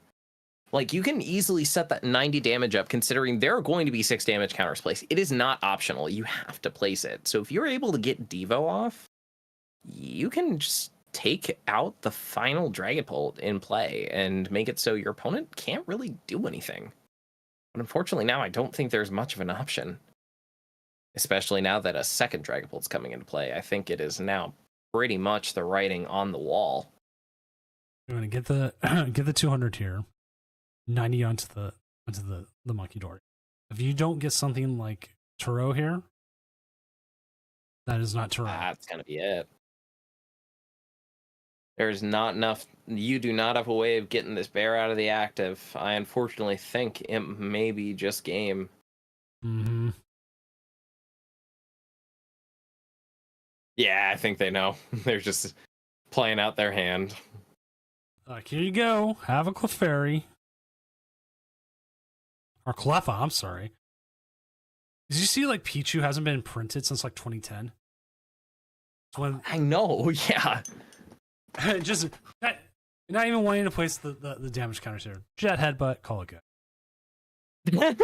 Like, you can easily set that 90 damage up, considering there are going to be 6 damage counters placed. It is not optional. You have to place it. So if you're able to get Devo off, you can just take out the final Dragapult in play and make it so your opponent can't really do anything. But unfortunately now, I don't think there's much of an option. Especially now that a second Dragapult's coming into play. I think it is now pretty much the writing on the wall. I'm going to get the 200 here. 90 onto the Monkey Dory. If you don't get something like Turo here, that is not Turo. That's going to be it. There's not enough. You do not have a way of getting this Bear out of the active. I unfortunately think it may be just game. Mm-hmm. Yeah, I think they know. They're just playing out their hand. Here you go. Have a Clefairy. Or Cleffa, I'm sorry. Did you see, like, Pichu hasn't been printed since, like, 2010? When I know, yeah. just not even wanting to place the damage counters here. Jet Headbutt, call it good.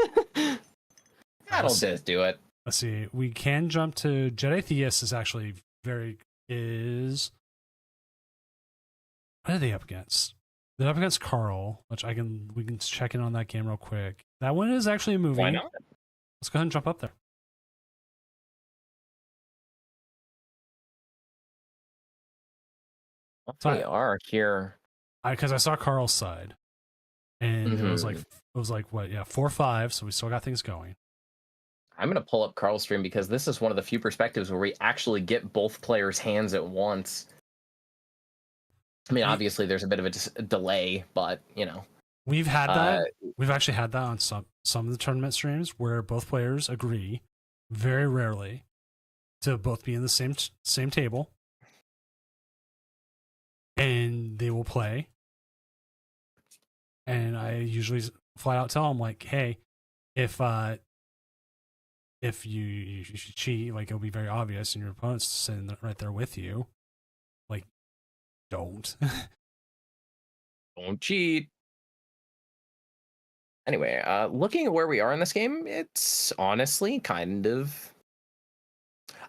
That'll just do it. Let's see. We can jump to Jet Atheist is actually is... What are they up against? They're up against Carl, which we can check in on that game real quick. That one is actually a movie. Why not? Let's go ahead and jump up there. They are here. Because I saw Carl's side. And it was like what, yeah, 4-5, so we still got things going. I'm going to pull up Carl's stream because this is one of the few perspectives where we actually get both players' hands at once. I mean, obviously there's a bit of a delay, but, you know. We've had that. We've actually had that on some of the tournament streams where both players agree, very rarely, to both be in the same table. And they will play. And I usually flat out tell them, like, hey, if you cheat, like, it'll be very obvious and your opponent's sitting right there with you. Like, don't. Don't cheat. Anyway, looking at where we are in this game, it's honestly kind of,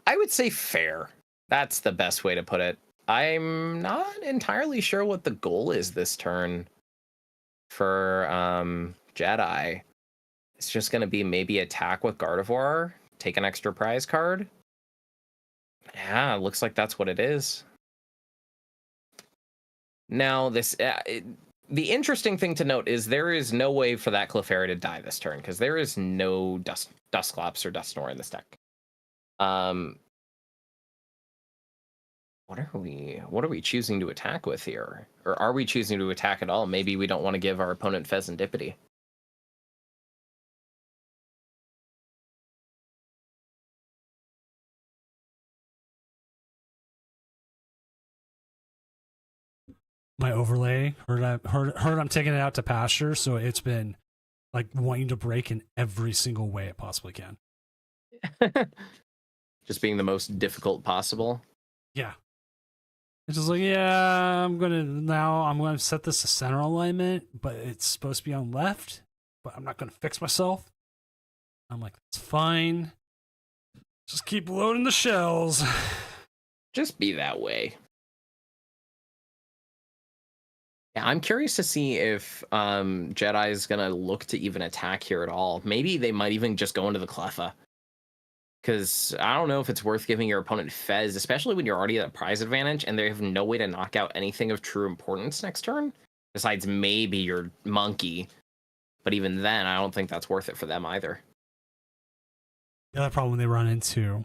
I would say, fair. That's the best way to put it. I'm not entirely sure what the goal is this turn for Jedi. It's just going to be maybe attack with Gardevoir, take an extra prize card. Yeah, it looks like that's what it is. Now, the interesting thing to note is there is no way for that Clefairy to die this turn because there is no Dusclops or Dusknoir in this deck. What are we choosing to attack with here? Or are we choosing to attack at all? Maybe we don't want to give our opponent Pheasantipity. My overlay heard I'm taking it out to pasture, so it's been like wanting to break in every single way it possibly can. Just being the most difficult possible. Yeah. It's just like, yeah, I'm gonna set this to center alignment, but it's supposed to be on left, but I'm not gonna fix myself. I'm like, it's fine. Just keep loading the shells. Just be that way. Yeah, I'm curious to see if Jedi is gonna look to even attack here at all. Maybe they might even just go into the Cleffa. Because I don't know if it's worth giving your opponent Fez, especially when you're already at a prize advantage and they have no way to knock out anything of true importance next turn, besides maybe your monkey. But even then, I don't think that's worth it for them either. The other problem they run into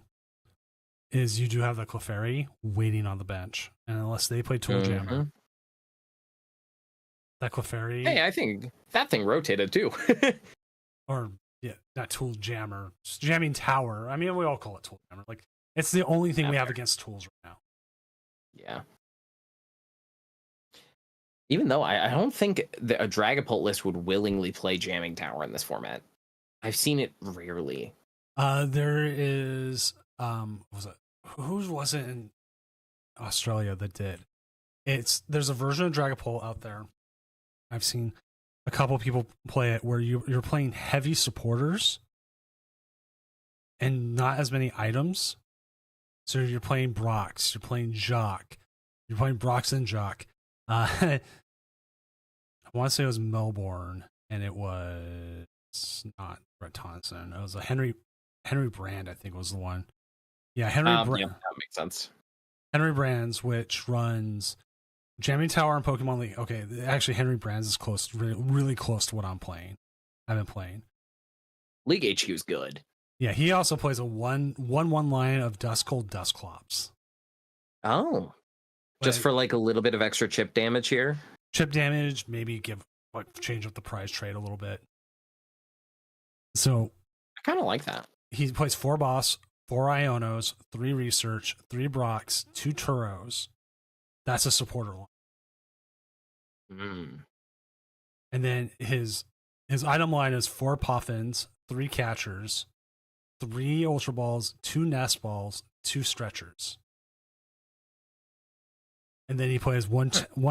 is you do have the Clefairy waiting on the bench. And unless they play Tool Jammer, that Clefairy... Hey, I think that thing rotated too. Or... yeah, not Tool Jammer, Jamming Tower. I mean, we all call it Tool Jammer. Like, it's the only thing we have against tools right now. Yeah. Even though I don't think a Dragapult list would willingly play Jamming Tower in this format. I've seen it rarely. There is, who was it in Australia that did? There's a version of Dragapult out there. I've seen a couple people play it where you're playing heavy supporters and not as many items. So you're playing Brox, you're playing Jock, you're playing Brox and Jock. I want to say it was Melbourne, and it was not Brett Tonson. It was a Henry Brand, I think was the one. Yeah, Henry Brand. Yeah, that makes sense. Henry Brands, which runs Jamming Tower and Pokemon League. Okay, actually, Henry Brands is close, really close to what I'm playing. I've been playing. League HQ is good. Yeah, he also plays a one line of Duskull Dusclops. Oh, just for like a little bit of extra chip damage here. Chip damage, maybe change up the prize trade a little bit. So I kind of like that. He plays 4 Boss, 4 Ionos, 3 Research, 3 Brox, 2 Turos. That's a supporter line. And then his item line is 4 Puffins, 3 Catchers, 3 Ultra Balls, 2 Nest Balls, 2 Stretchers. And then he plays one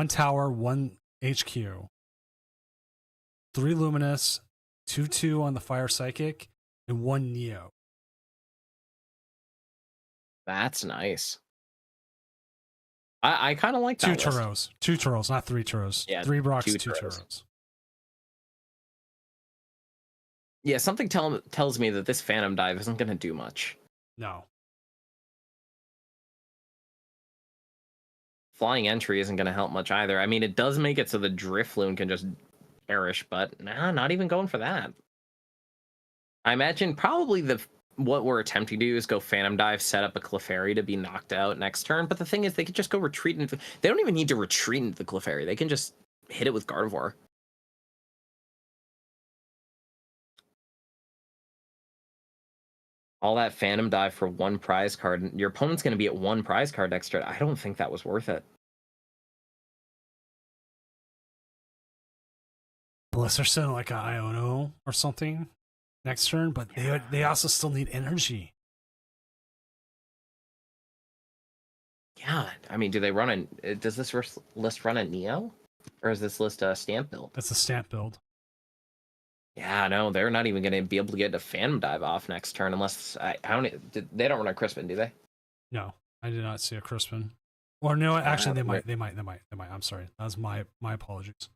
Tower, 1 HQ, 3 Luminous, 2/2 on the Fire Psychic, and 1 Neo. That's nice. I kind of like that. 2 Turos. 2 Turos, not 3 Turos. Yeah, 3 Brox, 2 Turos. Turos. Yeah, something tells me that this Phantom Dive isn't going to do much. No. Flying Entry isn't going to help much either. I mean, it does make it so the Drifloon can just perish, but nah, not even going for that. I imagine probably what we're attempting to do is go Phantom Dive, set up a Clefairy to be knocked out next turn. But the thing is, they could just go retreat into... They don't even need to retreat into the Clefairy. They can just hit it with Gardevoir. All that Phantom Dive for 1 prize card. Your opponent's going to be at 1 prize card next turn. I don't think that was worth it. Unless they're sending like an Iono or something next turn, but they also still need energy. Yeah, I mean, do they run does this list run a Neo? Or is this list a stamp build? That's a stamp build. Yeah, no, they're not even going to be able to get a Phantom Dive off next turn unless they don't run a Crispin, do they? No, I did not see a Crispin. Or no, actually, they might. I'm sorry, that was my apologies.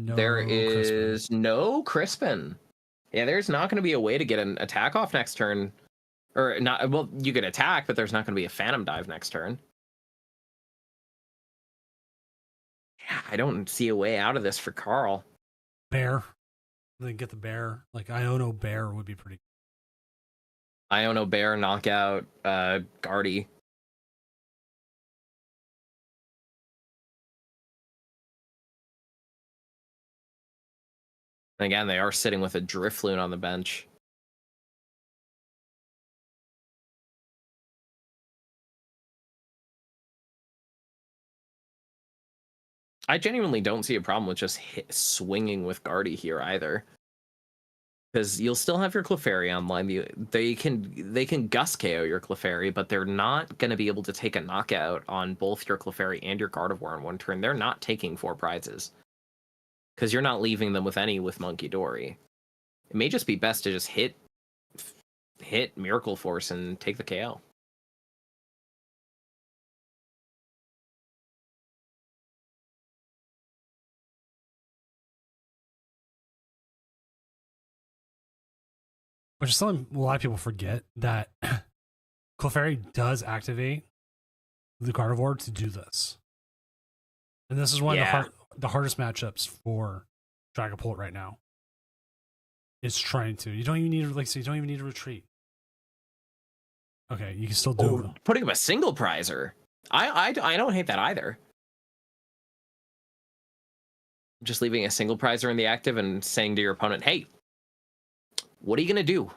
No. There is no Crispin. Yeah, there's not going to be a way to get an attack off next turn, or not. Well, you could attack, but there's not going to be a Phantom Dive next turn. Yeah, I don't see a way out of this for Carl. Bear. Then get the bear. Like Iono Bear would be pretty. Iono Bear, knockout, Guardy. And again, they are sitting with a Drifloon on the bench. I genuinely don't see a problem with just swinging with Guardy here either. Because you'll still have your Clefairy online. They can Gust KO your Clefairy, but they're not going to be able to take a knockout on both your Clefairy and your Gardevoir in one turn. They're not taking 4 prizes. Because you're not leaving them with any with Monkey Dory. It may just be best to just hit Miracle Force and take the KO. Which is something a lot of people forget, that Clefairy does activate the Gardevoir to do this. And this is one of the hardest matchups for Dragapult right now. It's trying to. You don't even need to retreat. Okay, you can still do it. Putting him a single prizer. I don't hate that either. Just leaving a single prizer in the active and saying to your opponent, hey, what are you going to do?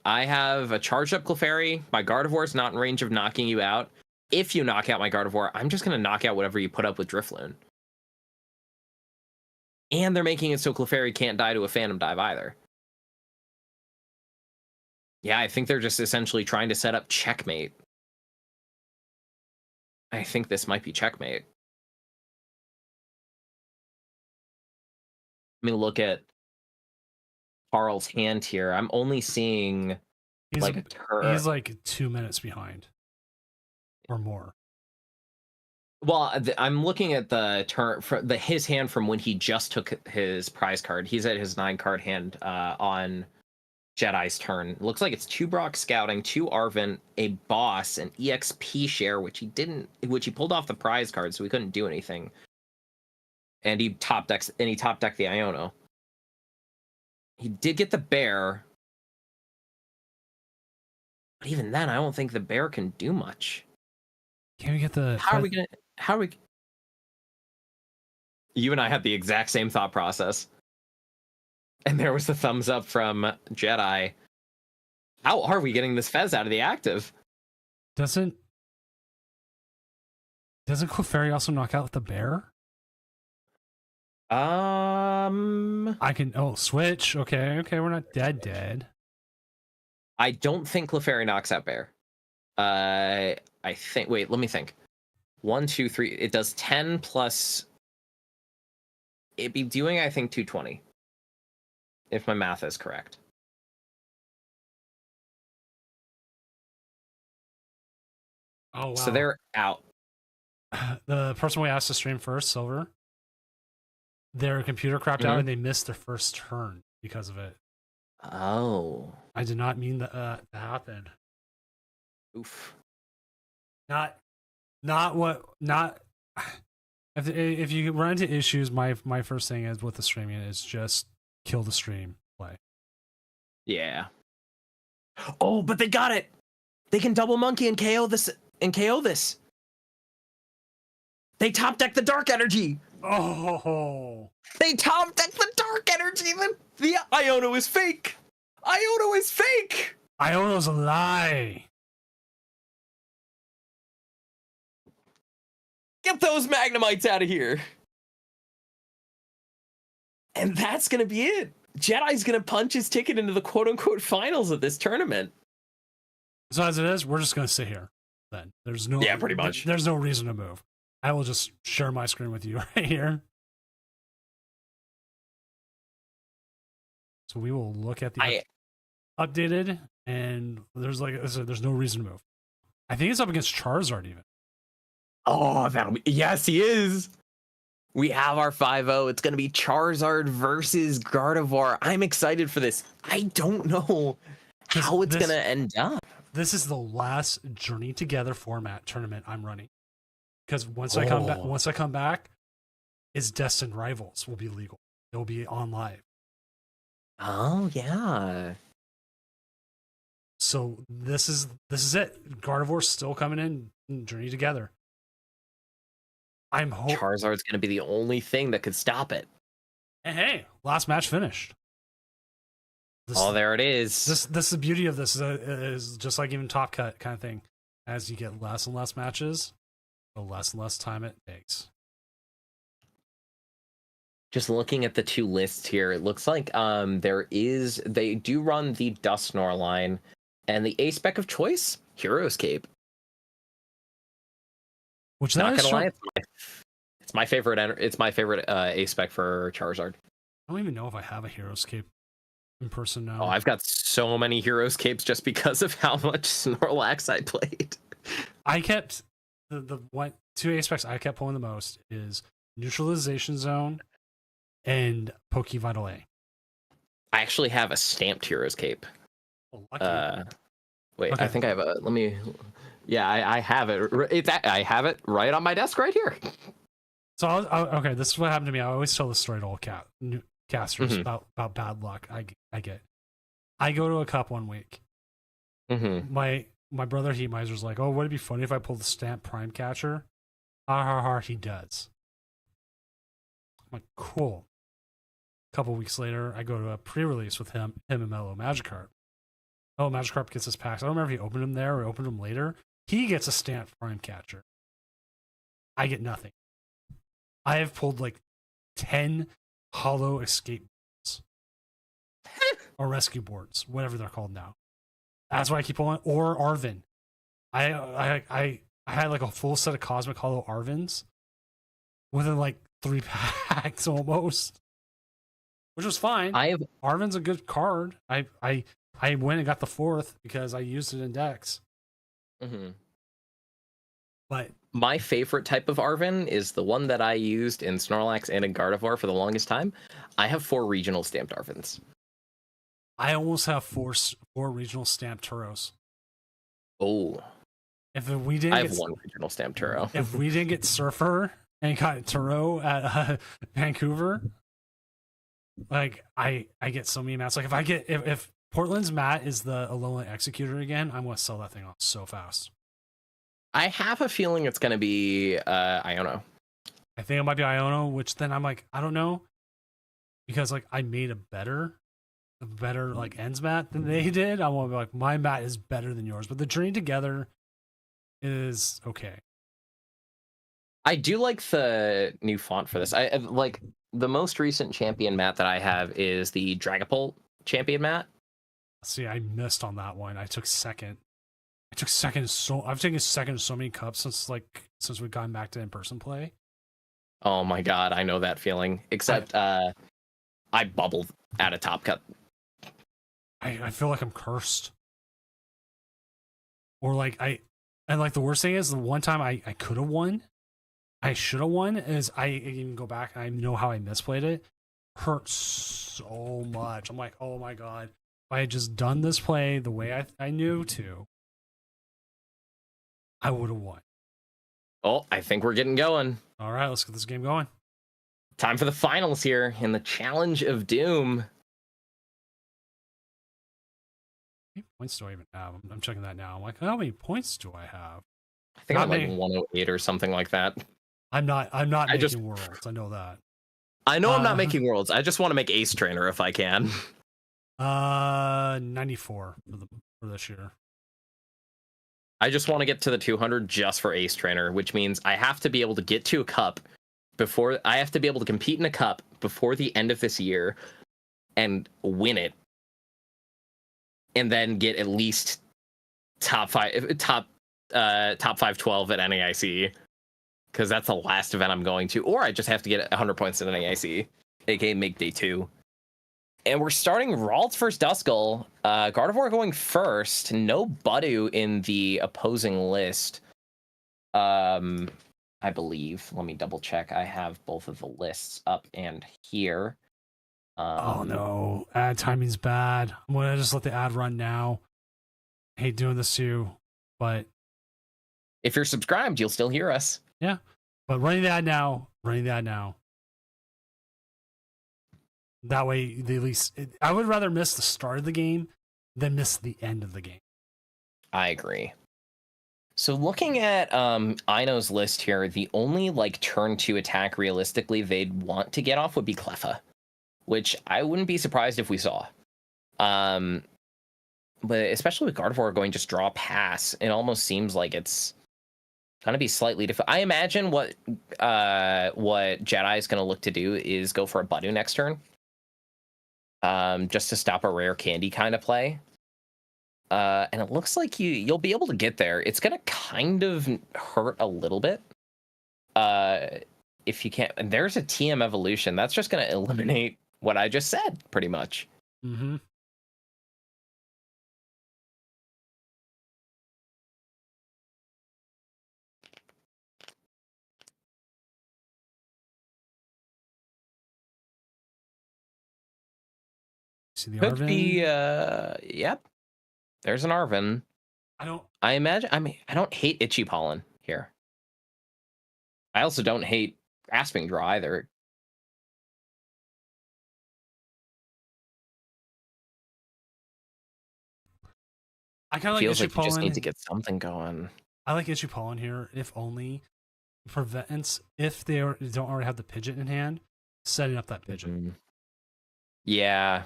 I have a charged up Clefairy. My Gardevoir's not in range of knocking you out. If you knock out my Gardevoir, I'm just going to knock out whatever you put up with Drifloon. And they're making it so Clefairy can't die to a Phantom Dive either. Yeah, I think they're just essentially trying to set up checkmate. I think this might be checkmate. Let me look at Carl's hand here. I'm only seeing He's like a turn. He's like 2 minutes behind or more. Well, I'm looking at the turn for his hand from when he just took his prize card. He's at his 9-card hand on Jedi's turn. It looks like it's 2 Brock Scouting, 2 Arvent, a Boss, an EXP share, which he pulled off the prize card, so he couldn't do anything. And he top decked the Iono. He did get the bear. But even then, I don't think the bear can do much. Can we get the... How are we... You and I had the exact same thought process. And there was the thumbs up from Jedi. How are we getting this Fez out of the active? Doesn't Clefairy also knock out the bear? I can... Oh, switch. Okay, we're not dead. I don't think Clefairy knocks out bear. I think... Wait, let me think. 1, 2, 3... It does 10 plus... It'd be doing, I think, 220. If my math is correct. Oh, wow. So they're out. The person we asked to stream first, Silver, their computer crapped out and they missed their first turn because of it. Oh. I did not mean that to happen. Oof. If you run into issues, my first thing is with the streaming is just kill the stream play. Yeah. Oh, but they got it. They can double monkey and KO this. They top deck the dark energy. Oh. They top deck the dark energy. The Iono is fake. Iono's a lie. Get those Magnemites out of here. And that's going to be it. Jedi's going to punch his ticket into the quote-unquote finals of this tournament. So as it is, we're just going to sit here then. There's no... Yeah, pretty much. There's no reason to move. I will just share my screen with you right here. So we will look at the updated, and there's there's no reason to move. I think it's up against Charizard even. Oh, yes, he is. We have our 5-0. It's going to be Charizard versus Gardevoir. I'm excited for this. I don't know how it's going to end up. This is the last Journey Together format tournament I'm running. Because once I come back, its Destined Rivals will be legal. It will be on live. Oh, yeah. So this is it. Gardevoir's still coming in Journey Together. Charizard's going to be the only thing that could stop it. And hey, last match finished. There it is. This is the beauty of this is just like even Top Cut kind of thing. As you get less and less matches, the less and less time it takes. just looking at the two lists here, it looks like they do run the Dusknoir line, and the A spec of choice, Hero's Cape. Which Not gonna lie, it's my favorite. It's my favorite A spec for Charizard. I don't even know if I have a Hero's Cape in person now. Oh, I've got so many Hero's Capes just because of how much Snorlax I played. I kept the one two A specs I kept pulling the most is Neutralization Zone and Poke Vital A. I actually have a stamped Hero's Cape. Oh, lucky. Wait, Okay. I think I have a. Let me. Yeah, I have it. I have it right on my desk right here. So okay, this is what happened to me. I always tell the story to all casters Mhm. about bad luck. I get. I go to a cup one week. Mm-hmm. My brother Heat Miser's like, oh, would it be funny if I pulled the stamp Prime Catcher? He does. I'm like, cool. A couple weeks later, I go to a pre-release with him and Mellow Magikarp. Oh, Magikarp gets his packs. I don't remember if he opened them there or opened them later. He gets a stamped Prime Catcher. I get nothing. I have pulled like 10 hollow escape boards. Or rescue boards, whatever they're called now. That's why I keep pulling. Or Arvin. I had like a full set of Cosmic Hollow Arvins within like 3 packs almost, which was fine. Arvin's a good card. I went and got the 4th because I used it in decks. Mm-hmm. But my favorite type of Arvin is the one that I used in Snorlax and in Gardevoir for the longest time. I have 4 regional stamped Arvins. I almost have 4 regional stamped Turos. Oh. If we didn't, I have 1 regional stamped Turo. If we didn't get Surfer and got Turo at Vancouver, like I get so many mats. Like if Portland's mat is the Alolan Executor again, I'm gonna sell that thing off so fast. I have a feeling it's gonna be Iono. I think it might be Iono, which then I'm like, I don't know, because like I made a better like ends mat than they did. I want to be like, my mat is better than yours, but the Journey Together is okay. I do like the new font for this. I like the most recent champion mat that I have is the Dragapult champion mat. See, I missed on that one. I took second. I've taken second in so many cups since we've gone back to in-person play. Oh my god, I know that feeling. Except I bubbled at a top cut. I feel like I'm cursed. Or like and like the worst thing is the one time I could have won, I should have won, is I even go back and I know how I misplayed it. Hurts so much. I'm like, oh my god. If I had just done this play the way I knew to, I would have won. Oh, I think we're getting going. All right, let's get this game going. Time for the finals here in the Challenge of Doom. How many points do I even have? I'm checking that now. I'm like, how many points do I have? I think I'm like 108 or something like that. I'm not making worlds. I know that. I know I'm not making worlds. I just want to make Ace Trainer if I can. 94 for this year. I just want to get to the 200 just for Ace Trainer, which means I have to be able to get to a cup before I have to be able to compete in a cup before the end of this year and win it. And then get at least top 512 at NAIC, because that's the last event I'm going to, or I just have to get 100 points at NAIC, aka make day 2. And we're starting Ralts versus Duskull. Gardevoir going first. No Budu in the opposing list. I believe. Let me double check. I have both of the lists up and here. Oh no, ad timing's bad. I'm gonna just let the ad run now. I hate doing this to you, but if you're subscribed, you'll still hear us. Yeah, but running the ad now. That way, at least I would rather miss the start of the game than miss the end of the game. I agree. So looking at Ino's list here, the only like turn 2 attack realistically they'd want to get off would be Cleffa, which I wouldn't be surprised if we saw. But especially with Gardevoir going just draw pass, it almost seems like it's Gonna be slightly different. I imagine what Jedi is gonna look to do is go for a Badu next turn. Just to stop a rare candy kind of play. And it looks like you'll be able to get there. It's gonna kind of hurt a little bit. If you can't, and there's a TM evolution. That's just gonna eliminate what I just said, pretty much. Mm-hmm. See the Could Arvin? be, yep. There's an Arvin. I imagine. I mean, I don't hate Itchy Pollen here. I also don't hate Grasping Draw either. I kind of like Feels Itchy like you just Pollen. need to get something going. I like Itchy Pollen here, if only prevents if they don't already have the Pidgeot in hand, setting up that Pidgeot. Mm-hmm. Yeah.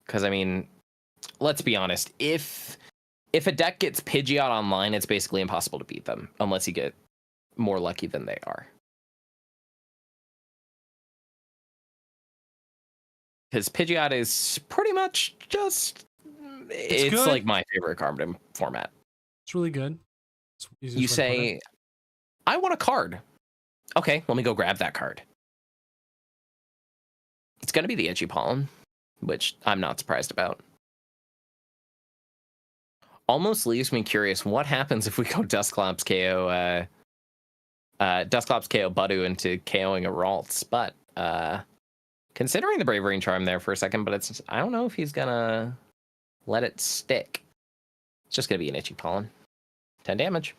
Because I mean, let's be honest. If a deck gets Pidgeot online, it's basically impossible to beat them unless you get more lucky than they are. Because Pidgeot is pretty much just it's like my favorite card in format. It's really good. You say, I want a card. Okay, let me go grab that card. It's going to be the Itchy Pollen, which I'm not surprised about. Almost leaves me curious what happens if we go Dusclops KO Badu into KOing a Ralts, but considering the Bravery Charm there for a second, but I don't know if he's gonna let it stick. It's just gonna be an Itchy Pollen. 10 damage.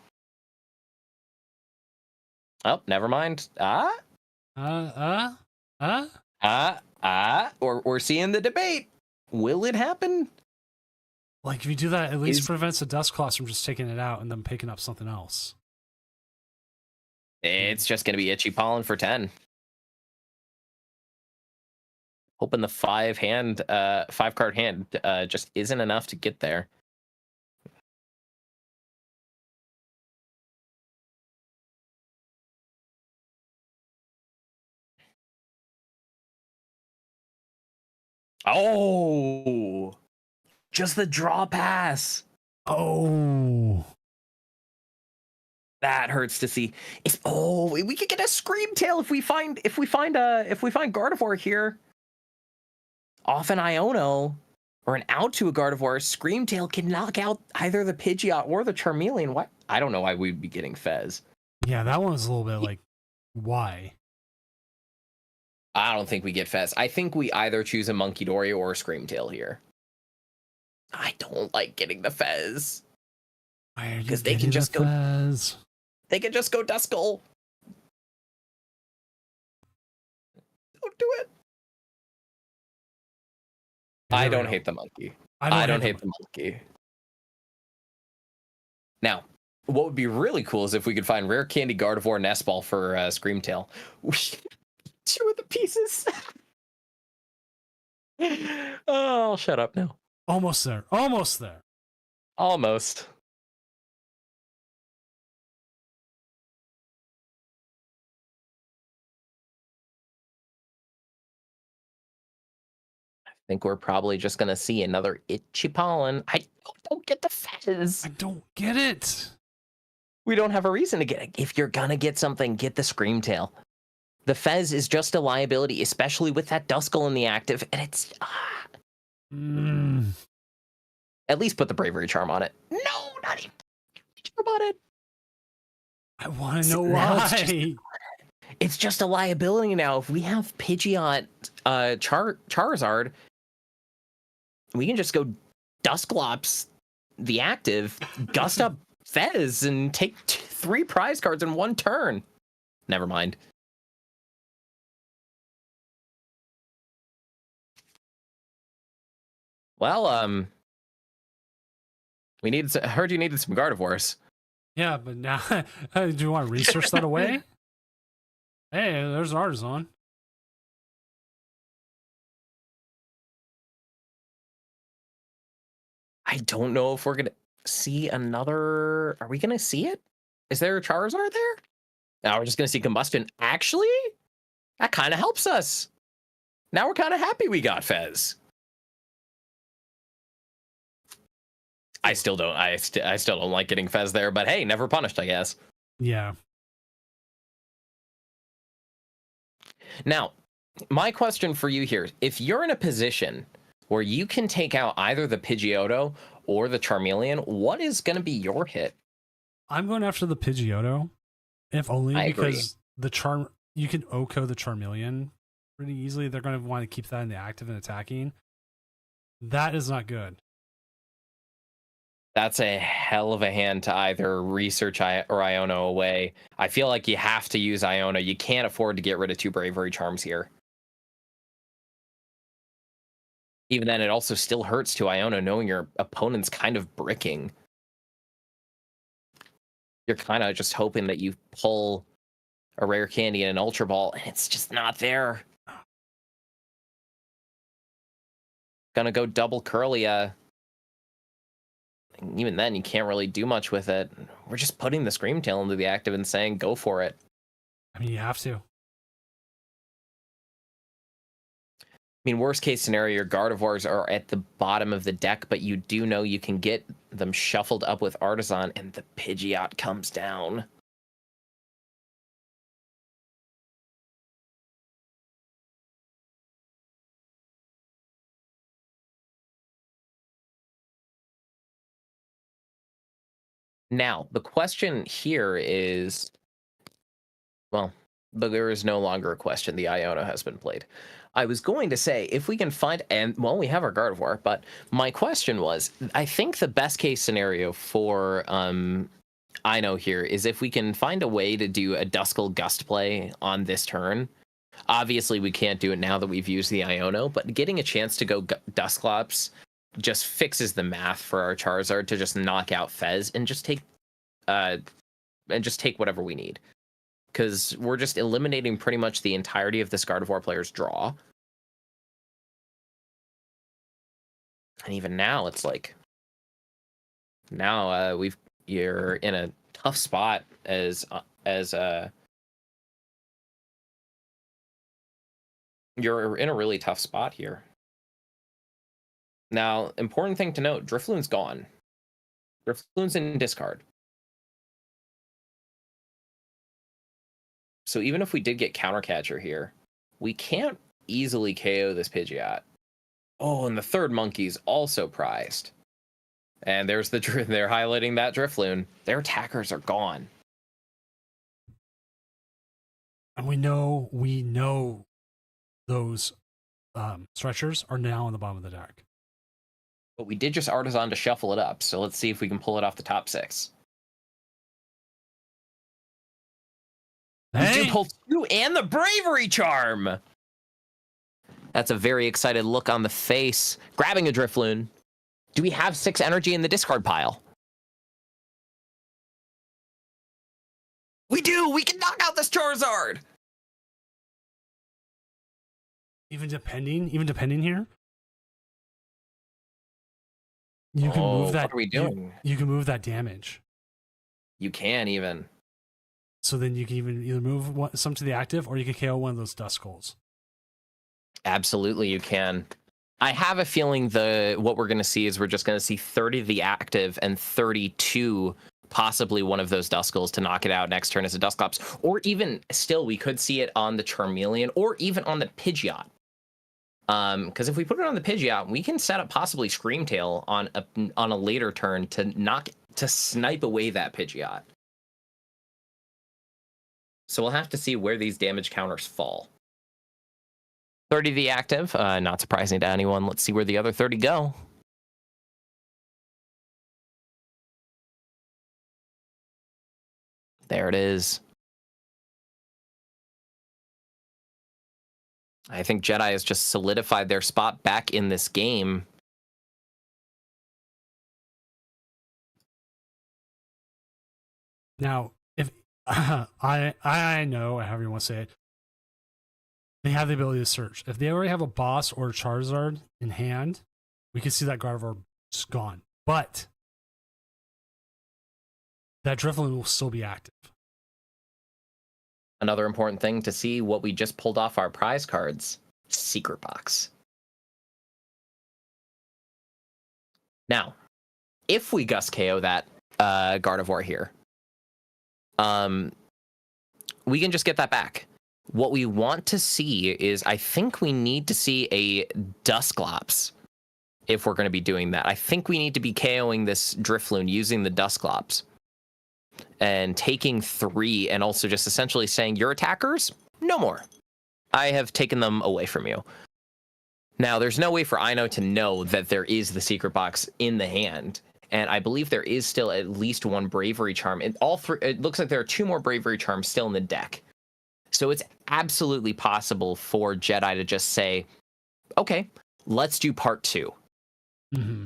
Oh, never mind. We're seeing the debate. Will it happen? Like, if you do that, at least prevents the Dusclops from just taking it out and then picking up something else. It's just going to be Itchy Pollen for 10. Hoping the 5-card hand just isn't enough to get there. Oh, just the draw pass. Oh, that hurts to see. We could get a Scream Tail if we find Gardevoir here. Off an Iono or an out to a Gardevoir, Scream Tail can knock out either the Pidgeot or the Charmeleon. What? I don't know why we'd be getting Fez. Yeah, that one was a little bit like, why? I don't think we get Fez. I think we either choose a Munkidori or a Scream Tail here. I don't like getting the Fez. Because they can just go. Fez? They can just go Duskull. Don't do it. I don't hate the monkey. I don't hate the monkey. Now, what would be really cool is if we could find Rare Candy Gardevoir Nest Ball for Screamtail. Two of the pieces. Oh, I'll shut up now. Almost there. Almost there. Almost. I think we're probably just going to see another Itchy Pollen. I don't get the Fez. I don't get it. We don't have a reason to get it. If you're going to get something, get the Screamtail. The Fez is just a liability, especially with that Duskull in the active, and it's... At least put the Bravery Charm on it. No, not even Charm on it. I want to know why. It's just a liability now. If we have Pidgeot Charizard, we can just go Dusclops, the active, gust up Fez, and take 3 prize cards in 1 turn. Never mind. Well, I heard you needed some Gardevoirs. Yeah, but now, do you want to research that away? Hey, there's Artisan. I don't know if we're going to see another... Are we going to see it? Is there a Charizard there? Now we're just going to see combustion. Actually, that kind of helps us. Now we're kind of happy we got Fez. I still don't. I still don't like getting Fez there, but hey, never punished, I guess. Yeah. Now, my question for you here: if you're in a position where you can take out either the Pidgeotto or the Charmeleon, what is going to be your hit? I'm going after the Pidgeotto, if only I because you can OHKO the Charmeleon pretty easily. They're going to want to keep that in the active and attacking. That is not good. That's a hell of a hand to either research or Iona away. I feel like you have to use Iona. You can't afford to get rid of 2 Bravery Charms here. Even then, it also still hurts to Iona knowing your opponent's kind of bricking. You're kind of just hoping that you pull a Rare Candy and an Ultra Ball, and it's just not there. Gonna go double Curlia. Even then, you can't really do much with it. We're just putting the Screamtail into the active and saying, go for it. I mean, you have to. I mean, worst case scenario, your Gardevoirs are at the bottom of the deck, but you do know you can get them shuffled up with Artisan, and the Pidgeot comes down. Now, the question here is, well, but there is no longer a question. The Iona has been played. I was going to say, if we can find, and well, we have our Gardevoir, but my question was, I think the best case scenario for Ino here is if we can find a way to do a Duskull Gust play on this turn. Obviously, we can't do it now that we've used the Iono, but getting a chance to go Dusclops just fixes the math for our Charizard to just knock out Fez and just take whatever we need. Because we're just eliminating pretty much the entirety of this Gardevoir player's draw. And even now, it's like, now you're in a tough spot as you're in a really tough spot here. Now, important thing to note, Drifloon's gone. Drifloon's in discard. So even if we did get Countercatcher here, we can't easily KO this Pidgeot. Oh, and the third monkey's also prized. And there's they're highlighting that Drifloon. Their attackers are gone. And we know those stretchers are now on the bottom of the deck. But we did just Artisan to shuffle it up, so let's see if we can pull it off the top 6. Hey! We do pull 2 and the Bravery Charm! That's a very excited look on the face. Grabbing a Drifloon. Do we have 6 energy in the discard pile? We do! We can knock out this Charizard! Even depending here? You can move that. What are we doing? You can move that damage. You can even. So then you can even either move some to the active, or you can KO one of those Duskulls. Absolutely, you can. I have a feeling what we're going to see is we're just going to see 30 of the active and 32, possibly one of those Duskulls to knock it out next turn as a Dusclops. Or even still, we could see it on the Charmeleon or even on the Pidgeot. Because if we put it on the Pidgeot, we can set up possibly Screamtail on a later turn to snipe away that Pidgeot. So we'll have to see where these damage counters fall. 30 the active, not surprising to anyone. Let's see where the other 30 go. There it is. I think Jedi has just solidified their spot back in this game. Now, if I know, however you want to say it, they have the ability to search. If they already have a boss or a Charizard in hand, we can see that Gardevoir is gone. But that Drifloon will still be active. Another important thing to see what we just pulled off our prize cards. Secret box. Now, if we Gust KO that Gardevoir here, we can just get that back. What we want to see is, I think we need to see a Dusclops if we're going to be doing that. I think we need to be KOing this Drifloon using the Dusclops and taking 3 and also just essentially saying, your attackers, no more. I have taken them away from you. Now, there's no way for Ino to know that there is the secret box in the hand. And I believe there is still at least 1 Bravery Charm. It looks like there are 2 more Bravery Charms still in the deck. So it's absolutely possible for Jedi to just say, okay, let's do part 2. Mm-hmm.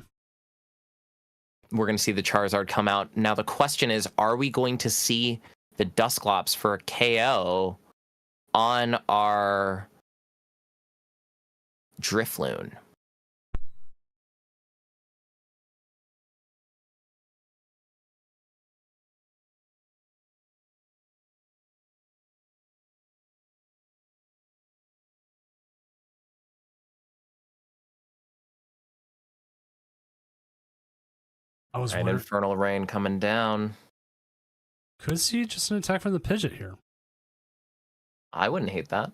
We're going to see the Charizard come out. Now, the question is, are we going to see the Dusclops for a KO on our Drifloon? I was An wondering, Infernal Rain coming down. could see just an attack from the Pidgeot here. I wouldn't hate that.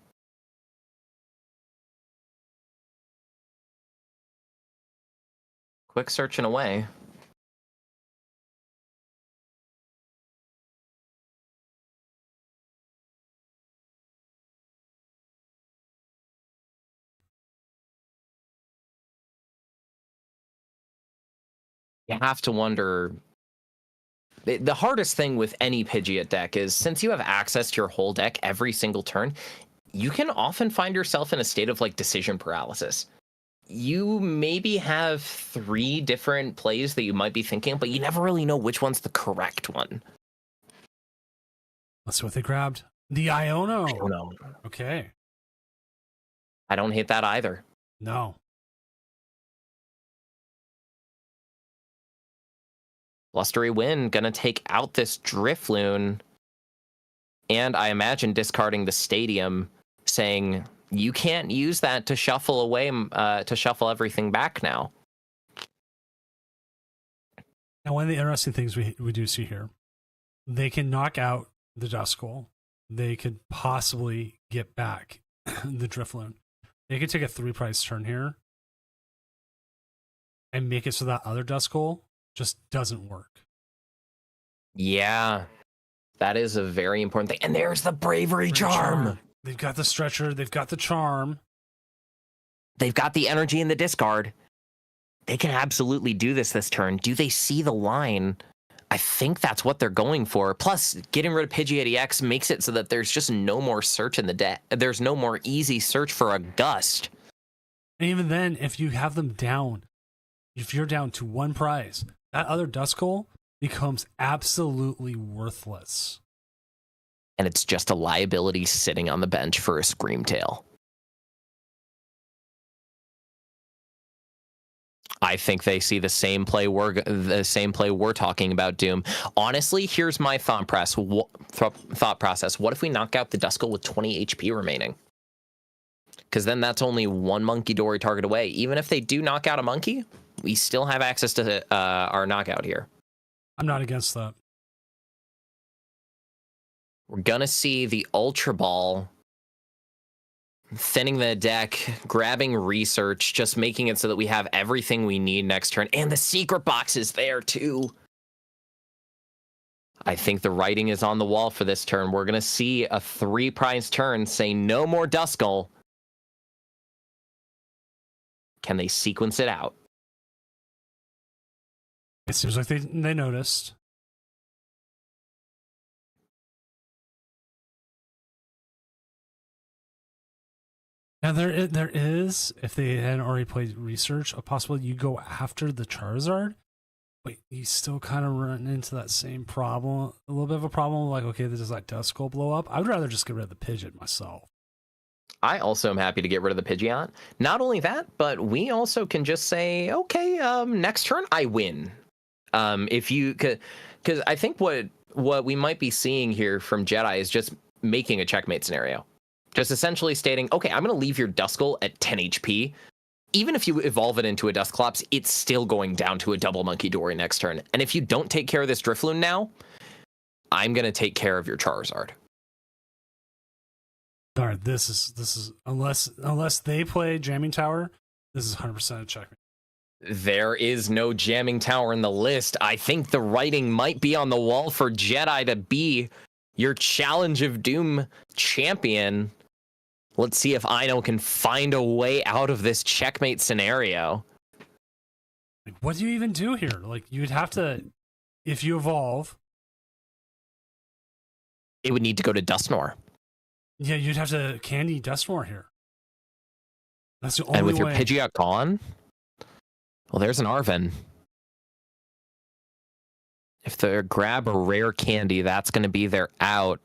Quick searching away. You have to wonder. The hardest thing with any Pidgeot deck is, since you have access to your whole deck every single turn, you can often find yourself in a state of like decision paralysis. You maybe have 3 different plays that you might be thinking, but you never really know which one's the correct one. Let's see what they grabbed. The Iono. I don't know. Okay. I don't hate that either. No. Blustery Wind gonna take out this Drifloon, and I imagine discarding the Stadium, saying you can't use that to shuffle away, to shuffle everything back now. Now, one of the interesting things we do see here, they can knock out the Duskull. They could possibly get back the Drifloon. They could take a 3-price turn here and make it so that other Duskull just doesn't work. Yeah, that is a very important thing. And there's the Bravery Charm. They've got the Stretcher. They've got the Charm. They've got the energy in the discard. They can absolutely do this turn. Do they see the line? I think that's what they're going for. Plus, getting rid of Pidgeot EX makes it so that there's just no more search in the deck. There's no more easy search for a Gust. And even then, if you have them down, if you're down to 1 prize, that other Duskull becomes absolutely worthless. And it's just a liability sitting on the bench for a Screamtail. I think they see the same play we're talking about, Doom. Honestly, here's my thought process. What if we knock out the Duskull with 20 HP remaining? Because then that's only 1 Monkey Dory target away. Even if they do knock out a monkey, we still have access to our knockout here. I'm not against that. We're gonna see the Ultra Ball thinning the deck, grabbing research, just making it so that we have everything we need next turn. And the secret box is there too. I think the writing is on the wall for this turn. We're going to see a 3-prize turn say no more Duskull. Can they sequence it out? It seems like they noticed. Now there is, if they hadn't already played research, a possibility you go after the Charizard, but you still kind of run into that same problem, a little bit of a problem. Like, okay, does that Duskull blow up? I would rather just get rid of the Pidgeot myself. I also am happy to get rid of the Pidgeot. Not only that, but we also can just say, okay, next turn I win. If you could, because I think what we might be seeing here from Jedi is just making a checkmate scenario. Just essentially stating, okay, I'm going to leave your Duskull at 10 HP. Even if you evolve it into a Dusclops, it's still going down to a double Monkey Dory next turn. And if you don't take care of this Drifloon now, I'm going to take care of your Charizard. All right, this is unless they play Jamming Tower, this is 100% a checkmate. There is no Jamming Tower in the list. I think the writing might be on the wall for Jedi to be your Challenge of Doom champion. Let's see if Ino can find a way out of this checkmate scenario. Like, what do you even do here? Like, you'd have to, if you evolve, it would need to go to Dusknoir. Yeah, you'd have to candy Dusknoir here. That's the only way. And with your Pidgeot gone, well, there's an Arven. If they grab a rare candy, that's going to be their out.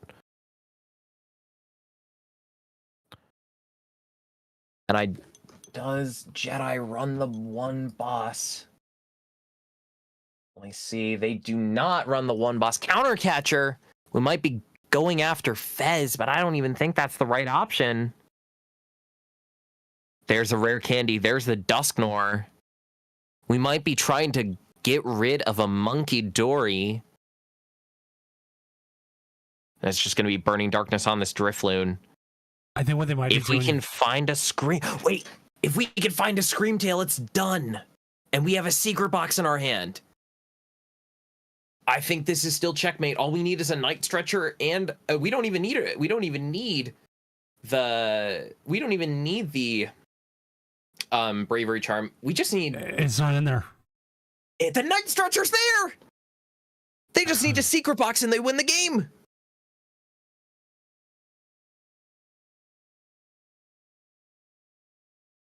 And does Jedi run the one boss? Let me see. They do not run the one boss. Countercatcher. We might be going after Fez, but I don't even think that's the right option. There's a rare candy. There's the Dusknoir. We might be trying to get rid of a Monkey Dory. That's just going to be Burning Darkness on this Drifloon. I think what they might be doing... If we can find a Scream... Wait! If we can find a Screamtail, it's done! And we have a secret box in our hand. I think this is still checkmate. All we need is a Night Stretcher, and we don't even need it. We don't even need the Bravery Charm. We just need... It's not in there. The Night Stretcher's there! They just need a secret box and they win the game!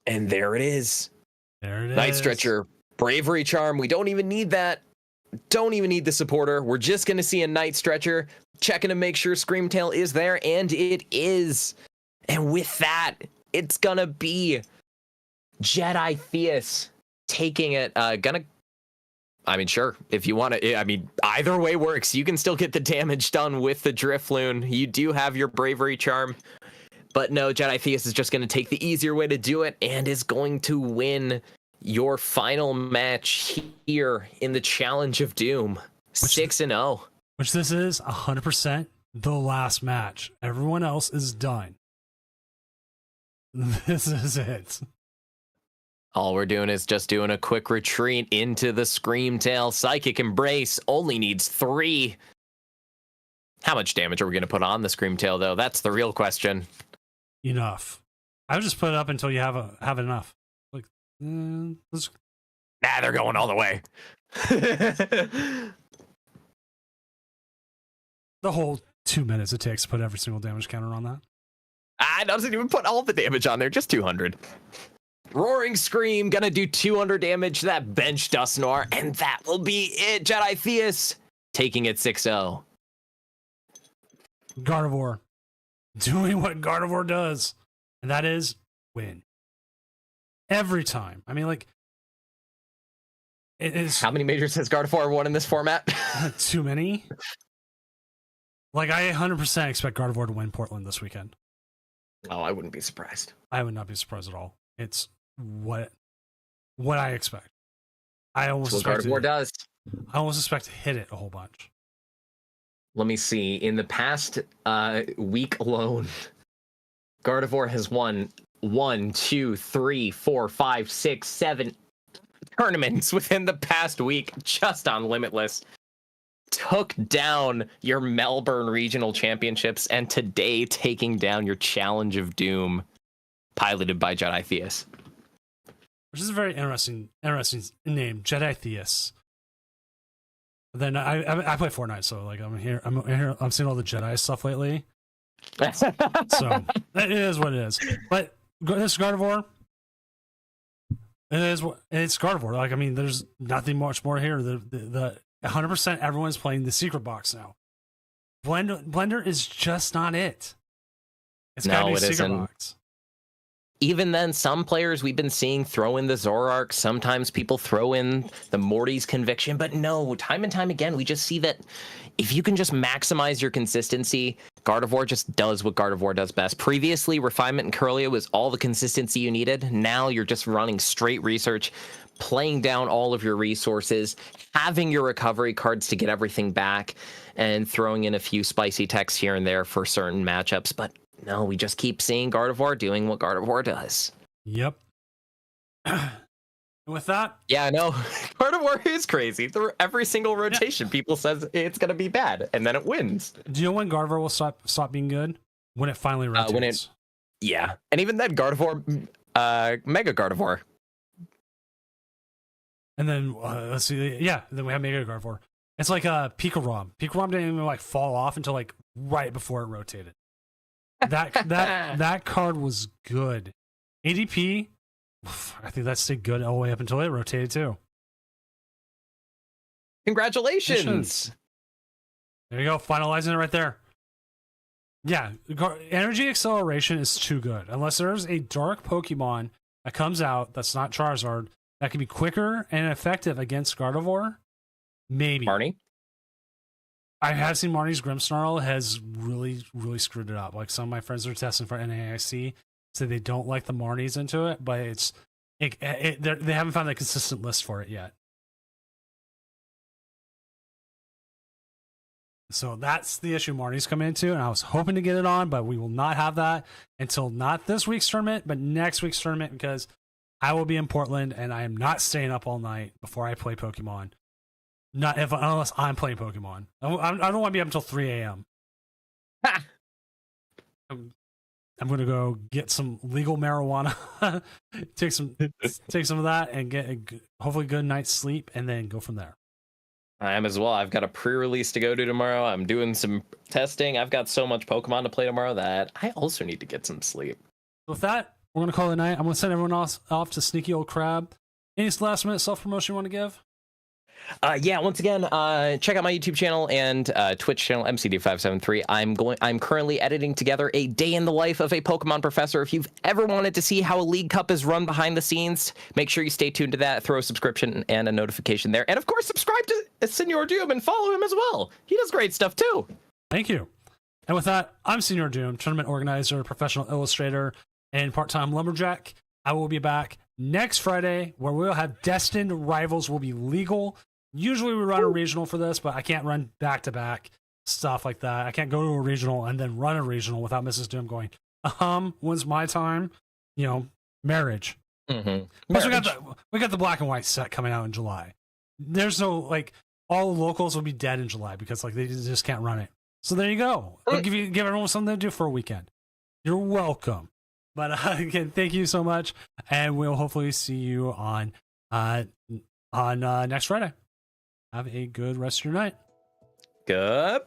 And there it is. There it is. Night Stretcher, Bravery Charm. We don't even need that. Don't even need the supporter. We're just going to see a Night Stretcher, checking to make sure Screamtail is there, and it is. And with that, it's going to be Jedi Theus taking it. Sure, if you want to. Either way works. You can still get the damage done with the Drifloon. You do have your Bravery Charm. But no, Jedi Theus is just going to take the easier way to do it and is going to win your final match here in the Challenge of Doom. 6-0. Which this is 100% the last match. Everyone else is done. This is it. All we're doing is just doing a quick retreat into the Screamtail. Psychic Embrace only needs 3. How much damage are we going to put on the Screamtail, though? That's the real question. Enough. I would just put it up until you have enough. Like, let's... Nah, they're going all the way. The whole 2 minutes it takes to put every single damage counter on that. It doesn't even put all the damage on there, just 200. Roaring Scream, gonna do 200 damage to that bench Dusknoir, and that will be it. Jedi Theus taking it 6-0. Gardevoir doing what Gardevoir does, and that is win. Every time. I mean, like, it is... How many majors has Gardevoir won in this format? Too many. Like, I 100% expect Gardevoir to win Portland this weekend. Oh, I wouldn't be surprised. I would not be surprised at all. It's what I expect. I almost expect Gardevoir does. I almost expect to hit it a whole bunch. Let me see. In the past week alone, Gardevoir has won 1, 2, 3, 4, 5, 6, 7 tournaments within the past week just on Limitless. Took down your Melbourne Regional Championships, and today taking down your Challenge of Doom, piloted by Jedi Theus. Which is a very interesting name, Jedi Theus. But then I play Fortnite, so like I'm seeing all the Jedi stuff lately. So it is what it is. But this Gardevoir, it's Gardevoir. Like, I mean, there's nothing much more here. The 100% everyone's playing the secret box now. Blender is just not it. It's gotta be a secret box. even then, some players we've been seeing throw in the Zoroark. Sometimes people throw in the Morty's Conviction. But no, time and time again, we just see that if you can just maximize your consistency, Gardevoir just does what Gardevoir does best. Previously, Refinement and Kirlia was all the consistency you needed. Now you're just running straight research, playing down all of your resources, having your recovery cards to get everything back, and throwing in a few spicy techs here and there for certain matchups. But no, we just keep seeing Gardevoir doing what Gardevoir does. Yep. With that, yeah, I know. Gardevoir is crazy. Through every single rotation, people says it's gonna be bad, and then it wins. Do you know when Gardevoir will stop being good? When it finally rotates. Yeah, and even then, Gardevoir, Mega Gardevoir. And then let's see, yeah, then we have Mega Gardevoir. It's like Pikarom. Pikarom didn't even like fall off until like right before it rotated. That card was good. ADP, I think that stayed good all the way up until it rotated too. Congratulations! There you go, finalizing it right there. Yeah, Energy Acceleration is too good. Unless there's a dark Pokemon that comes out that's not Charizard that can be quicker and effective against Gardevoir, maybe. Marnie? I have seen Marnie's Grimmsnarl has really, really screwed it up. Like some of my friends are testing for NAIC, so they don't like the Marnies into it, but they haven't found a consistent list for it yet. So that's the issue Marnie's come into, and I was hoping to get it on, but we will not have that until not this week's tournament, but next week's tournament, because I will be in Portland, and I am not staying up all night before I play Pokemon. Unless I'm playing Pokemon. I don't want to be up until 3 a.m. I'm going to go get some legal marijuana, take some of that, and get hopefully a good night's sleep, and then go from there. I am as well. I've got a pre-release to go to tomorrow. I'm doing some testing. I've got so much Pokemon to play tomorrow that I also need to get some sleep. With that, we're going to call it a night. I'm going to send everyone off to Sneaky Old Crab. Any last minute self-promotion you want to give? Yeah, once again, check out my YouTube channel and Twitch channel, MCD573. I'm currently editing together a day in the life of a Pokemon professor. If you've ever wanted to see how a League Cup is run behind the scenes, make sure you stay tuned to that. Throw a subscription and a notification there. And of course, subscribe to Senior Doom and follow him as well. He does great stuff too. Thank you. And with that, I'm Senior Doom, tournament organizer, professional illustrator, and part-time lumberjack. I will be back next Friday where we'll have Destined Rivals will be legal. Usually we run a regional for this, but I can't run back-to-back stuff like that. I can't go to a regional and then run a regional without Mrs. Doom going, when's my time? You know, marriage. Mm-hmm. Plus we got the black and white set coming out in July. There's no, like, all locals will be dead in July because, like, they just can't run it. So there you go. I'll give everyone something to do for a weekend. You're welcome. But again, thank you so much, and we'll hopefully see you on next Friday. Have a good rest of your night. Good.